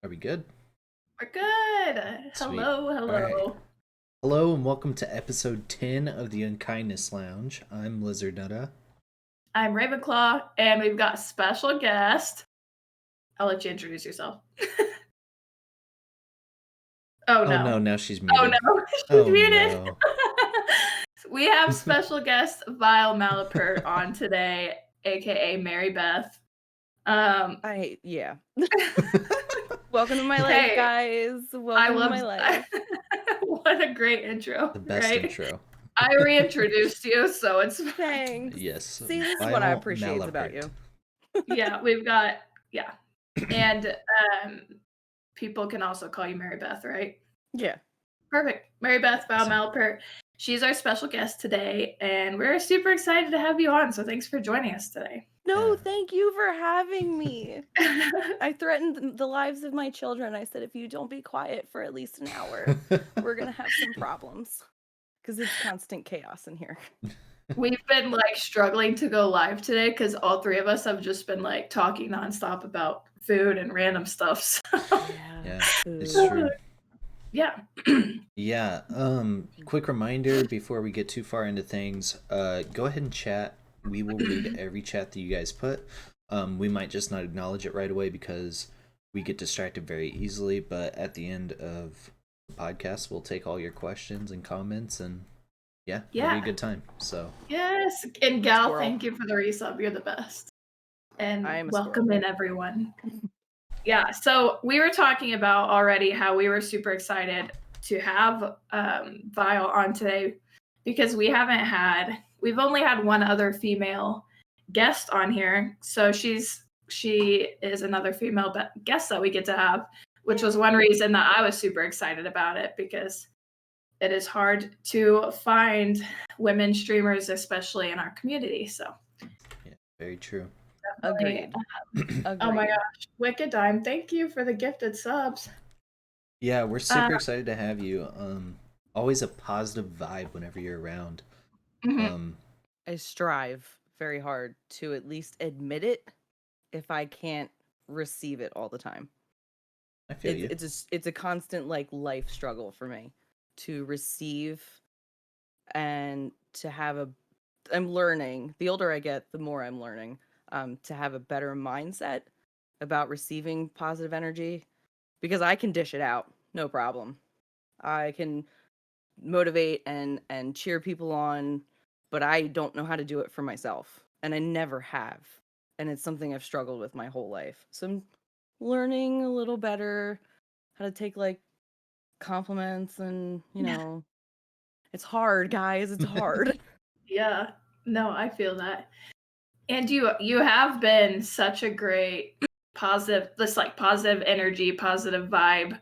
Are we good? We're good. Sweet. Hello, All right. hello. Hello and welcome to episode 10 of the Unkindness Lounge. I'm Lizardnutta. I'm Ravenclaw, and we've got a special guest. I'll let you introduce yourself. Oh Oh no, no. now she's Oh muted. no. She's Oh muted. no. We have special guest Vilemalapert on today, aka Mary Beth. Um, Yeah. Welcome to my life, hey, guys. I Welcome to love my life. what a great intro, The best right? intro. I reintroduced you, so it's fine. Thanks. Yes, See, this is what I appreciate about Vilemalapert. you. Yeah, we've got yeah. And people can also call you Mary Beth, right? Yeah. Perfect. Mary Beth Awesome. Vilemalapert. She's our special guest today, and we're super excited to have you on. So thanks for joining us today. No, Yeah. thank you for having me. I threatened the lives of my children. I said, if you don't be quiet for at least an hour, we're going to have some problems. Because it's constant chaos in here. We've been like struggling to go live today because all three of us have just been like talking nonstop about food and random stuff. So, Yeah, it's Food. true. yeah. Yeah, quick reminder before we get too far into things, go ahead and chat. We will read every chat that you guys put. We might just not acknowledge it right away because we get distracted very easily, but at the end of the podcast, we'll take all your questions and comments, and yeah, it'll be a good time. So Yes. And Gal, Squirrel. thank you for the resub. You're the best. And I am a welcome squirrel. in, everyone. Yeah, so we were talking about already how we were super excited to have Vile on today because we've only had one other female guest on here. So she is another female guest that we get to have, which was one reason that I was super excited about it because it is hard to find women streamers, especially in our community. So yeah, very true. Agreed. oh my gosh, Wicked Dime, thank you for the gifted subs. Yeah, we're super excited to have you. Always a positive vibe whenever you're around. Mhm. I strive very hard to at least admit it if I can't receive it all the time. I feel you. It's a constant like life struggle for me to receive and to have a I'm learning. The older I get, the more I'm learning to have a better mindset about receiving positive energy because I can dish it out, no problem. I can motivate and cheer people on, but I don't know how to do it for myself, and I never have. And it's something I've struggled with my whole life. So I'm learning a little better how to take like compliments and, it's hard, guys, it's hard. Yeah, no, I feel that. And you have been such a great positive energy, positive vibe.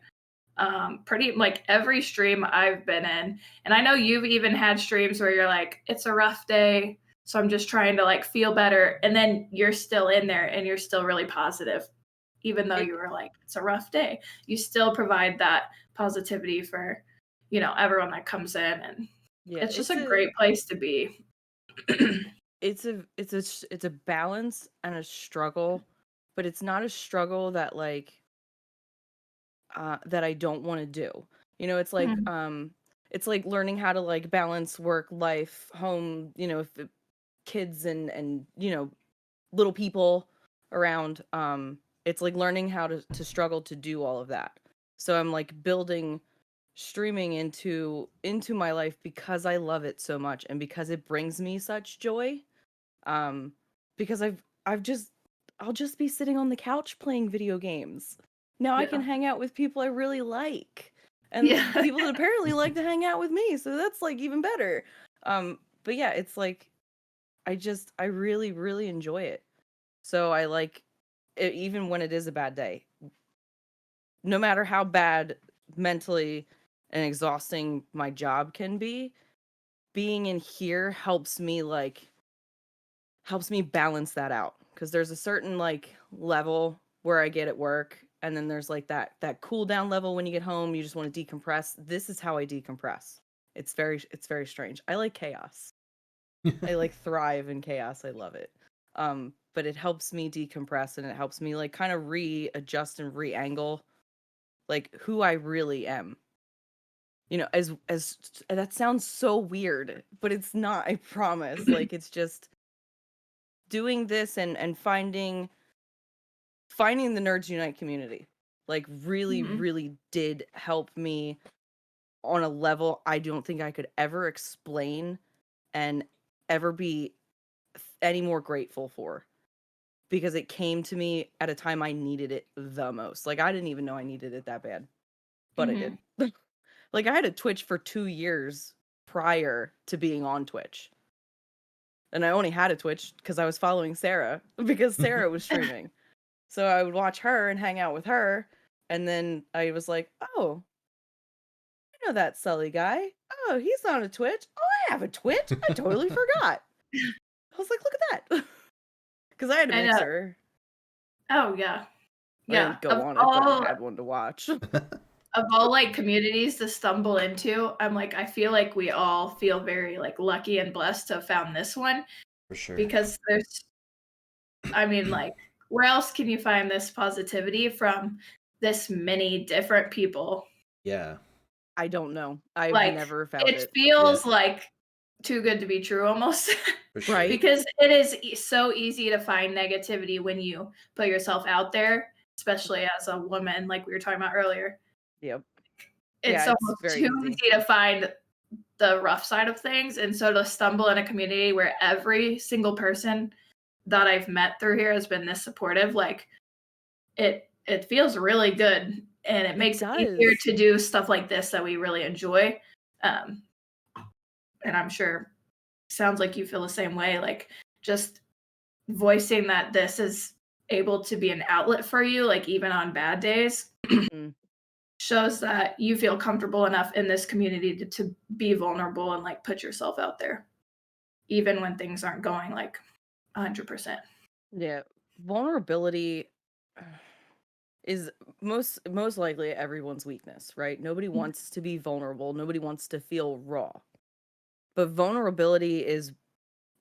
Pretty like every stream I've been in. And I know you've even had streams where you're like, it's a rough day, so I'm just trying to like feel better. And then you're still in there and you're still really positive. Even though It you were like, it's a rough day. You still provide that positivity for, everyone that comes in, and yeah, it's just a great place to be. it's a balance and a struggle, but it's not a struggle that like that I don't want to do. Mhm. It's like learning how to like balance work, life, home, if kids and little people around. It's like learning how to struggle to do all of that. So I'm like building streaming into my life because I love it so much and because it brings me such joy. Um because I'll just be sitting on the couch playing video games. Now I can Yeah. hang out with people I really like and Yeah. people that apparently like to hang out with me. So that's like even better. But yeah, it's like I really really enjoy it. So I like it even when it is a bad day. No matter how bad mentally and exhausting my job can be, being in here helps me balance that out because there's a certain like level where I get at work and then there's like that cool down level when you get home you just want to decompress. This is how I decompress. It's very strange. I like chaos. I like thrive in chaos. I love it. But it helps me decompress and it helps me like kind of readjust and re-angle like who I really am. You know, as that sounds so weird, but it's not, I promise. Like, it's just doing this and finding the Nerds Unite community. Like, really, Mhm. really did help me on a level I don't think I could ever explain and ever be any more grateful for, because it came to me at a time I needed it the most. Like, I didn't even know I needed it that bad, but I did. Mhm. Like, I had a Twitch for 2 years prior to being on Twitch. And I only had a Twitch because I was following Sarah, because Sarah was streaming. So I would watch her and hang out with her, and then I was like, "Oh, I know that Sully guy. Oh, he's on a Twitch. Oh, I have a Twitch. I totally forgot." I was like, "Look at that." Because I had a And mixer. oh yeah, I yeah. didn't go on it, but I had one to watch. Of all like communities to stumble into, I'm like, I feel like we all feel very like lucky and blessed to have found this one, For sure. because there's, I mean, like, where else can you find this positivity from this many different people? Yeah. I don't know. I've Like, never found it it. feels like too good to be true almost. For sure. Right? Because it is so easy to find negativity when you put yourself out there, especially as a woman, like we were talking about earlier. Yep. It's Yeah, it's almost very too easy. easy to find the rough side of things. And so to stumble in a community where every single person that I've met through here has been this supportive, like it feels really good, and it makes it easier does. to do stuff like this that we really enjoy. Um, and I'm sure sounds like you feel the same way, like just voicing that this is able to be an outlet for you, like even on bad days, Mhm. shows that you feel comfortable enough in this community to be vulnerable and like put yourself out there, even when things aren't going like 100%. Yeah. Vulnerability is most likely everyone's weakness, right? Nobody wants to be vulnerable. Nobody wants to feel raw. But vulnerability is,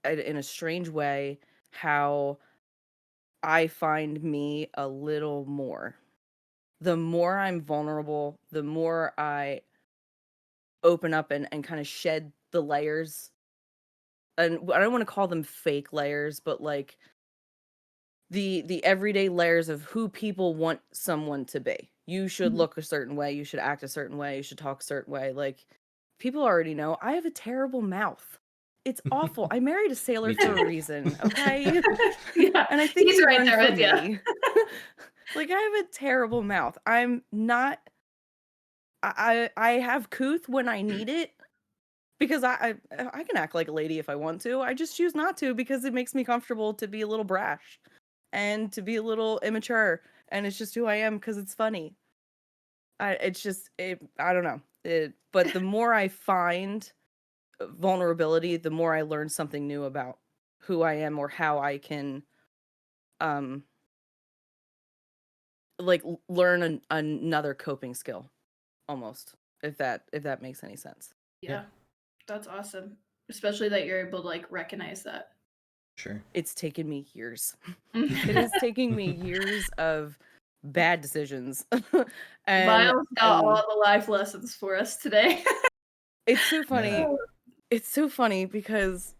in a strange way, how I find me a little more. The more I'm vulnerable, the more I open up and kind of shed the layers. And I don't want to call them fake layers, but like the everyday layers of who people want someone to be. You should look a certain way, you should act a certain way, you should talk a certain way. Like, people already know I have a terrible mouth. It's awful. I married a sailor Me for a too. reason, okay? Yeah, And I think he's he right learned there from with you. me. Like, I have a terrible mouth. I'm not I have couth when I need it, because I can act like a lady if I want to. I just choose not to because it makes me comfortable to be a little brash and to be a little immature, and it's just who I am because it's funny. It's just I don't know. But the more I find vulnerability, the more I learn something new about who I am, or how I can um like learn another coping skill, almost, if that makes any sense. Yeah. Yeah, that's awesome. Especially that you're able to like recognize that. Sure. It's taken me years. It is taking me years of bad decisions. and Miles got all and the life lessons for us today. it's so funny. Yeah. It's so funny because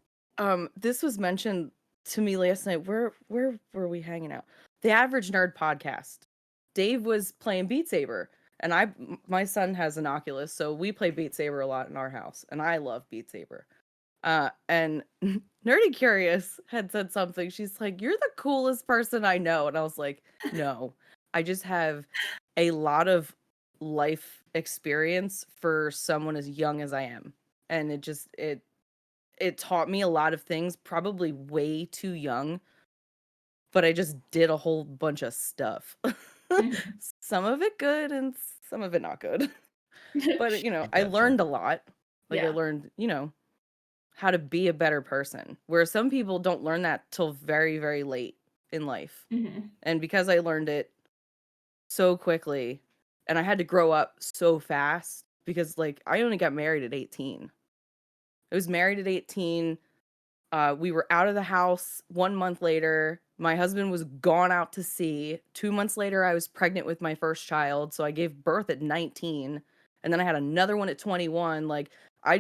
this was mentioned to me last night. Where were we hanging out? The Average Nerd podcast. Dave was playing Beat Saber, and my son has an Oculus, so we play Beat Saber a lot in our house, and I love Beat Saber. And Nerdy Curious had said something. She's like, "You're the coolest person I know." And I was like, "No, I just have a lot of life experience for someone as young as I am." And it taught me a lot of things, probably way too young, but I just did a whole bunch of stuff. Mhm. Some of it good and some of it not good. But, I I gotcha. learned a lot. Like, I Yeah. learned, how to be a better person, where some people don't learn that till very, very late in life. Mhm. And because I learned it so quickly, and I had to grow up so fast, because like I only got married at 18. I was married at 18. We were out of the house 1 month later. My husband was gone out to sea. 2 months later, I was pregnant with my first child, so I gave birth at 19, and then I had another one at 21. Like, I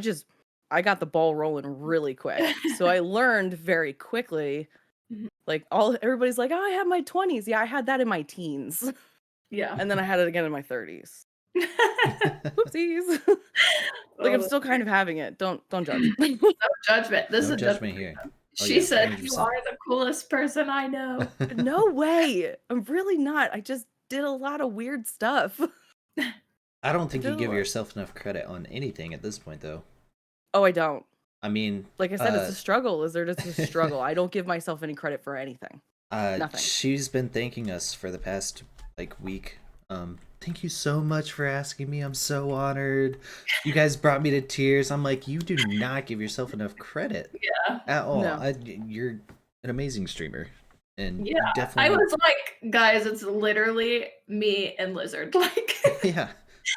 got the ball rolling really quick. So I learned very quickly. Mhm. Like, everybody's like, "Oh, I had my 20s." Yeah, I had that in my teens. Yeah. And then I had it again in my 30s. Whoopsies. Like, I'm Oh, still kind of having it. Don't judge. no judgment. This No is judgment judgment. here. Oh, She yeah, said, "You 100%. are the coolest person I know." No way. I'm really not. I just did a lot of weird stuff. I don't think did you a give lot. yourself enough credit on anything at this point, though. Oh, I don't. I mean, Like I said, it's a struggle. Lizard, it's a struggle. I don't give myself any credit for anything. Nothing. she's been thanking us for the past like week. Thank you so much for asking me. I'm so honored. You guys brought me to tears. I'm like, you do not give yourself enough credit Yeah. at all. No. You're an amazing streamer, and Yeah. I definitely. was like, guys, it's literally me and Lizard. Like, Yeah.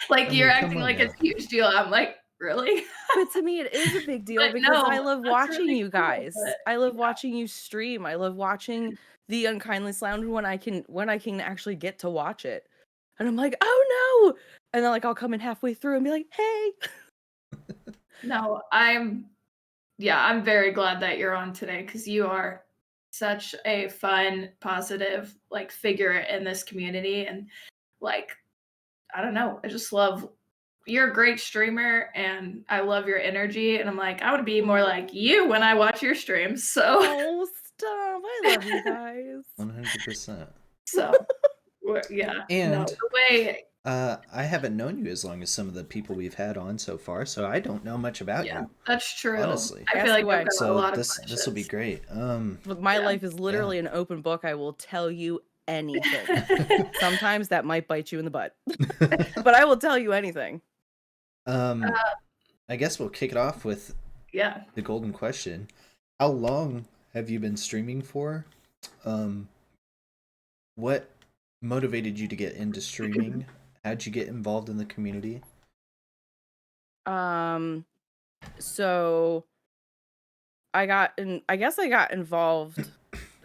like I you're mean, come acting on like now. it's a huge deal. I'm like, really? But to me, it is a big deal But because no, I love that's watching really you cool, guys. but I love yeah. watching you stream. I love watching the Unkindness Lounge when I can actually get to watch it. And I'm like, oh no! And then like I'll come in halfway through and be like, hey. No, I'm very glad that you're on today because you are such a fun, positive, like figure in this community. And like, I don't know, I just love you're a great streamer and I love your energy. And I'm like, I would be more like you when I watch your streams. So Oh, stop. I love you guys. 100%. so yeah. No, And the way I haven't known you as long as some of the people we've had on so far, so I don't know much about yeah, you, that's true. honestly. I Ask feel like away. I've got a So lot of this will be questions. great. But my Yeah. life is literally an open book. I will tell you anything. Sometimes that might bite you in the butt. But I will tell you anything. I guess we'll kick it off with Yeah. the golden question. How long have you been streaming for? What motivated you to get into streaming? How'd you get involved in the community? So I guess I got involved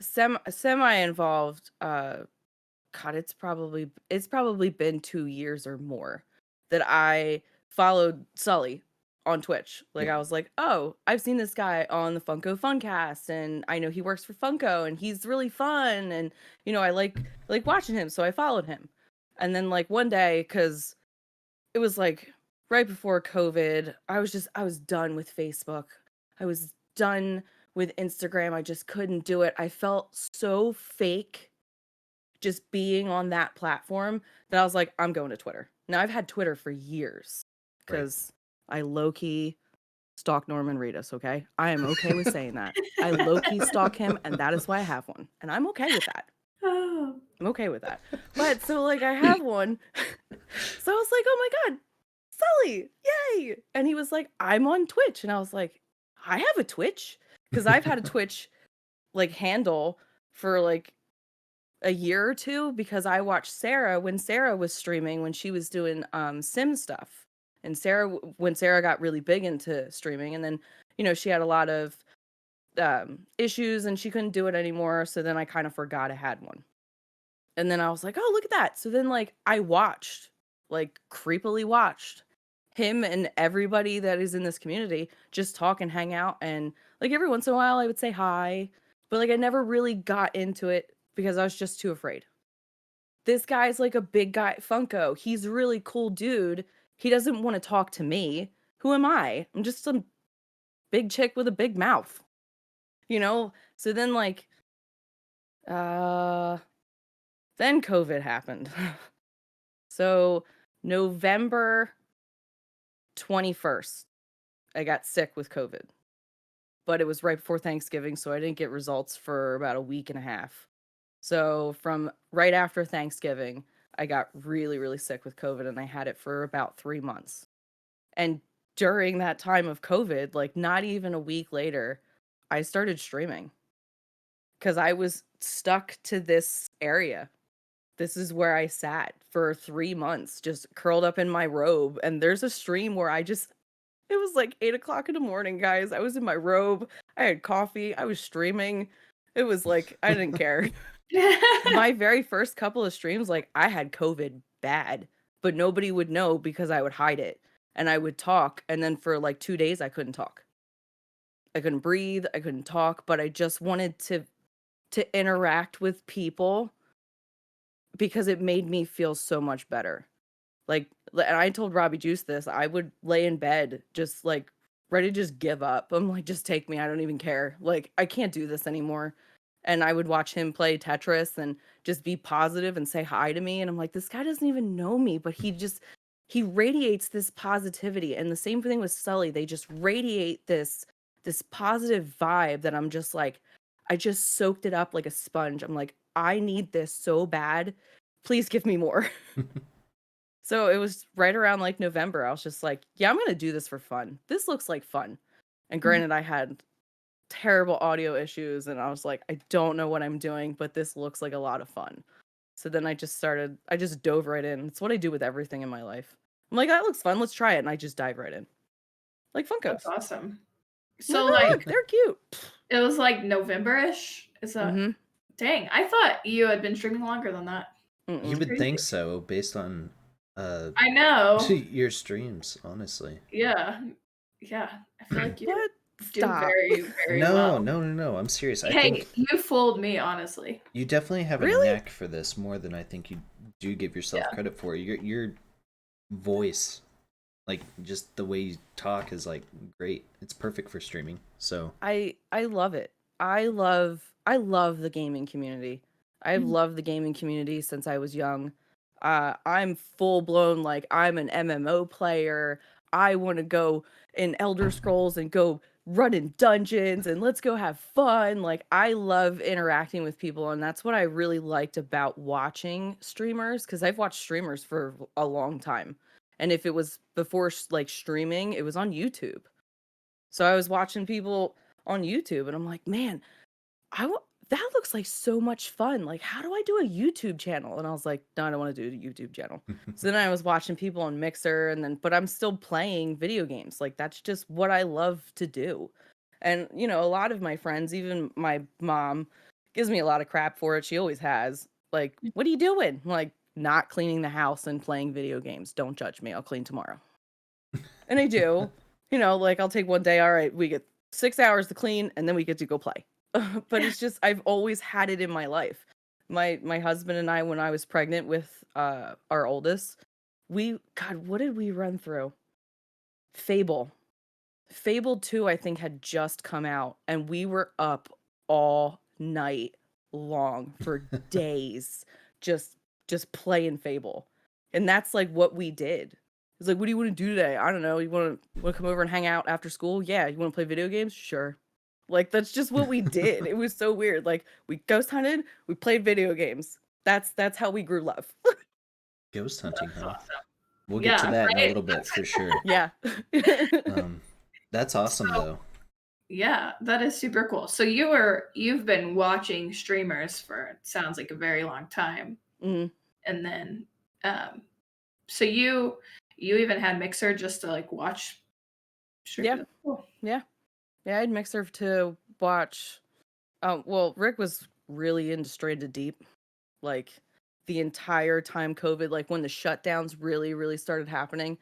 semi involved. God, it's probably been 2 years or more that I followed Sully on Twitch. Like Yeah. I was like, oh, I've seen this guy on the Funko Funcast, and I know he works for Funko, and he's really fun, and I like watching him, so I followed him. And then like one day, because it was like right before COVID, I was done with Facebook. I was done with Instagram. I just couldn't do it. I felt so fake just being on that platform that I was like, I'm going to Twitter. Now I've had Twitter for years Right. because I low-key stalk Norman Reedus, okay? I am okay with saying that. I low-key stalk him, and that is why I have one. And I'm okay with that. Oh. I'm okay with that. But so like I have one. So I was like, oh my God, Sully, yay. And he was like, I'm on Twitch. And I was like, I have a Twitch? Because I've had a Twitch like handle for like a year or two because I watched Sarah when Sarah was streaming when she was doing sim stuff. And when Sarah got really big into streaming, and then she had a lot of issues and she couldn't do it anymore, so then I kind of forgot I had one. And then I was like, oh, look at that. So then like I watched, like creepily watched him and everybody that is in this community just talk and hang out, and like every once in a while I would say hi, but like I never really got into it because I was just too afraid. This guy's like a big guy Funko. He's a really cool dude. He doesn't want to talk to me. Who am I? I'm just some big chick with a big mouth. So then like then COVID happened. So November 21st, I got sick with COVID. But it was right before Thanksgiving, so I didn't get results for about a week and a half. So from right after Thanksgiving, I got really, really sick with COVID, and I had it for about 3 months. And during that time of COVID, like not even a week later, I started streaming because I was stuck to this area. This is where I sat for 3 months, just curled up in my robe. And there's a stream where it was like 8 o'clock in the morning, guys. I was in my robe. I had coffee. I was streaming. It was like, I didn't care. My very first couple of streams, like, I had COVID bad, but nobody would know because I would hide it. And I would talk, and then for like 2 days, I couldn't talk. I couldn't breathe, I couldn't talk, but I just wanted to interact with people because it made me feel so much better. Like, and I told Robbie Juice this, I would lay in bed just like ready to just give up. I'm like, just take me. I don't even care. Like, I can't do this anymore. And I would watch him play Tetris and just be positive and say hi to me. And I'm like, this guy doesn't even know me, but he radiates this positivity. And the same thing with Sully. They just radiate this positive vibe that I'm just like, I just soaked it up like a sponge. I'm like, I need this so bad. Please give me more. So it was right around like November. I was just like, yeah, I'm going to do this for fun. This looks like fun. And granted, I had terrible audio issues and I was like, I don't know what I'm doing, but this looks like a lot of fun. So then I just dove right in. It's what I do with everything in my life. I'm like, that looks fun. Let's try it. And I just dive right in. Like Funkos. That's awesome. So So like, they're cute. it was like November-ish. Is that? Mm-hmm. Dang, I thought you had been streaming longer than that. You would think so, based on I know. your streams, honestly. Yeah. I feel like you What? do Stop. very, very well. No. I'm serious. I Hey, think you fooled me, honestly. you definitely have Really? a knack for this more than I think you do give yourself credit for. Your voice, like just the way you talk, is like great. It's perfect for streaming. So I love it. I love the gaming community. I've loved the gaming community since I was young. I'm full blown, like, I'm an MMO player. I want to go in Elder Scrolls and go run in dungeons and let's go have fun. Like, I love interacting with people, and that's what I really liked about watching streamers, because I've watched streamers for a long time. And if it was before like streaming, it was on YouTube. So I was watching people on YouTube and I'm like, man, that looks like so much fun. Like, how do I do a YouTube channel? And I was like, no, I don't want to do a YouTube channel. So then I was watching people on Mixer, but I'm still playing video games. Like, that's just what I love to do. And, you know, a lot of my friends, even my mom, gives me a lot of crap for it. She always has. Like, what are you doing? I'm like, not cleaning the house and playing video games. Don't judge me. I'll clean tomorrow. And I do. You know, like, I'll take one day. All right, we get 6 hours to clean and then we get to go play. But it's just, I've always had it in my life. My husband and I, when I was pregnant with our oldest, what did we run through? Fable 2, I think, had just come out, and we were up all night long for days just playing Fable. And that's like what we did. It's like, what do you want to do today? I don't know. You want to come over and hang out after school? Yeah. You want to play video games? Sure. Like, that's just what we did. It was so weird. Like, we ghost hunted, we played video games. That's how we grew love. ghost hunting, That's huh? awesome. We'll get to that in a right? little bit for sure. Yeah. That's awesome though. Yeah, that is super cool. So you've been watching streamers for, it sounds like, a very long time. Mhm. And then so you even had Mixer just to like watch streamers? Yeah. Cool. Yeah, I'd Mixer to watch. Well, Rick was really into Stranded Deep, like, the entire time COVID, like when the shutdowns really, really started happening.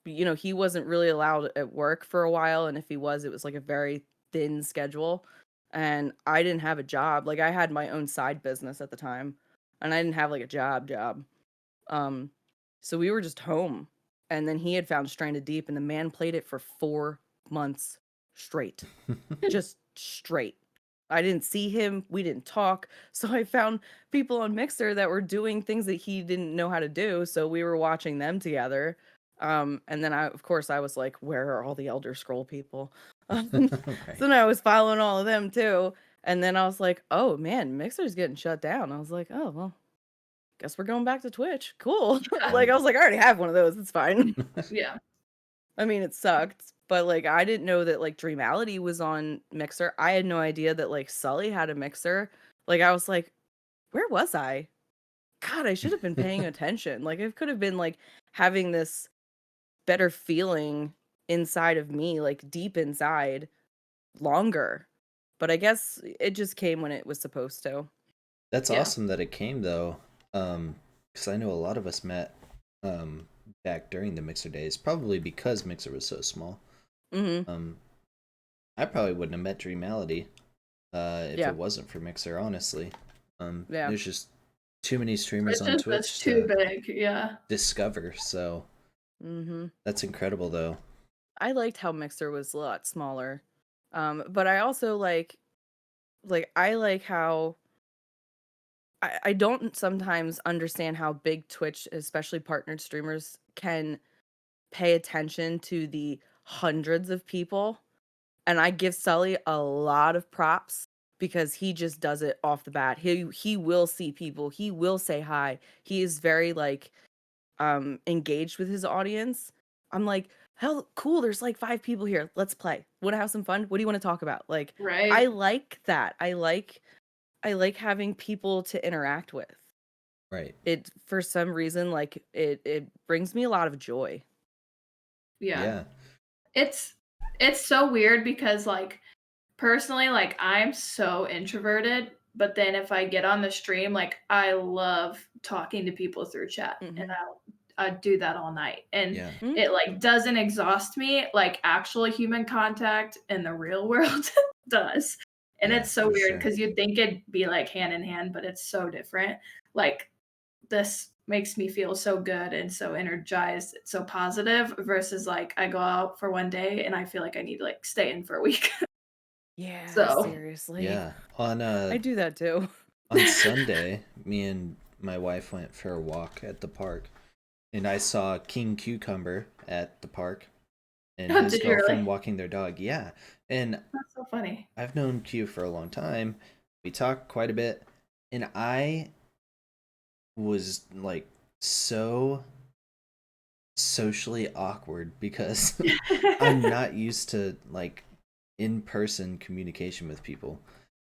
You know, he wasn't really allowed at work for a while, and if he was, it was like a very thin schedule. And I didn't have a job. Like, I had my own side business at the time, and I didn't have like a job. So we were just home, and then he had found Stranded Deep, and the man played it for 4 months straight. Just straight. I didn't see him. We didn't talk. So I found people on Mixer that were doing things that he didn't know how to do. So we were watching them together. And then I was like, where are all the Elder Scroll people? Right. So then I was following all of them too. And then I was like, oh man, Mixer's getting shut down. I was like, oh, well, guess we're going back to Twitch. Cool. Like, I was like, I already have one of those. It's fine. Yeah. I mean, it sucked, but like, I didn't know that like Dreamality was on Mixer. I had no idea that like Sully had a Mixer. Like, I was like, where was I? God, I should have been paying attention. Like, it could have been like having this better feeling inside of me, like deep inside, longer. But I guess it just came when it was supposed to. That's Yeah. awesome that it came though, because I know a lot of us met back during the Mixer days, probably because Mixer was so small. Mm-hmm. I probably wouldn't have met Dreamality if Yeah. it wasn't for Mixer, honestly. Yeah. There's just too many streamers Twitch on is just Twitch too to big. Yeah. discover, so Mm-hmm. that's incredible though. I liked how Mixer was a lot smaller. But I also like I like how I don't sometimes understand how big Twitch, especially partnered streamers, can pay attention to the hundreds of people. And I give Sully a lot of props because he just does it off the bat. He will see people, he will say hi. He is very like engaged with his audience. I'm like, hell cool, there's like 5 people here. Let's play. Want to have some fun? What do you want to talk about? Like I Right. like that. I like having people to interact with. Right. It for some reason like it brings me a lot of joy. Yeah. Yeah. It's so weird because like personally, like I'm so introverted, but then if I get on the stream, like I love talking to people through chat, and Mhm. I do that all night, and Yeah. Mhm. it like doesn't exhaust me like actual human contact in the real world does. And Yeah, it's so for weird sure. because you'd think it'd be like hand in hand, but it's so different. Like this makes me feel so good and so energized, so positive versus like I go out for one day and I feel like I need to like stay in for a week. Yeah, So seriously. Yeah. On I do that too. on Sunday, me and my wife went for a walk at the park, and I saw King Cucumber at the park and oh, his did you girlfriend really? walking their dog. Yeah. And That's so funny. I've known Q for a long time. We talked quite a bit, and I was like so socially awkward because I'm not used to like in-person communication with people.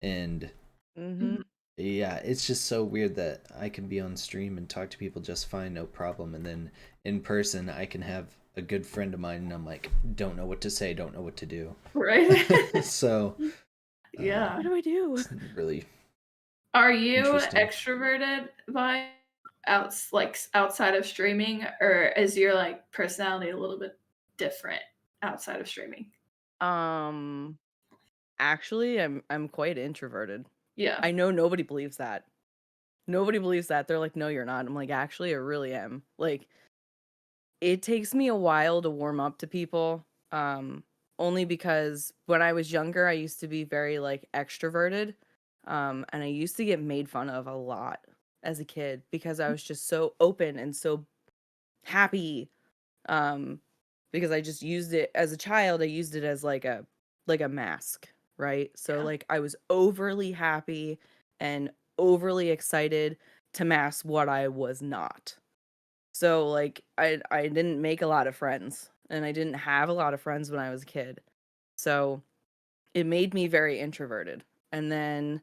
And Mhm. yeah, it's just so weird that I can be on stream and talk to people just fine, no problem, and then in person I can have a good friend of mine and I'm like, don't know what to say, don't know what to do. Right? So Yeah. What do I do? it's really Are you interesting. extroverted by outside of streaming, or is your like personality a little bit different outside of streaming? Um Actually, I'm quite introverted. Yeah. I know nobody believes that. Nobody believes that. They're like, "No, you're not." I'm like, "Actually, I really am." Like, it takes me a while to warm up to people. Only because when I was younger, I used to be very like extroverted. And I used to get made fun of a lot as a kid because I was just so open and so happy. Um, because I just used it as a child, I used it as like a mask, right? So Yeah. like I was overly happy and overly excited to mask what I was not. So like I didn't make a lot of friends and I didn't have a lot of friends when I was a kid. So it made me very introverted. And then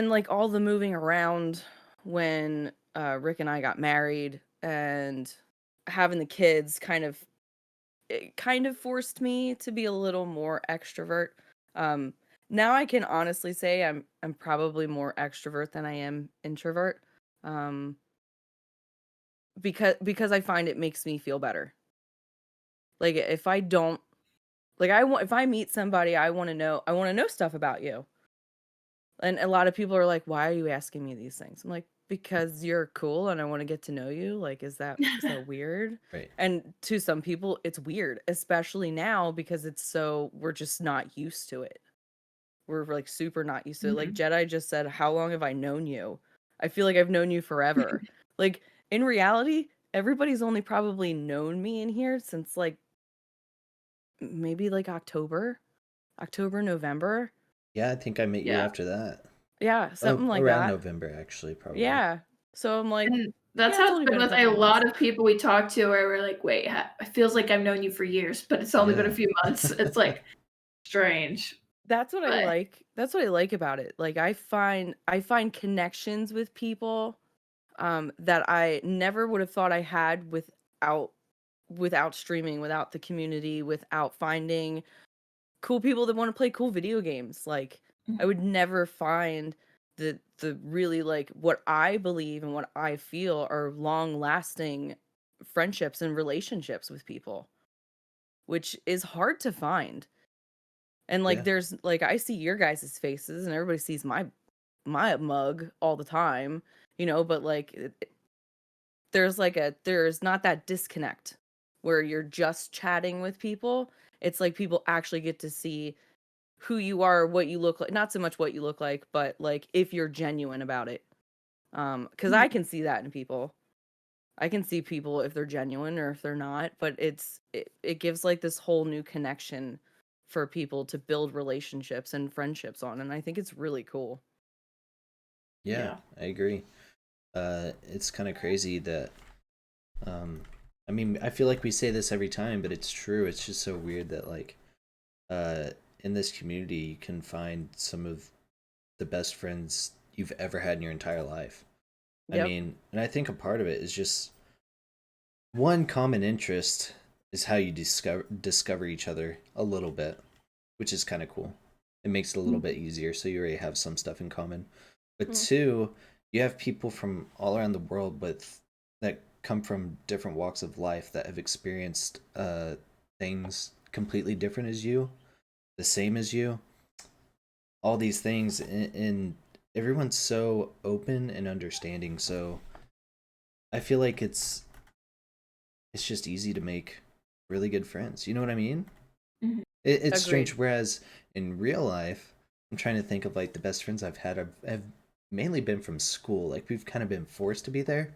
like all the moving around when Rick and I got married and having the kids kind of forced me to be a little more extrovert. Um, Now I can honestly say I'm probably more extrovert than I am introvert. Um, because I find it makes me feel better. Like if I don't like I want if I meet somebody I want to know stuff about you. And a lot of people are like, "Why are you asking me these things?" I'm like, "Because you're cool and I want to get to know you." Like, is that weird? Right. And to some people, it's weird, especially now because we're just not used to it. We're like super not used to it. Like Mhm. Jedi just said, "How long have I known you?" I feel like I've known you forever. Like in reality, everybody's only probably known me in here since like maybe like October, November. Yeah, I think I met you Yeah. after that. Yeah, Oh, something like around that. November actually, probably. Yeah. So I'm like, And that's yeah, it's how it's only been been a with a couple months. lot of people we talk to where we're like, wait, it feels like I've known you for years, but it's only been a Yeah. few months. It's like strange. That's what I But like. That's what I like about it. Like I find connections with people that I never would have thought I had without streaming, without the community, without finding cool people that want to play cool video games. Like, I would never find the really, like, what I believe and what I feel are long-lasting friendships and relationships with people, which is hard to find. And, like, Yeah. there's, like, I see your guys' faces and everybody sees my mug all the time, but, like, there's not that disconnect where you're just chatting with people. It's like people actually get to see who you are, what you look like, not so much what you look like, but, like, if you're genuine about it. Because I can see that in people. I can see people if they're genuine or if they're not, but it gives, like, this whole new connection for people to build relationships and friendships on, and I think it's really cool. Yeah, I agree. It's kind of crazy that, I mean, I feel like we say this every time, but it's true. It's just so weird that, like, in this community, you can find some of the best friends you've ever had in your entire life. I Yep. mean, and I think a part of it is just one common interest is how you discover each other a little bit, which is kind of cool. It makes it a little bit easier, so you already have some stuff in common. But two, you have people from all around the world that come from different walks of life that have experienced things completely different as you, the same as you, all these things, and everyone's so open and understanding. So I feel like it's just easy to make really good friends. You know what I mean? Mhm. It's strange. Agreed. Whereas in real life, I'm trying to think of, like, the best friends I've had have mainly been from school. Like, we've kind of been forced to be there.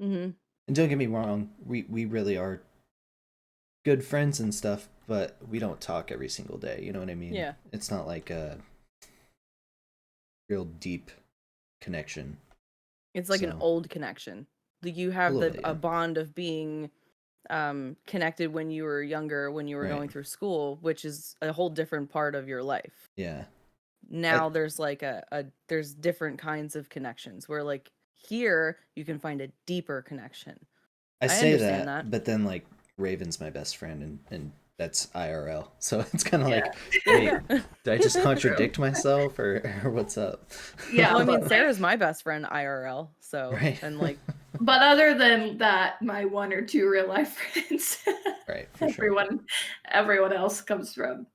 Mm-hmm. And don't get me wrong, we really are good friends and stuff, but we don't talk every single day. You know what I mean? Yeah. It's not like a real deep connection. It's like an So old connection. Like, you a have little bit, a yeah. bond of being connected when you were younger, when you were Right. going through school, which is a whole different part of your life. Yeah. Now there's like there's different kinds of connections where, like, here you can find a deeper connection. I I say understand that, that. but then, like, Raven's my best friend, and that's IRL. So it's kind of Yeah. like, wait, Yeah. did I just contradict myself, or what's up? Yeah, Well, I mean, but, like, Sarah's my best friend IRL, so Right. and, like, but other than that, my one or two real life friends, Right, for sure. everyone else comes from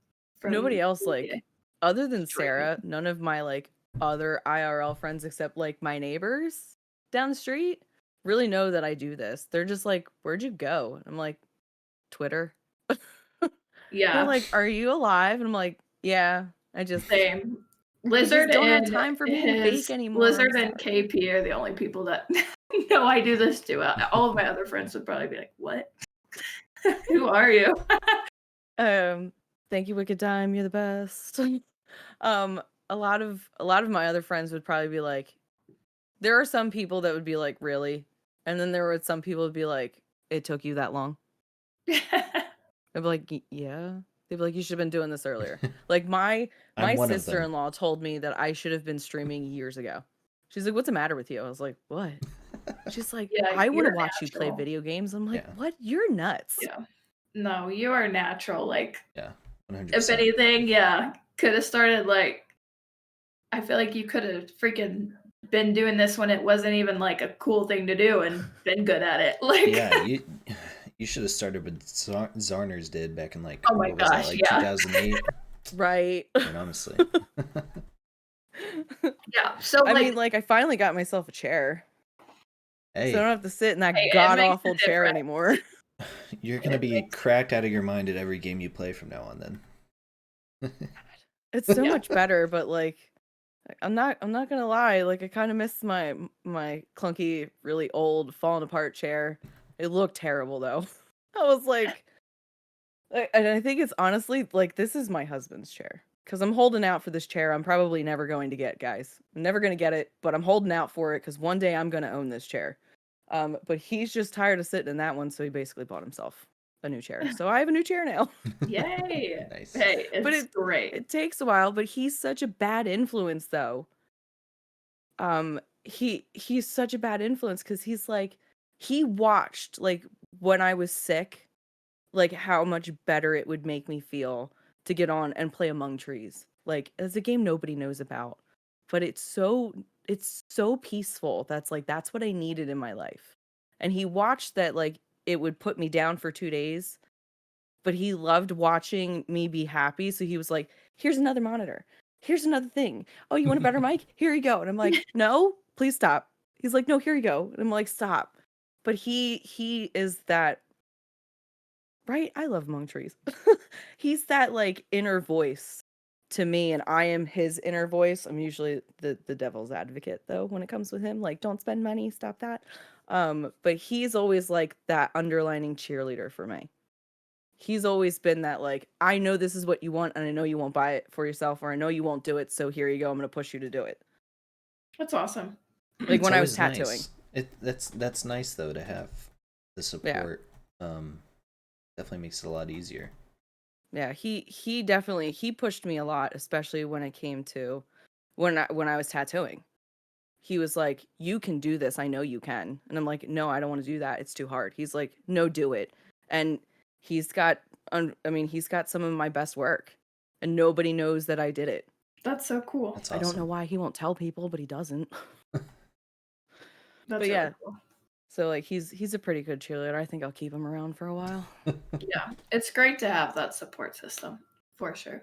nobody else, like, other than Detroit. Sarah, none of my, like, other IRL friends except, like, my neighbors down the street really know that I do this. They're just like, "Where'd you go?" And I'm like, "Twitter." They're Yeah, like, "Are you alive?" And I'm like, "Yeah, I just same. Lizard don't have and time for being fake anymore. I'm Lizard and sorry." KP are the only people that know I do this to. All of my other friends would probably be like, "What? Who are you?" Thank you, Wicked Time. You're the best. um, a lot of my other friends would probably be like, there are some people that would be like, "Really?" And then there were some people would be like, "It took you that long?" I'd be like, Yeah." They'd be like, "You should have been doing this earlier." Like, my I'm one of them. sister-in-law told me that I should have been streaming years ago. She's like, "What's the matter with you?" I was like, "What?" She's like, Yeah, "I want to you're watch you play natural. video games." I'm like, Yeah. "What? You're nuts." Yeah. No, you are natural. Like, Yeah. if 100%. anything, yeah, could have started, like, I feel like you could have freaking been doing this when it wasn't even, like, a cool thing to do and been good at it. Like, Yeah, you should have started with Zarners did back in, like, oh my what was that, gosh, like, yeah. 2008? Right. And honestly. Yeah. So, I like, mean, like, I finally got myself a chair. So I Hey, don't have to sit in that hey, it god makes a awful chair difference. anymore. you're gonna It be makes cracked out of your mind at every game you play from now on then. It's so Yeah. much better, but, like, I'm not gonna lie, like, I kind of miss my clunky, really old, falling apart chair. It looked terrible though. I was like, and I think it's honestly like, this is my husband's chair because I'm holding out for this chair. I'm probably never going to get, guys. I'm never gonna get it, but I'm holding out for it because one day I'm gonna own this chair. But he's just tired of sitting in that one, so he basically bought himself a new chair. So I have a new chair now. Yay. Nice. Hey, But it's great. it takes a while, but he's such a bad influence though. He's such a bad influence because he's like, he watched, like, when I was sick, like, how much better it would make me feel to get on and play Among Trees. Like, it's a game nobody knows about, but it's so peaceful. That's what I needed in my life. And he watched that, like, it would put me down for 2 days, but he loved watching me be happy. So he was like, here's another monitor. Here's another thing. Oh, you want a better mic? Here you go. And I'm like, no, please stop. He's like, no, here you go. And I'm like, stop. But he is that, right? I love Among Trees. He's that, like, inner voice to me, and I am his inner voice. I'm usually the devil's advocate, though, when it comes with him. Like, don't spend money, stop that. But he's always like that underlining cheerleader for me. He's always been that, like, I know this is what you want, and I know you won't buy it for yourself, or I know you won't do it, so here you go. I'm going to push you to do it. That's awesome. Like, It's when I was always tattooing. nice. That's nice though to have the support. Definitely makes it a lot easier. Yeah, he definitely pushed me a lot, especially when it came to when I was tattooing. He was like, "You can do this. I know you can." And I'm like, "No, I don't want to do that. It's too hard." He's like, "No, do it." And he's got he's got some of my best work, and nobody knows that I did it. That's so cool. That's I don't know awesome. why he won't tell people, but he doesn't. That's But yeah, really cool. so, like, he's a pretty good cheerleader. I think I'll keep him around for a while. Yeah, it's great to have that support system for sure.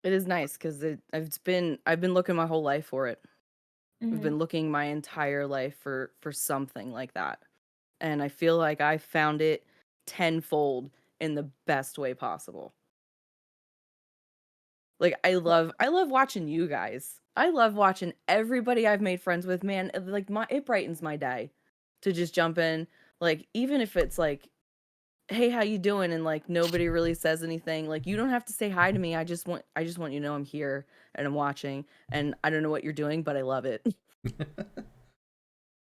It is nice because I've been looking my whole life for it. I've been looking my entire life for something like that. And I feel like I found it tenfold in the best way possible. Like, I love watching you guys. I love watching everybody I've made friends with, man. It brightens my day to just jump in. Like, even if it's like, hey, how you doing? And, like, nobody really says anything. Like, you don't have to say hi to me. I just want you to know I'm here and I'm watching, and I don't know what you're doing, but I love it.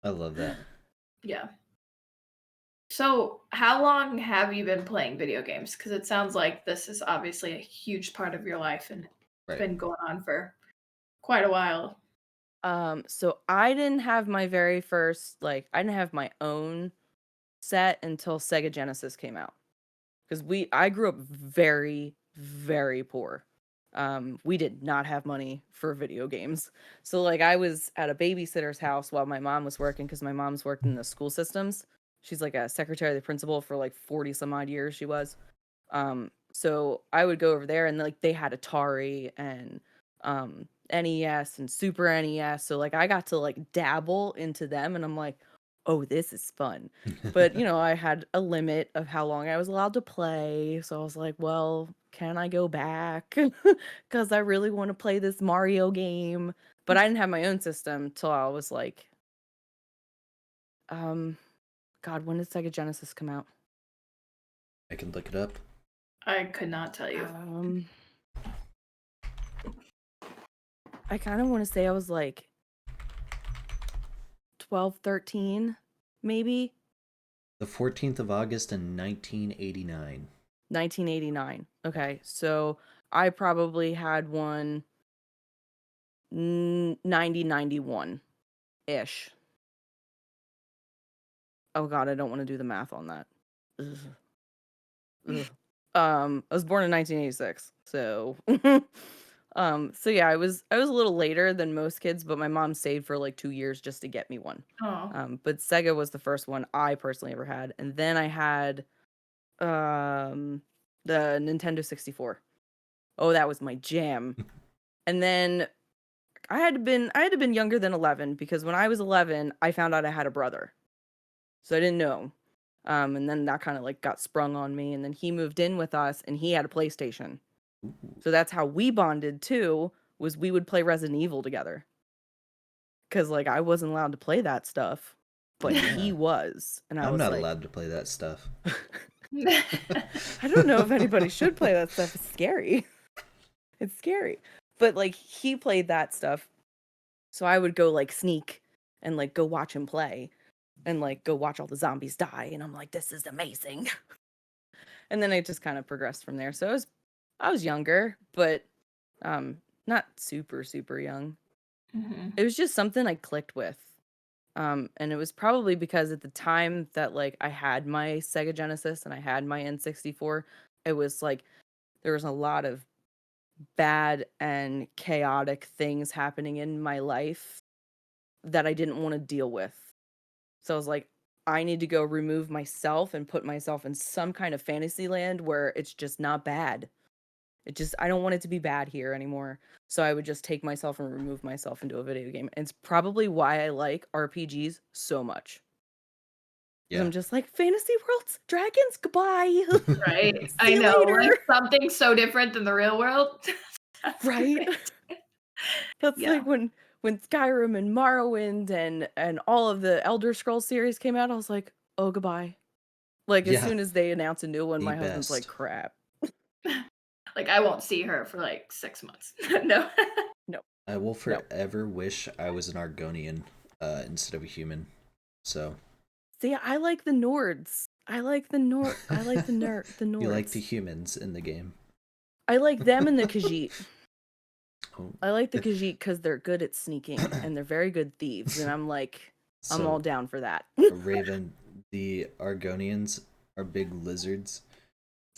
I love that. Yeah. So, how long have you been playing video games? Because it sounds like this is obviously a huge part of your life and it's been going on for quite a while. So I didn't have my very first, like, I didn't have my own set until Sega Genesis came out. Because I grew up very, very poor. We did not have money for video games. So, like, I was at a babysitter's house while my mom was working, because my mom's worked in the school systems. She's like a secretary of the principal for like 40 some odd years she was. So I would go over there, and, like, they had Atari and NES and Super NES. So, like, I got to, like, dabble into them, and I'm like, oh, this is fun. But, I had a limit of how long I was allowed to play. So I was like, well, can I go back? Because I really want to play this Mario game. But I didn't have my own system till I was like, God, when did Sega Genesis come out? I can look it up. I could not tell you. I kind of want to say I was like 12, 13, maybe. The 14th of August in 1989. 1989. Okay, so I probably had one 91-ish. Oh God, I don't want to do the math on that. Ugh. Ugh. I was born in 1986, so so yeah, I was a little later than most kids, but my mom saved for like 2 years just to get me one. Oh. But Sega was the first one I personally ever had, and then I had the Nintendo 64. Oh, that was my jam. And then I had been younger than 11, because when I was 11, I found out I had a brother. So I didn't know. And then that kind of, like, got sprung on me, and then he moved in with us, and he had a PlayStation. So that's how we bonded too, was we would play Resident Evil together. Cuz, like, I wasn't allowed to play that stuff, but he was. And I I'm was not like, allowed to play that stuff. I don't know if anybody should play that stuff. It's scary. It's scary. But, like, he played that stuff. So I would go, like, sneak and, like, go watch him play and, like, go watch all the zombies die, and I'm like, this is amazing. And then I just kind of progressed from there. So I was younger, but not super super young. It was just something I clicked with. And it was probably because at the time that, like, I had my Sega Genesis and I had my N64, it was like there was a lot of bad and chaotic things happening in my life that I didn't want to deal with. So I was like, I need to go remove myself and put myself in some kind of fantasy land where it's just not bad. I don't want it to be bad here anymore. So I would just take myself and remove myself into a video game. And it's probably why I like RPGs so much. Yeah. I'm just like, fantasy worlds, dragons, goodbye. Right. See I you know. later. Like something so different than the real world. Right. That's like when Skyrim and Morrowind and all of the Elder Scrolls series came out, I was like, oh, goodbye. Like as soon as they announce a new one, my husband's like, crap. Like I won't see her for like 6 months. No. I will forever wish I was an Argonian instead of a human. So. See, I like the Nords. I like the Nords. You like the humans in the game. I like them and the Khajiit. Oh. I like the Khajiit because they're good at sneaking and they're very good thieves. And I'm like, I'm all down for that. Raven, the Argonians are big lizards.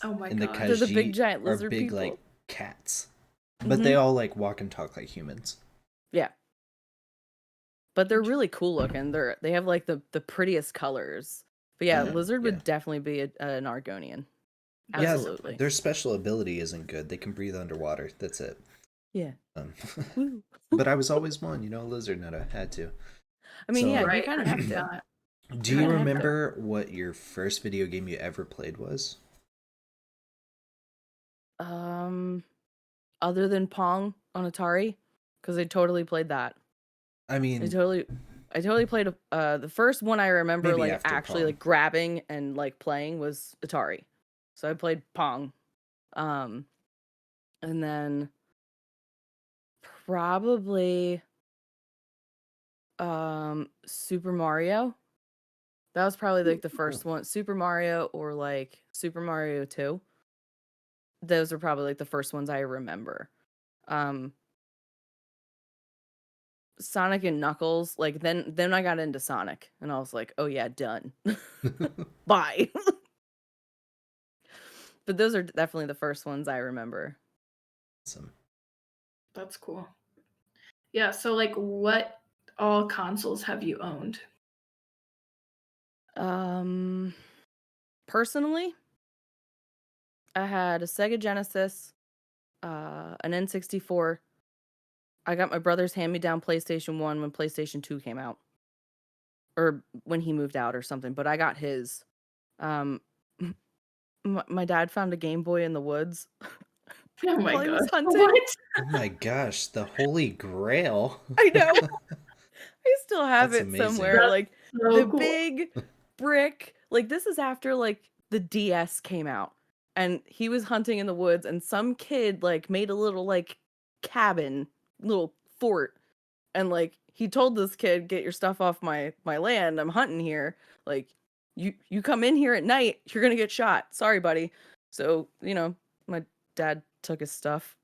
Oh my and god. The Khajiit they're the big giant lizard are big people. like cats. But they all like walk and talk like humans. Yeah. But they're really cool looking. They have like the prettiest colors. But yeah, lizard would definitely be an Argonian. Absolutely. Their special ability isn't good. They can breathe underwater. That's it. Yeah. But I was always one, Lizardnutta. Had to. I mean, you kind of have to. Do you remember what your first video game you ever played was? Other than Pong on Atari, because I totally played that. I mean, I totally played the first one I remember like actually Pong. Like grabbing and like playing was Atari. So I played Pong. And then probably Super Mario. That was probably like the first one. Super Mario or like Super Mario 2. Those are probably like the first ones I remember. Sonic and Knuckles, like then I got into Sonic and I was like, oh yeah, done. Bye. But those are definitely the first ones I remember. Awesome. That's cool. Yeah, so like what all consoles have you owned? Personally, I had a Sega Genesis, an N64. I got my brother's hand-me-down PlayStation 1 when PlayStation 2 came out. Or when he moved out or something, but I got his. My dad found a Game Boy in the woods. Oh my god. He was hunting. What? Oh my gosh, the Holy Grail. I know. I still have it somewhere. That's like so the cool. Big brick. Like this is after like the DS came out. And he was hunting in the woods and some kid like made a little like cabin, little fort. And like he told this kid, get your stuff off my land. I'm hunting here. Like you come in here at night, you're gonna get shot. Sorry, buddy. So, my dad took his stuff.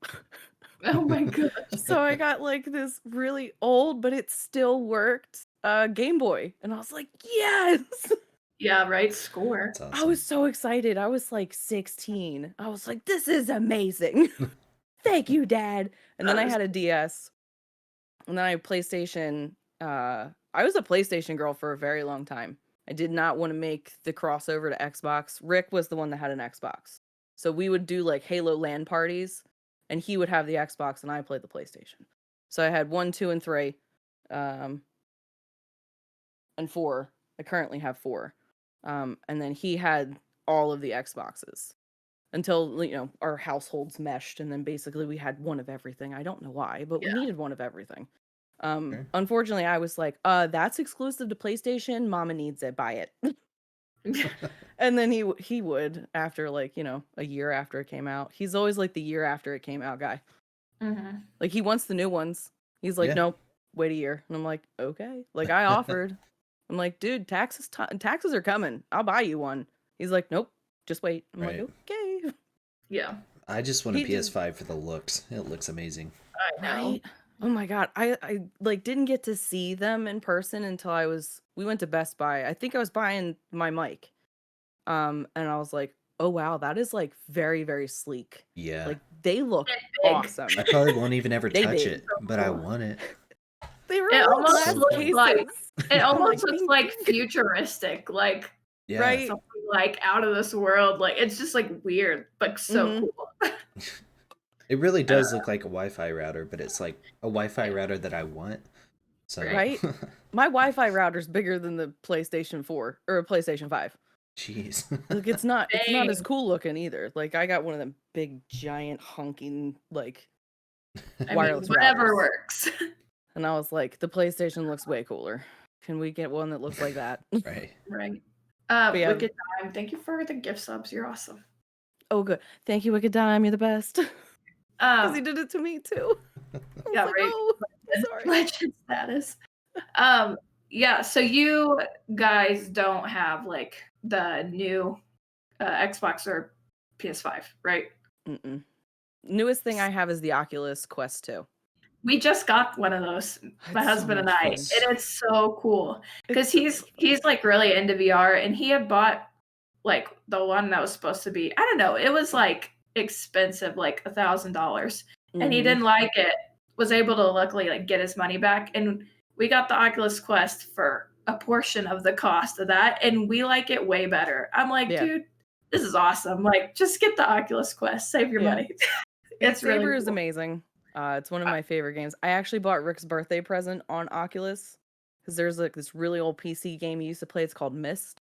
Oh my gosh. So I got like this really old, but it still worked, Game Boy. And I was like, yes! Yeah, right? Score. Awesome. I was so excited. I was like 16. I was like, this is amazing. Thank you, Dad. And then I had a DS. And then I had PlayStation. I was a PlayStation girl for a very long time. I did not want to make the crossover to Xbox. Rick was the one that had an Xbox. So we would do like Halo LAN parties. And he would have the Xbox and I played the PlayStation. So I had 1, 2, and 3. And 4. I currently have 4. And then he had all of the Xboxes. Until, our households meshed. And then basically we had one of everything. I don't know why, but we needed one of everything. Unfortunately, I was like, that's exclusive to PlayStation. Mama needs it. Buy it. And then he would after like, a year after it came out. He's always like the year after it came out guy. Mm-hmm. Like he wants the new ones. He's like, nope, wait a year. And I'm like, okay. Like I offered. I'm like, dude, taxes are coming. I'll buy you one. He's like, nope, just wait. I'm like, okay. Yeah. I just want a PS5 for the looks. It looks amazing. I know. Right? Oh my god. I like didn't get to see them in person until we went to Best Buy. I think I was buying my mic. And I was like, oh wow, that is like very, very sleek. Yeah. Like they look It's big. awesome. I probably won't even ever They touch big. it, but I want it. They were It like almost glass so looks cool. like cases. it I'm almost looks bing, like bing. futuristic, like Yeah. Right? something like out of this world. Like it's just like weird, but so Mhm. cool. It really does look like a Wi-Fi router, but it's like a Wi-Fi router that I want. So, Right? My Wi-Fi router's bigger than the PlayStation 4 or a PlayStation 5. jeez. Like it's not as Dang. cool looking either. Like I got one of them big giant honking like I mean, wireless whatever routers. works. And I was like, the PlayStation looks way cooler. Can we get one that looks like that? Right. Right. But yeah. Wicked Time, thank you for the gift subs. You're awesome. Oh good. Thank you, Wicked Dime, you're the best. Because he Um, did it to me too. I was yeah, like, right. oh, sorry. Legend status. Yeah, so you guys don't have like the new Xbox or PS5, right? Mm-mm. Newest thing I have is the Oculus Quest 2. We just got one of those, my It's so husband and much I, fun. and it's so cool because It's so he's much fun. he's like really into VR, and he had bought like the one that was supposed to be, I don't know, it was like expensive, like $1,000, and he Mhm. didn't like it. Was able to luckily like get his money back, and we got the Oculus Quest for a portion of the cost of that, and we like it way better. I'm like, Yeah. dude, this is awesome. Like, just get the Oculus Quest, save your Yeah. money. Beat It's really Saber is cool. amazing. It's one of my favorite games. I actually bought Rick's birthday present on Oculus because there's like this really old PC game he used to play. It's called Myst,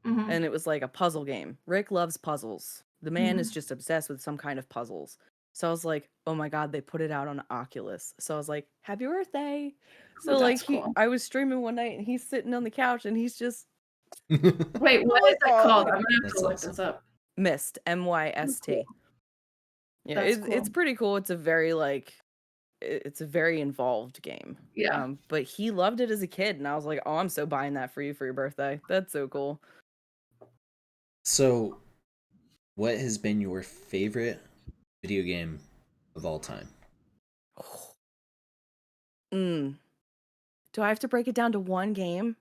Mhm. and it was like a puzzle game. Rick loves puzzles. The man is just obsessed with some kind of puzzles. So I was like, oh my god, they put it out on Oculus. So I was like, happy birthday. So like That's cool. I was streaming one night and he's sitting on the couch and he's just Wait, what like, is it "Oh, called? look I'm at gonna have That's to look awesome. this up. Myst, MYST. Cool. Yeah, That's it's cool. pretty cool. It's a very like it's a very involved game. Yeah. But he loved it as a kid, and I was like, oh, I'm so buying that for you for your birthday. That's so cool. So, what has been your favorite video game of all time? Do I have to break it down to one game,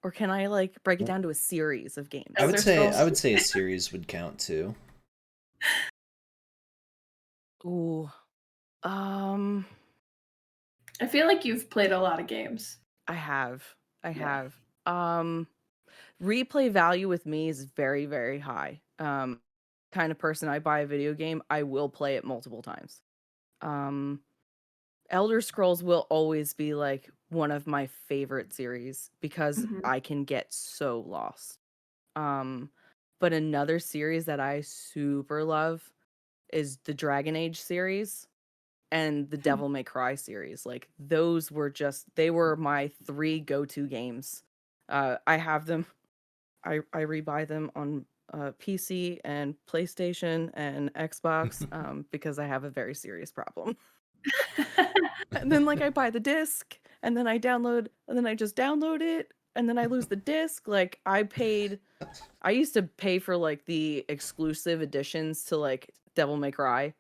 or can I like break it down to a series of games? I would Elder say Scrolls. a series would count too. Ooh, um, I feel like you've played a lot of games. I have, I Yeah. have. Replay value with me is very, very high. Kind of person I buy a video game, I will play it multiple times. Elder Scrolls will always be like one of my favorite series because Mhm. I can get so lost. But another series that I super love is the Dragon Age series and the Devil May Cry series. Like those were they were my 3 go-to games. I have them. I rebuy them on PC and PlayStation and Xbox because I have a very serious problem. And then like I buy the disc and then I download and then I just download it and then I lose the disc. Like I used to pay for like the exclusive editions to like Devil May Cry.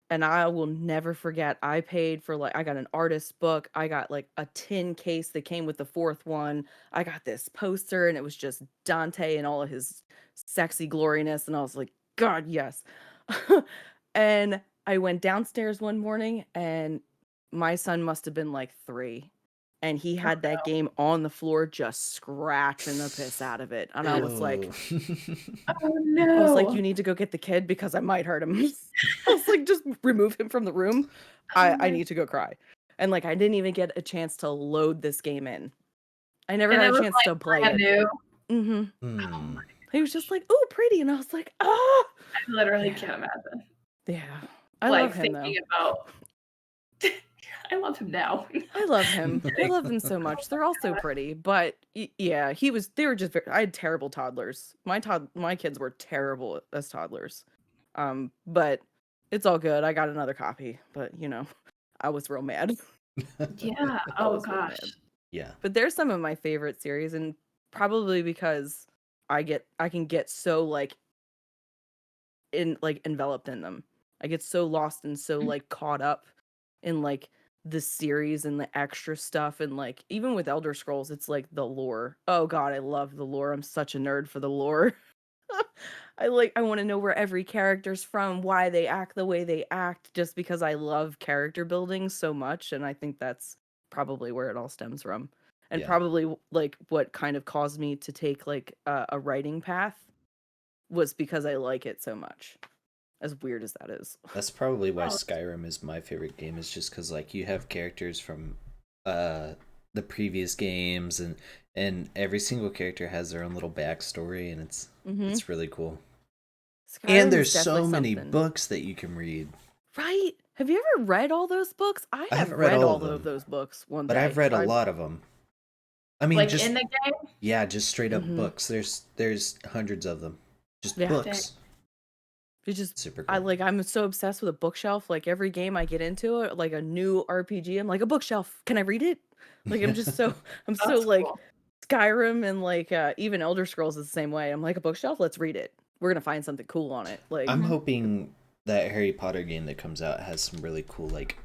And I will never forget I paid for like I got an artist book. I got like a tin case that came with the 4th one. I got this poster and it was just Dante and all of his sexy gloriness and I was like, God, yes. And I went downstairs one morning and my son must have been like 3 and he had that game on the floor just scratching the piss out of it. And I was like, Oh I was like, no. you need to go get the kid because I might hurt him. I was like, just remove him from the room. I need to go cry. And like I didn't even get a chance to load this game in. I never And got it a was chance like to play brand it. new. Hmm. He was just like, oh, pretty. And I was like, oh I literally yeah. can't imagine. Yeah. I Like love him though. thinking about I love him now. I love him. I love them so much. They're all so pretty, but yeah, they were just I had terrible toddlers. My kids were terrible as toddlers. But it's all good. I got another copy, but I was real mad. Yeah. I Oh was real gosh. mad. Yeah. But they're some of my favorite series and probably because I can get so like enveloped in them. I get so lost and so like caught up in like the series and the extra stuff and like even with Elder Scrolls it's like the lore. Oh god, I love the lore. I'm such a nerd for the lore. I want to know where every character's from, why they act the way they act, just because I love character building so much, and I think that's probably where it all stems from. And Yeah. probably like what kind of caused me to take like a writing path was because I like it so much. As weird as that is. That's probably why Oh, Skyrim is my favorite game, is just because like you have characters from uh the previous games, and every single character has their own little backstory, and Mm-hmm. it's really cool. And Skyrim is there's definitely so many something. books that you can read. Right? Have you ever read all those books? I I have haven't read read all of all of them, those books one but I've day. read a lot of them. I mean, like in just the game? yeah, just straight up Mm-hmm. books. There's hundreds of them. Just Yeah. Dang. books. It's just Super cool. I'm so obsessed with a bookshelf. Like every game I get into it, like a new RPG, I'm like a bookshelf. Can I read it? Like I'm just so I'm so That's like cool. Skyrim and like even Elder Scrolls is the same way. I'm like a bookshelf, let's read it. We're gonna find something cool on it. Like I'm hoping that Harry Potter game that comes out has some really cool, like,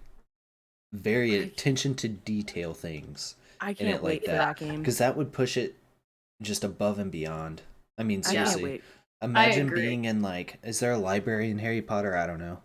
very I, attention to detail things I in can't it like wait for that, that game. because that would push it just above and beyond. I mean, I can't seriously, wait. imagine agree. being in, like, is there a library in Harry Potter? I don't know.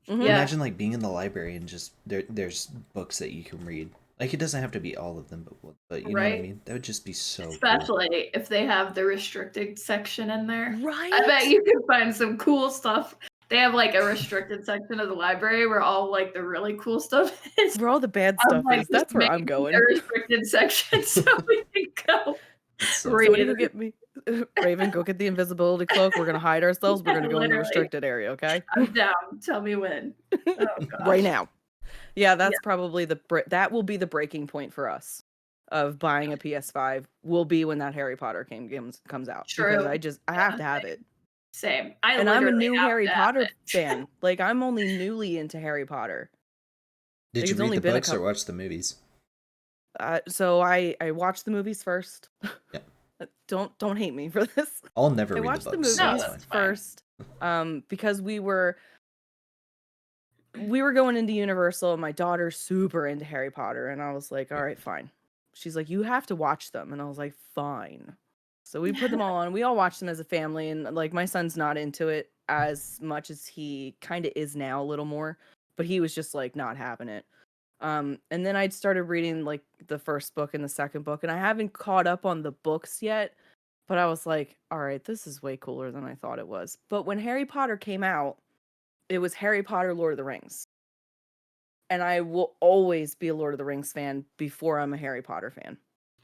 Mhm. Yeah. Imagine like being in the library and just there's books that you can read. Like, it doesn't have to be all of them, but you know what I Right? mean? That would just be so cool. Especially if they have the restricted section in there. Right? I bet you can find some cool stuff. They have like a restricted section of the library where all like the really cool stuff is. Where all the bad I'm stuff like, is. just That's where make I'm the going. restricted section so we can go It's so read Somebody it. go get me Raven, go get the invisibility cloak. We're gonna hide ourselves. We're gonna go in the Literally. restricted area, okay? I'm down. Tell me when. Oh Right gosh. now. Yeah, that's probably that will be the breaking point for us of buying a PS5 will be when that Harry Potter game comes out. Because True. I have to Yeah, have it. same. I And I'm a literally new have Harry to have Potter it. fan. Like I'm only newly into Harry Potter. Did Like you it's read only the been a books or couple. watch the movies? So I watched the movies first. Yeah. Don't hate me for this. I'll never I read the watched the books, so No, movies it's fine. that's fine. first because we were going into Universal and my daughter's super into Harry Potter and I was like, all right, fine. She's like, you have to watch them. And I was like, fine. So we put them all on. We all watched them as a family and like my son's not into it as much as he kind of is now a little more, but he was just like not having it. And then I'd started reading like the first book and the second book and I haven't caught up on the books yet, but I was like, all right, this is way cooler than I thought it was. But when Harry Potter came out, it was Harry Potter, Lord of the Rings. And I will always be a Lord of the Rings fan before I'm a Harry Potter fan.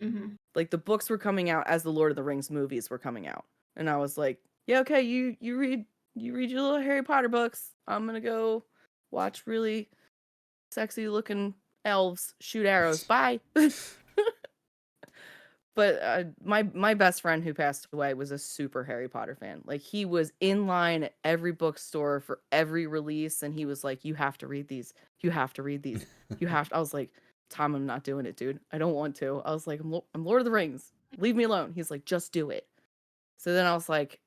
Mm-hmm. Like the books were coming out as the Lord of the Rings movies were coming out. And I was like, yeah, okay, you read your little Harry Potter books. I'm gonna go watch really sexy looking elves shoot arrows. Bye. But my best friend who passed away was a super Harry Potter fan. Like he was in line at every bookstore for every release, and he was like, "You have to read these. You have to read these. You have to." I was like, "Tom, I'm not doing it, dude. I don't want to." I was like, I'm Lord of the Rings. Leave me alone." He's like, "Just do it." So then I was like,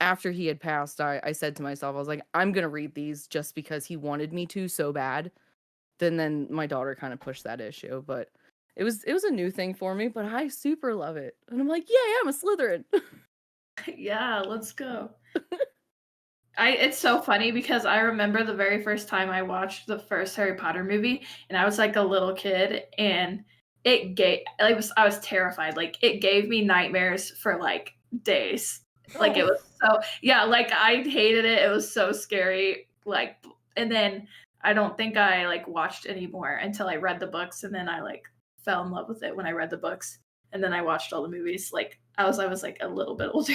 after he had passed, I said to myself, I was like, "I'm gonna read these just because he wanted me to so bad." Then my daughter kind of pushed that issue, but it was a new thing for me, but I super love it. And I'm like, "Yeah, I'm a Slytherin." Yeah, let's go. It's so funny because I remember the very first time I watched the first Harry Potter movie and I was like a little kid and I was terrified. Like it gave me nightmares for like days. Like it Oh. was so yeah, like I hated it. It was so scary. Like and then I don't think I like watched anymore until I read the books and then I like fell in love with it when I read the books and then I watched all the movies. Like I was like a little bit older.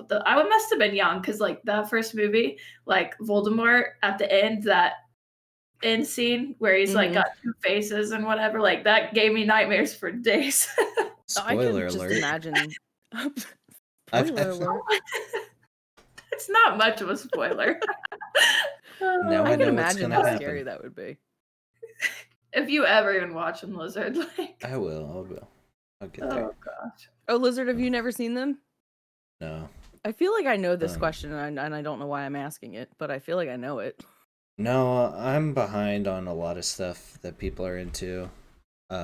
But I must have been young because like that first movie, like Voldemort at the end, that end scene where he's like Mhm. got two faces and whatever, like that gave me nightmares for days. I Spoiler could just alert. imagine. I've- Spoiler alert. It's not much of a spoiler. Now I I can know what's imagine gonna how happen. scary that would be. If you ever even watch a Lizard, like I will. I'll get there. oh gosh. Oh, Lizard, have you never seen them? No. I feel like I know this Um, question, and I don't know why I'm asking it, but I feel like I know it. No, I'm behind on a lot of stuff that people are into.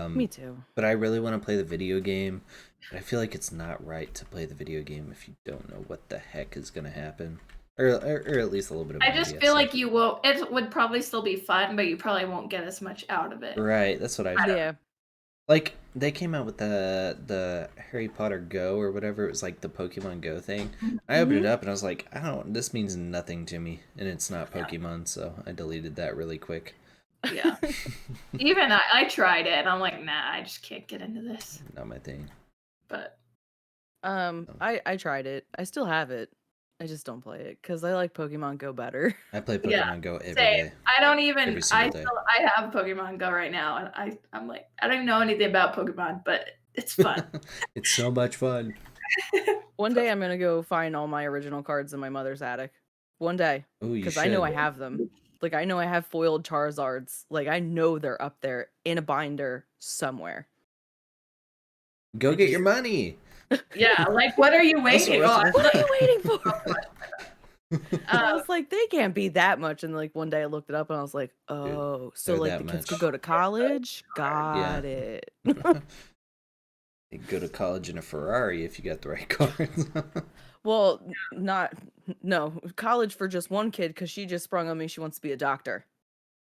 Me too. But I really want to play the video game I feel like it's not right to play the video game if you don't know what the heck is going to happen. Or at least a little bit of I an just idea. feel like you will. It would probably still be fun, but you probably won't get as much out of it. Right, that's what I feel. Yeah. Like, they came out with the Harry Potter Go or whatever. It was like the Pokemon Go thing. I opened it up and I was like, this means nothing to me. And it's not Pokemon, so I deleted that really quick. Yeah. Even I tried it and I'm like, nah, I just can't get into this. Not my thing. But I tried it. I still have it. I just don't play it because I like Pokemon Go better. I play Pokemon Yeah, Go every same. day. I don't even. Every single day. I have Pokemon Go right now, and I'm like, I don't even know anything about Pokemon, but it's fun. It's so much fun. One day I'm gonna go find all my original cards in my mother's attic. One day, Ooh, you because should. I know I have them. Like I know I have foiled Charizards. Like I know they're up there in a binder somewhere. Go get your money. Yeah, like what are you waiting on? What are you waiting for? I was like, they can't be that much. And like one day I looked it up and I was like, oh, so they're like that the kids much. could go to college? Got it. You go to college in a Ferrari if you got the right cards. Well, no, college for just one kid because she just sprung on me. She wants to be a doctor.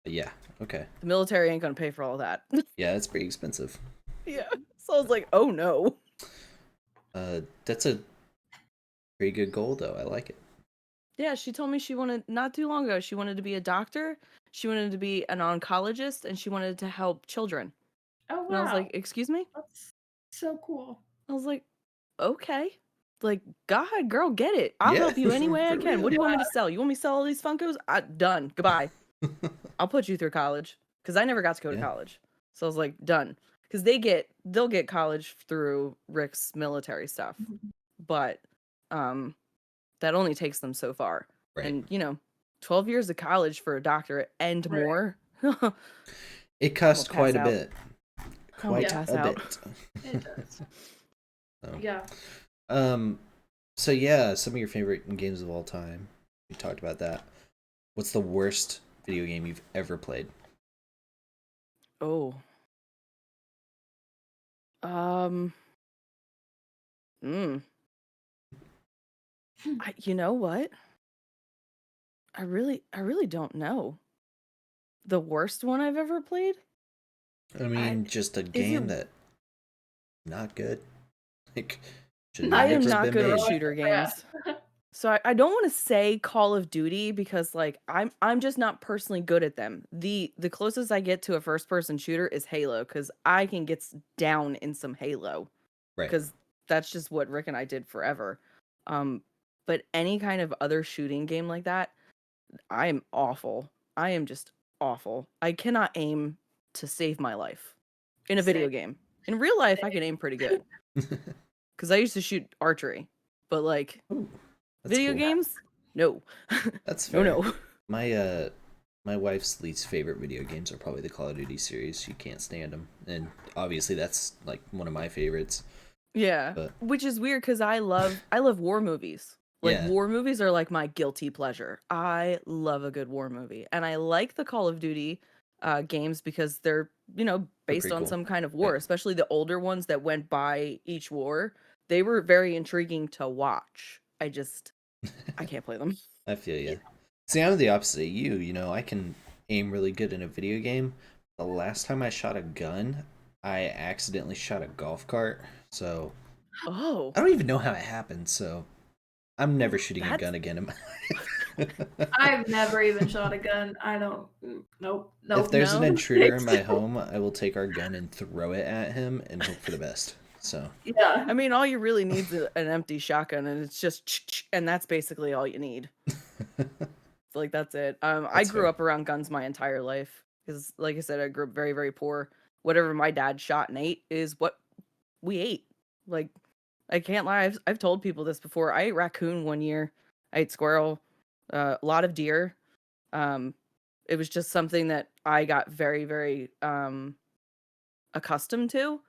Yeah, okay. The military ain't gonna pay for all that. Yeah, it's pretty expensive. Yeah. So I was like, oh no. That's a pretty good goal, though. I like it. Yeah, she told me she wanted, not too long ago, she wanted to be a doctor, she wanted to be an oncologist, and she wanted to help children. Oh wow, And I was like, excuse me? that's so cool. I was like, okay. Like, God, girl, get it. I'll help you any way I for can. What do real. you want me to sell? You want me to sell all these Funkos? Done. Goodbye. I'll put you through college. Because I never got to go to college. So I was like, done. Because they'll get college through Rick's military stuff. But that only takes them so far. Right. And 12 years of college for a doctorate and more. It costs I'll quite pass a out. bit. I'll Quite pass a out. bit. It does. So, Yeah. So yeah, some of your favorite games of all time. We talked about that. What's the worst video game you've ever played? Oh. You know what? I really don't know. The worst one I've ever played? I mean, just a game that not good. Like, should I am never not been good at made. shooter games. So I don't want to say Call of Duty because like I'm just not personally good at them. The closest I get to a first person shooter is Halo because I can get down in some Halo. Right. Because that's just what Rick and I did forever. But any kind of other shooting game like that, I am awful. I am just awful. I cannot aim to save my life in a video game. In real life, I can aim pretty good because I used to shoot archery. But like video cool. games, no. That's fair. No. My wife's least favorite video games are probably the Call of Duty series. She can't stand them, and obviously that's like one of my favorites. Yeah, but... which is weird because I love war movies. Like war movies are like my guilty pleasure. I love a good war movie, and I like the Call of Duty games because they're based on some kind of war, especially the older ones that went by each war. They were very intriguing to watch. I can't play them. I feel you. See, I'm the opposite of you. I can aim really good in a video game. The last time I shot a gun, I accidentally shot a golf cart. So I don't even know how it happened. So I'm never shooting a gun again in my life. I've never even shot a gun. I don't. Nope. If there's an intruder in my home, I will take our gun and throw it at him and hope for the best. So yeah, I mean, all you really need is an empty shotgun, and it's just, and that's basically all you need. Like that's it. I grew up around guns my entire life because, like I said, I grew up very, very poor. Whatever my dad shot and ate is what we ate. Like, I can't lie. I've told people this before. I ate raccoon one year. I ate squirrel, a lot of deer. It was just something that I got very, very accustomed to.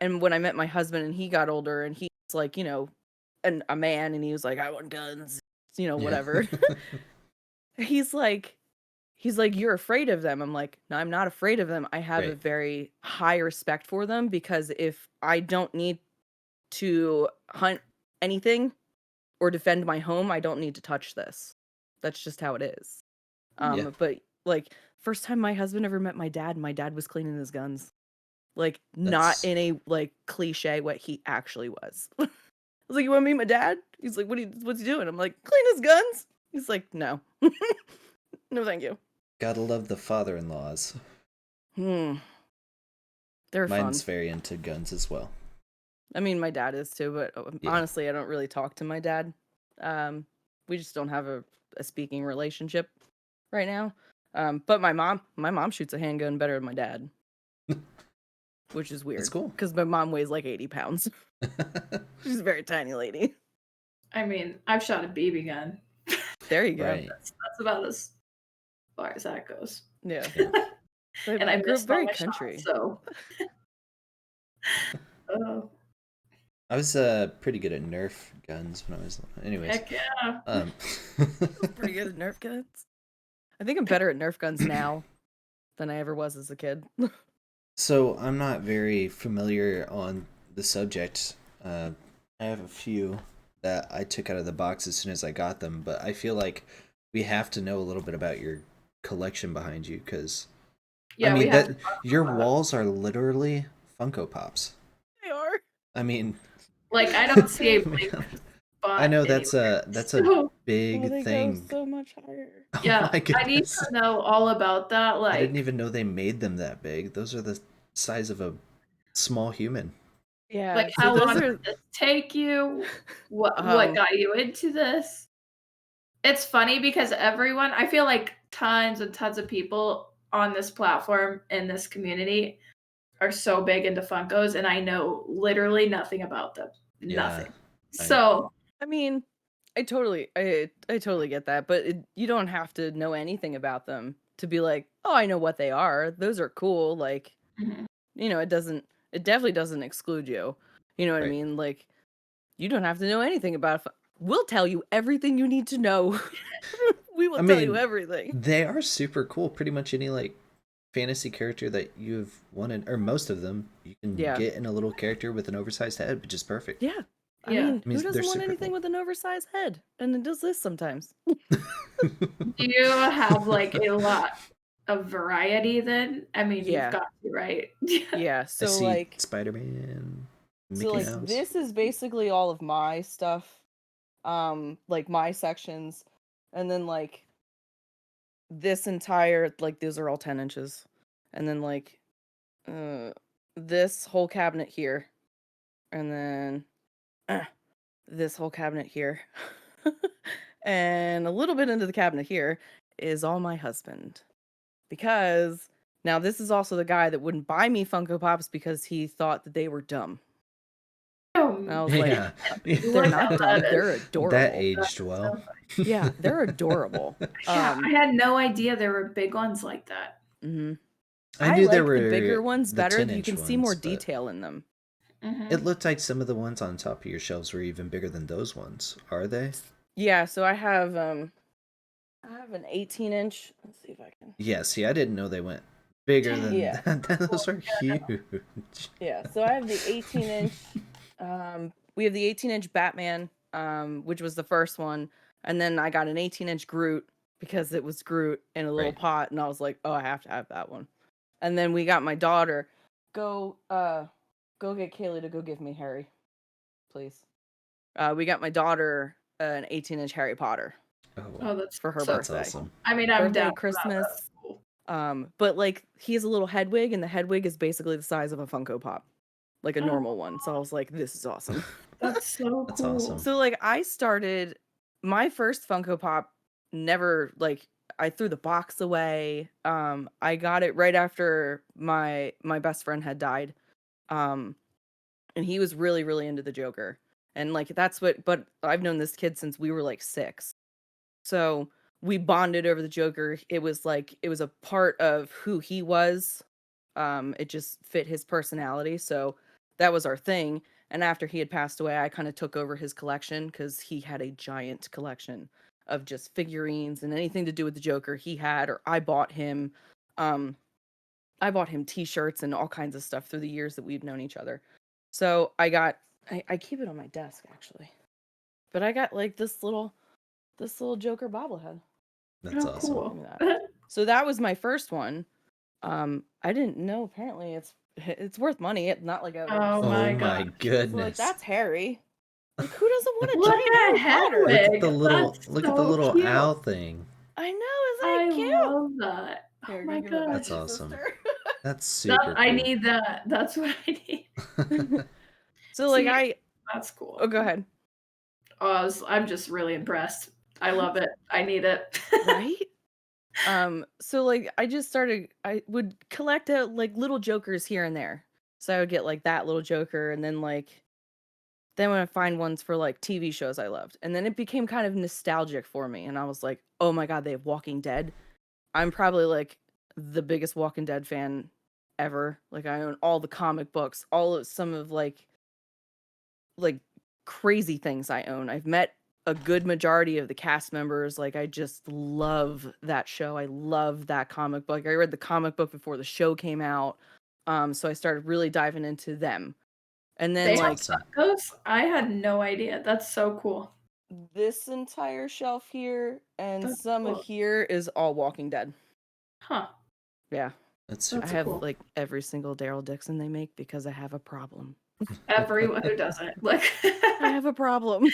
And when I met my husband and he got older and he's like, a man, and he was like, I want guns, whatever. He's like, you're afraid of them. I'm like, no, I'm not afraid of them. I have a very high respect for them because if I don't need to hunt anything or defend my home, I don't need to touch this. That's just how it is. Yeah. But like first time my husband ever met my dad was cleaning his guns. Like not That's in a like cliche what he actually was. I was like, "You want to meet my dad?" He's like, what's he doing?" I'm like, "Clean his guns." He's like, "No." No, thank you. gotta love the father-in-laws. They're Mine's fun. very into guns as well. I mean, my dad is too, but Yeah. honestly, I don't really talk to my dad. We just don't have a speaking relationship right now. But my mom shoots a handgun better than my dad, which is weird. That's cool. Because my mom weighs like 80 pounds. She's a very tiny lady. I mean, I've shot a BB gun. There you go. Right. That's about as far as that goes. Yeah. Yeah. And I grew up missed all very my country. shots, so. Oh, I was pretty good at Nerf guns when I was. Anyways. heck yeah. Pretty good at Nerf guns. I think I'm better at Nerf guns now than I ever was as a kid. So I'm not very familiar on the subject. I have a few that I took out of the box as soon as I got them, but I feel like we have to know a little bit about your collection behind you, because Yeah, I we mean have that to talk your about it. walls are literally Funko Pops. They are. I mean, Like, I don't see a big spot I know that's anywhere. a So, big They thing. go so much higher. Oh yeah, my I need goodness. to know all about that. I didn't Like, even know they made them that big. Those are the size of a small human. Yeah. So how those long are did this take you? What got you into this? It's funny because everyone, I feel like tons and tons of people on this platform in this community are so big into Funkos, and I know literally nothing about them. Yeah. Nothing. So, I mean, I totally get that, but you don't have to know anything about them to be like, "Oh, I know what they are. Those are cool." Like, mhm. it definitely doesn't exclude you. You know what I Right. mean? Like, you don't have to know anything about it. We'll tell you everything you need to know. We will I tell you mean, everything. they are super cool. Pretty much any like fantasy character that you've wanted, or most of them, you can Yeah. get in a little character with an oversized head, which is perfect. Yeah. I Yeah. mean, I mean, who they're doesn't want super anything cool. with an oversized head? And it does this sometimes. Do you have like a lot of variety then? I mean, Yeah. you've got to, right? Yeah. I So see like Spider-Man, Mickey so like Mouse. this is basically all of my stuff. Like my sections. And then like this entire like these are all 10 inches. And then like this whole cabinet here. And then this whole cabinet here. And a little bit into the cabinet here is all my husband. Because now this is also the guy that wouldn't buy me Funko Pops because he thought that they were dumb. And I was like, Yeah. they're not dumb, they're adorable. That aged well. Yeah, they're adorable. Yeah, I had no idea there were big ones like that. Mm-hmm. I knew there like were the bigger ones the better. 10-inch You can see ones, more but detail in them. Mhm. it looked like some of the ones on top of your shelves were even bigger than those ones. Are they? Yeah, so I have an 18-inch. Let's see if I can. Yeah, see, I didn't know they went bigger than Yeah. that. Those are huge. Yeah, so I have the 18-inch. We have the 18-inch Batman, which was the first one, and then I got an 18-inch Groot because it was Groot in a little Right. pot, and I was like, oh, I have to have that one. And then we got my daughter. Go get Kaylee to go give me Harry, please. We got my daughter an 18-inch Harry Potter Oh, that's for her so That's birthday. awesome. I mean, I'm Birthday, down for that. Christmas. That's cool. But like he has a little Hedwig, and the Hedwig is basically the size of a Funko Pop, like a normal one. So I was like, this is awesome. That's so That's cool. awesome. So like I started my first Funko Pop never like I threw the box away. I got it right after my best friend had died. And he was really, really into the Joker. And like but I've known this kid since we were like 6. So we bonded over the Joker. It was a part of who he was. It just fit his personality. So that was our thing. And after he had passed away, I kind of took over his collection because he had a giant collection of just figurines and anything to do with the Joker he had, or I bought him. I bought him t-shirts and all kinds of stuff through the years that we've known each other. So I got I keep it on my desk actually. But I got like this little Joker bobblehead. That's Oh, awesome. cool. So that was my first one. I didn't know. Apparently, it's worth money. It's not like I've ever Oh seen. my Oh my god. So like goodness. that's Harry. Like who doesn't want a Look giant at Harry Potter? Look Hedwig. at the That's so little cute. owl thing. I know, I isn't it cute? love that. Oh Here, my give it back That's to gosh. your awesome. sister. That's super I cool. need that. That's what I need. So like See, that's cool. oh, go ahead. I'm just really impressed. I love it. I need it. Right? So like I would collect like little jokers here and there. So I would get like that little joker, and then when I find ones for like TV shows I loved. And then it became kind of nostalgic for me, and I was like, "Oh my god, they have Walking Dead." I'm probably like the biggest Walking Dead fan ever. Like I own all the comic books, all of some of like crazy things I own. I've met a good majority of the cast members. Like I just love that show. I love that comic book. I read the comic book before the show came out. So I started really diving into them. And then They have like awesome. Funkos? I had no idea. That's so cool. this entire shelf here and That's some of cool. here is all Walking Dead. Huh. Yeah. That's I super have cool. like every single Daryl Dixon they make because I have a problem. Everyone who doesn't. Like I have a problem.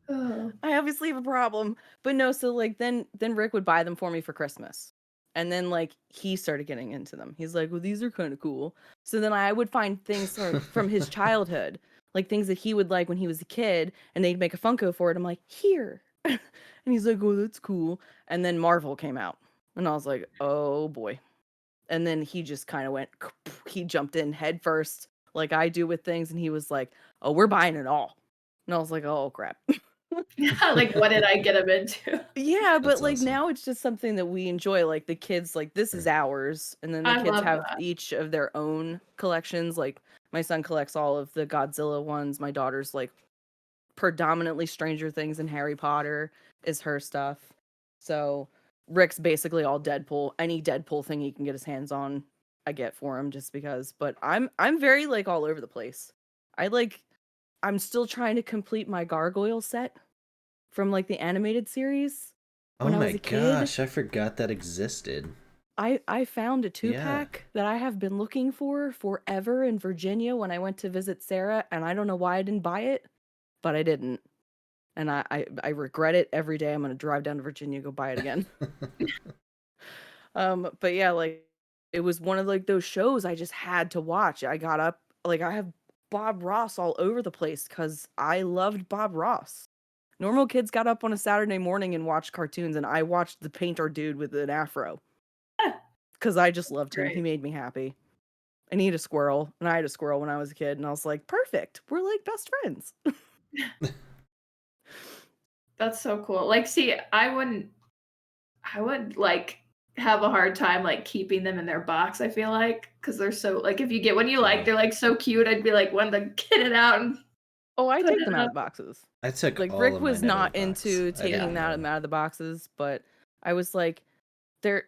oh. I obviously have a problem. But no, so like then Rick would buy them for me for Christmas. And then like he started getting into them. He's like, "Well, these are kind of cool." So then I would find things from his childhood, like things that he would like when he was a kid, and they'd make a Funko for it. I'm like, "Here." And he's like, "Oh, that's cool." And then Marvel came out. And I was like, "Oh boy." And then he just kind of went he jumped in head first like I do with things, and he was like, "Oh, we're buying it all." And I was like, "Oh, crap." Like what did I get him into? Yeah, but That's like awesome. now it's just something that we enjoy. Like the kids, like this is ours, and then the I kids love have that. each of their own collections. Like my son collects all of the Godzilla ones. My daughter's like predominantly Stranger Things and Harry Potter is her stuff. So Rick's basically all Deadpool. Any Deadpool thing he can get his hands on, I get for him just because. But I'm very like all over the place. I'm still trying to complete my Gargoyle set from like the animated series Oh when I my was a kid. gosh, I forgot that existed. I found a Yeah. 2-pack that I have been looking for forever in Virginia when I went to visit Sarah, and I don't know why I didn't buy it, but I didn't. And I regret it every day. I'm gonna drive down to Virginia, go buy it again. But yeah, like it was one of like those shows I just had to watch. I got up, like I have Bob Ross all over the place because I loved Bob Ross. Normal kids got up on a Saturday morning and watched cartoons, and I watched the painter dude with an afro because I just loved him. Great. He made me happy. And he had a squirrel, and I had a squirrel when I was a kid, and I was like, perfect. We're like best friends. That's so cool. Like, see, I would like have a hard time like keeping them in their box, I feel like, because they're so like if you get one you like, they're like so cute. I'd be like wanting to get it out and Oh, I put take it them out up. of boxes. I took Like all Rick of was mine out not of the box. into I taking didn't them know. out of the boxes, but I was like, they're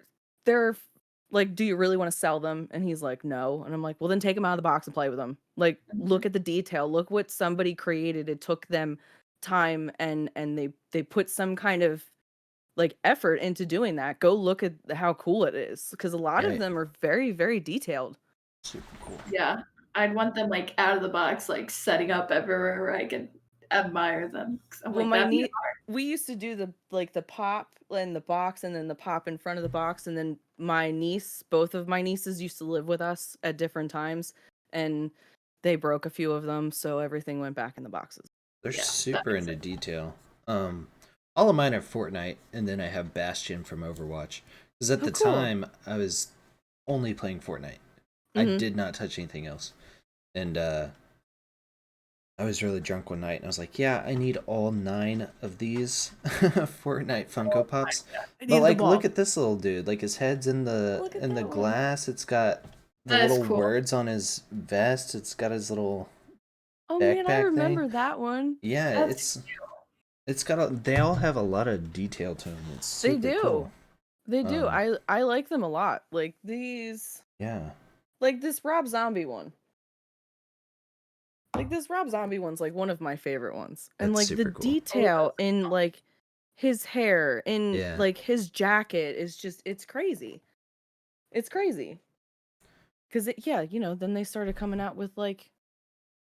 like, do you really want to sell them? And he's like, no. And I'm like, well, then take them out of the box and play with them. Like, look at the detail. Look what somebody created. It took them time, and they put some kind of like effort into doing that. Go look at how cool it is, because a lot of Right. them are very, very detailed. Super cool. Yeah. I'd want them like out of the box, like setting up everywhere where I can admire them. 'Cause I'm Well, like, my that'd be niece, we used to do the pop in the box, and then the pop in front of the box, and then both of my nieces used to live with us at different times, and they broke a few of them, so everything went back in the boxes. They're yeah, that super makes into sense. detail. All of mine are Fortnite, and then I have Bastion from Overwatch. Because at Oh, the cool. time, I was only playing Fortnite. I did not touch anything else. And I was really drunk one night, and I was like, yeah, I need all 9 of these Fortnite Funko Pops. I But need like, them all. look at this little dude. Like, his head's in Look at the that one. glass. It's got the That is little cool. words on his vest. It's got his little Oh man, I backpack remember thing. that one. Yeah, That's it's got they all have a lot of detail to them. It's They super do. cool. They do. Um, I like them a lot. Like these, Yeah. like this Rob Zombie one. Like this Rob Zombie one's like one of my favorite ones. And That's like the super cool. detail in like his hair, in Yeah. like his jacket is just, it's crazy. It's crazy. Cause then they started coming out with like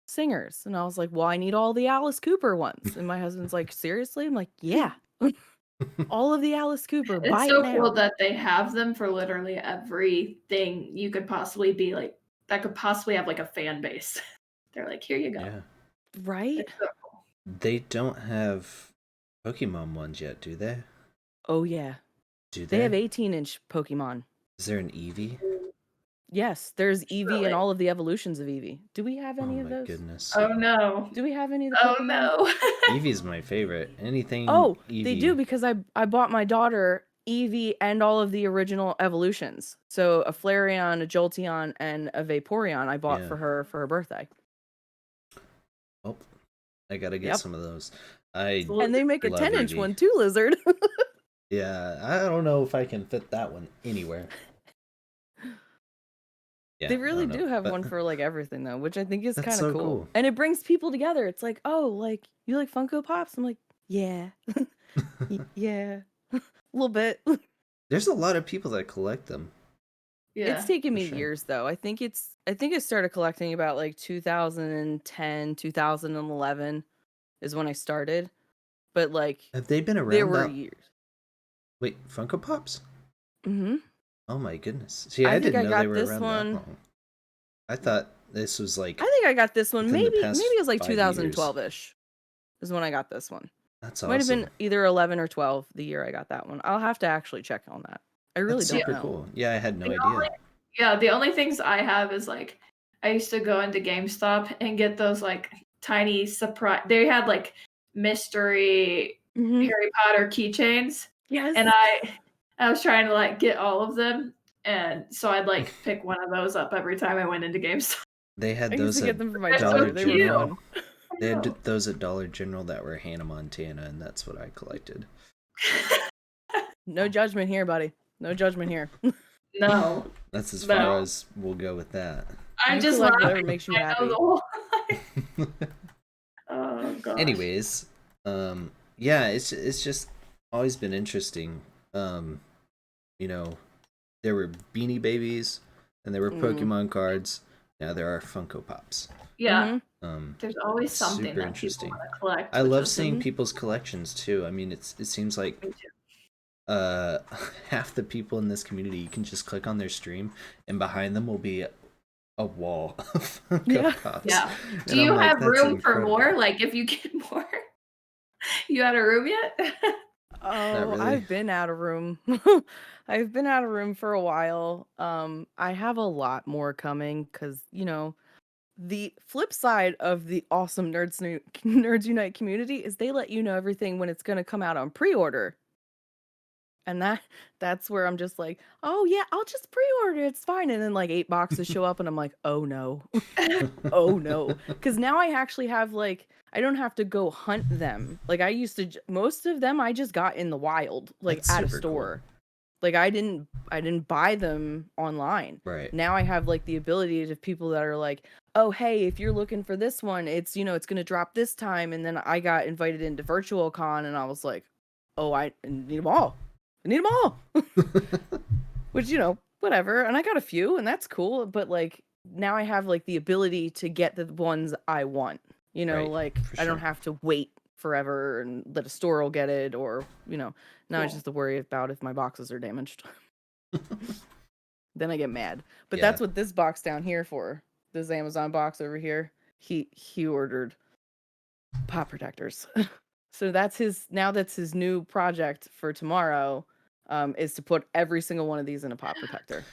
singers. And I was like, well, I need all the Alice Cooper ones. And my husband's like, seriously? I'm like, yeah. All of the Alice Cooper, buy It's it so now. cool that they have them for literally everything you could possibly be like, that could possibly have like a fan base. They're like, here you go. Yeah. Right? It's so cool. They don't have Pokemon ones yet, do they? Oh yeah. Do They they? have 18-inch Pokemon. Is there an Eevee? Yes, there's Eevee Really? and all of the evolutions of Eevee. Do we have Oh any of my those? goodness. Oh no. Do we have any of the Oh Pokemon? no. Eevee's my favorite. Anything Oh, Eevee. they do, because I bought my daughter Eevee and all of the original evolutions. So a Flareon, a Jolteon, and a Vaporeon I bought Yeah. for her birthday. Oh, I gotta get Yep. some of those. I And they make a love 10-inch Eevee. one too, Lizard. Yeah, I don't know if I can fit that one anywhere. Yeah, They I really don't know, do have but one for like everything though, which I think is That's kind of so cool. cool. And it brings people together. It's like, oh, like you like Funko Pops? I'm like, yeah, yeah, a little bit. There's a lot of people that collect them. Yeah. It's taken for me sure. years though. I think I started collecting about like 2010, 2011 is when I started. But like Have they been around there were that? years. Wait, Funko Pops? Mhm. Oh my goodness. See, I I think didn't I know got they were this around that one. long. I thought this was like I think I got this one within the maybe past it was like 5 years. 2012ish. Is when I got this one. That's Might have been awesome. either 11 or 12 the year I got that one. I'll have to actually check on that. I really That's don't super know. cool. Yeah, I had no The idea. the only things I have is like, I used to go into GameStop and get those like tiny surprise. They had like mystery Mhm. Harry Potter keychains, Yes. and I was trying to like get all of them, and so I'd like pick one of those up every time I went into GameStop. They had I used those to at get them for my They're so daughter. Dollar They were General. fun. They had those at Dollar General that were Hannah Montana, and that's what I collected. No judgment here, buddy. No judgment here. No, That's as No. far as we'll go with that. I You just collect laugh. whatever makes you I know happy. the whole. Oh gosh. Anyways, yeah, it's just always been interesting. You know, there were Beanie Babies and there were Pokemon cards. Now there are Funko Pops. Yeah, Mhm. there's always something super that interesting. people want to collect. I which love is- seeing people's collections too. I mean, it seems like Me too. half the people in this community, you can just click on their stream and behind them will be a wall of Funko Yeah. Pops. Yeah. And Do you I'm like, have "That's room for incredible." more? Like, if you get more, you had a room yet? Oh, really. I've been out of room. I've been out of room for a while. I have a lot more coming because, the flip side of the awesome Nerds Unite community is they let you know everything when it's going to come out on pre-order. And that's where I'm just like, oh yeah, I'll just pre-order. It's fine. And then like 8 boxes show up and I'm like, oh no. Oh no. Because now I actually have like, I don't have to go hunt them. Like I used to, most of them I just got in the wild, like That's at a super cool. store. Like I didn't buy them online. Right. Now I have like the ability to people that are like, oh hey, if you're looking for this one, it's it's gonna drop this time. And then I got invited into Virtual Con and I was like, oh, I need them all. I need them all. Which, whatever. And I got a few and that's cool. But like now I have like the ability to get the ones I want. Right, Like for I don't sure. have to wait forever and that a store will get it or, now I just Cool. have to worry about if my boxes are damaged. Then I get mad. But Yeah. that's what this box down here for. This Amazon box over here. He ordered pop protectors. So that's his new project for tomorrow. Is to put every single one of these in a pop protector.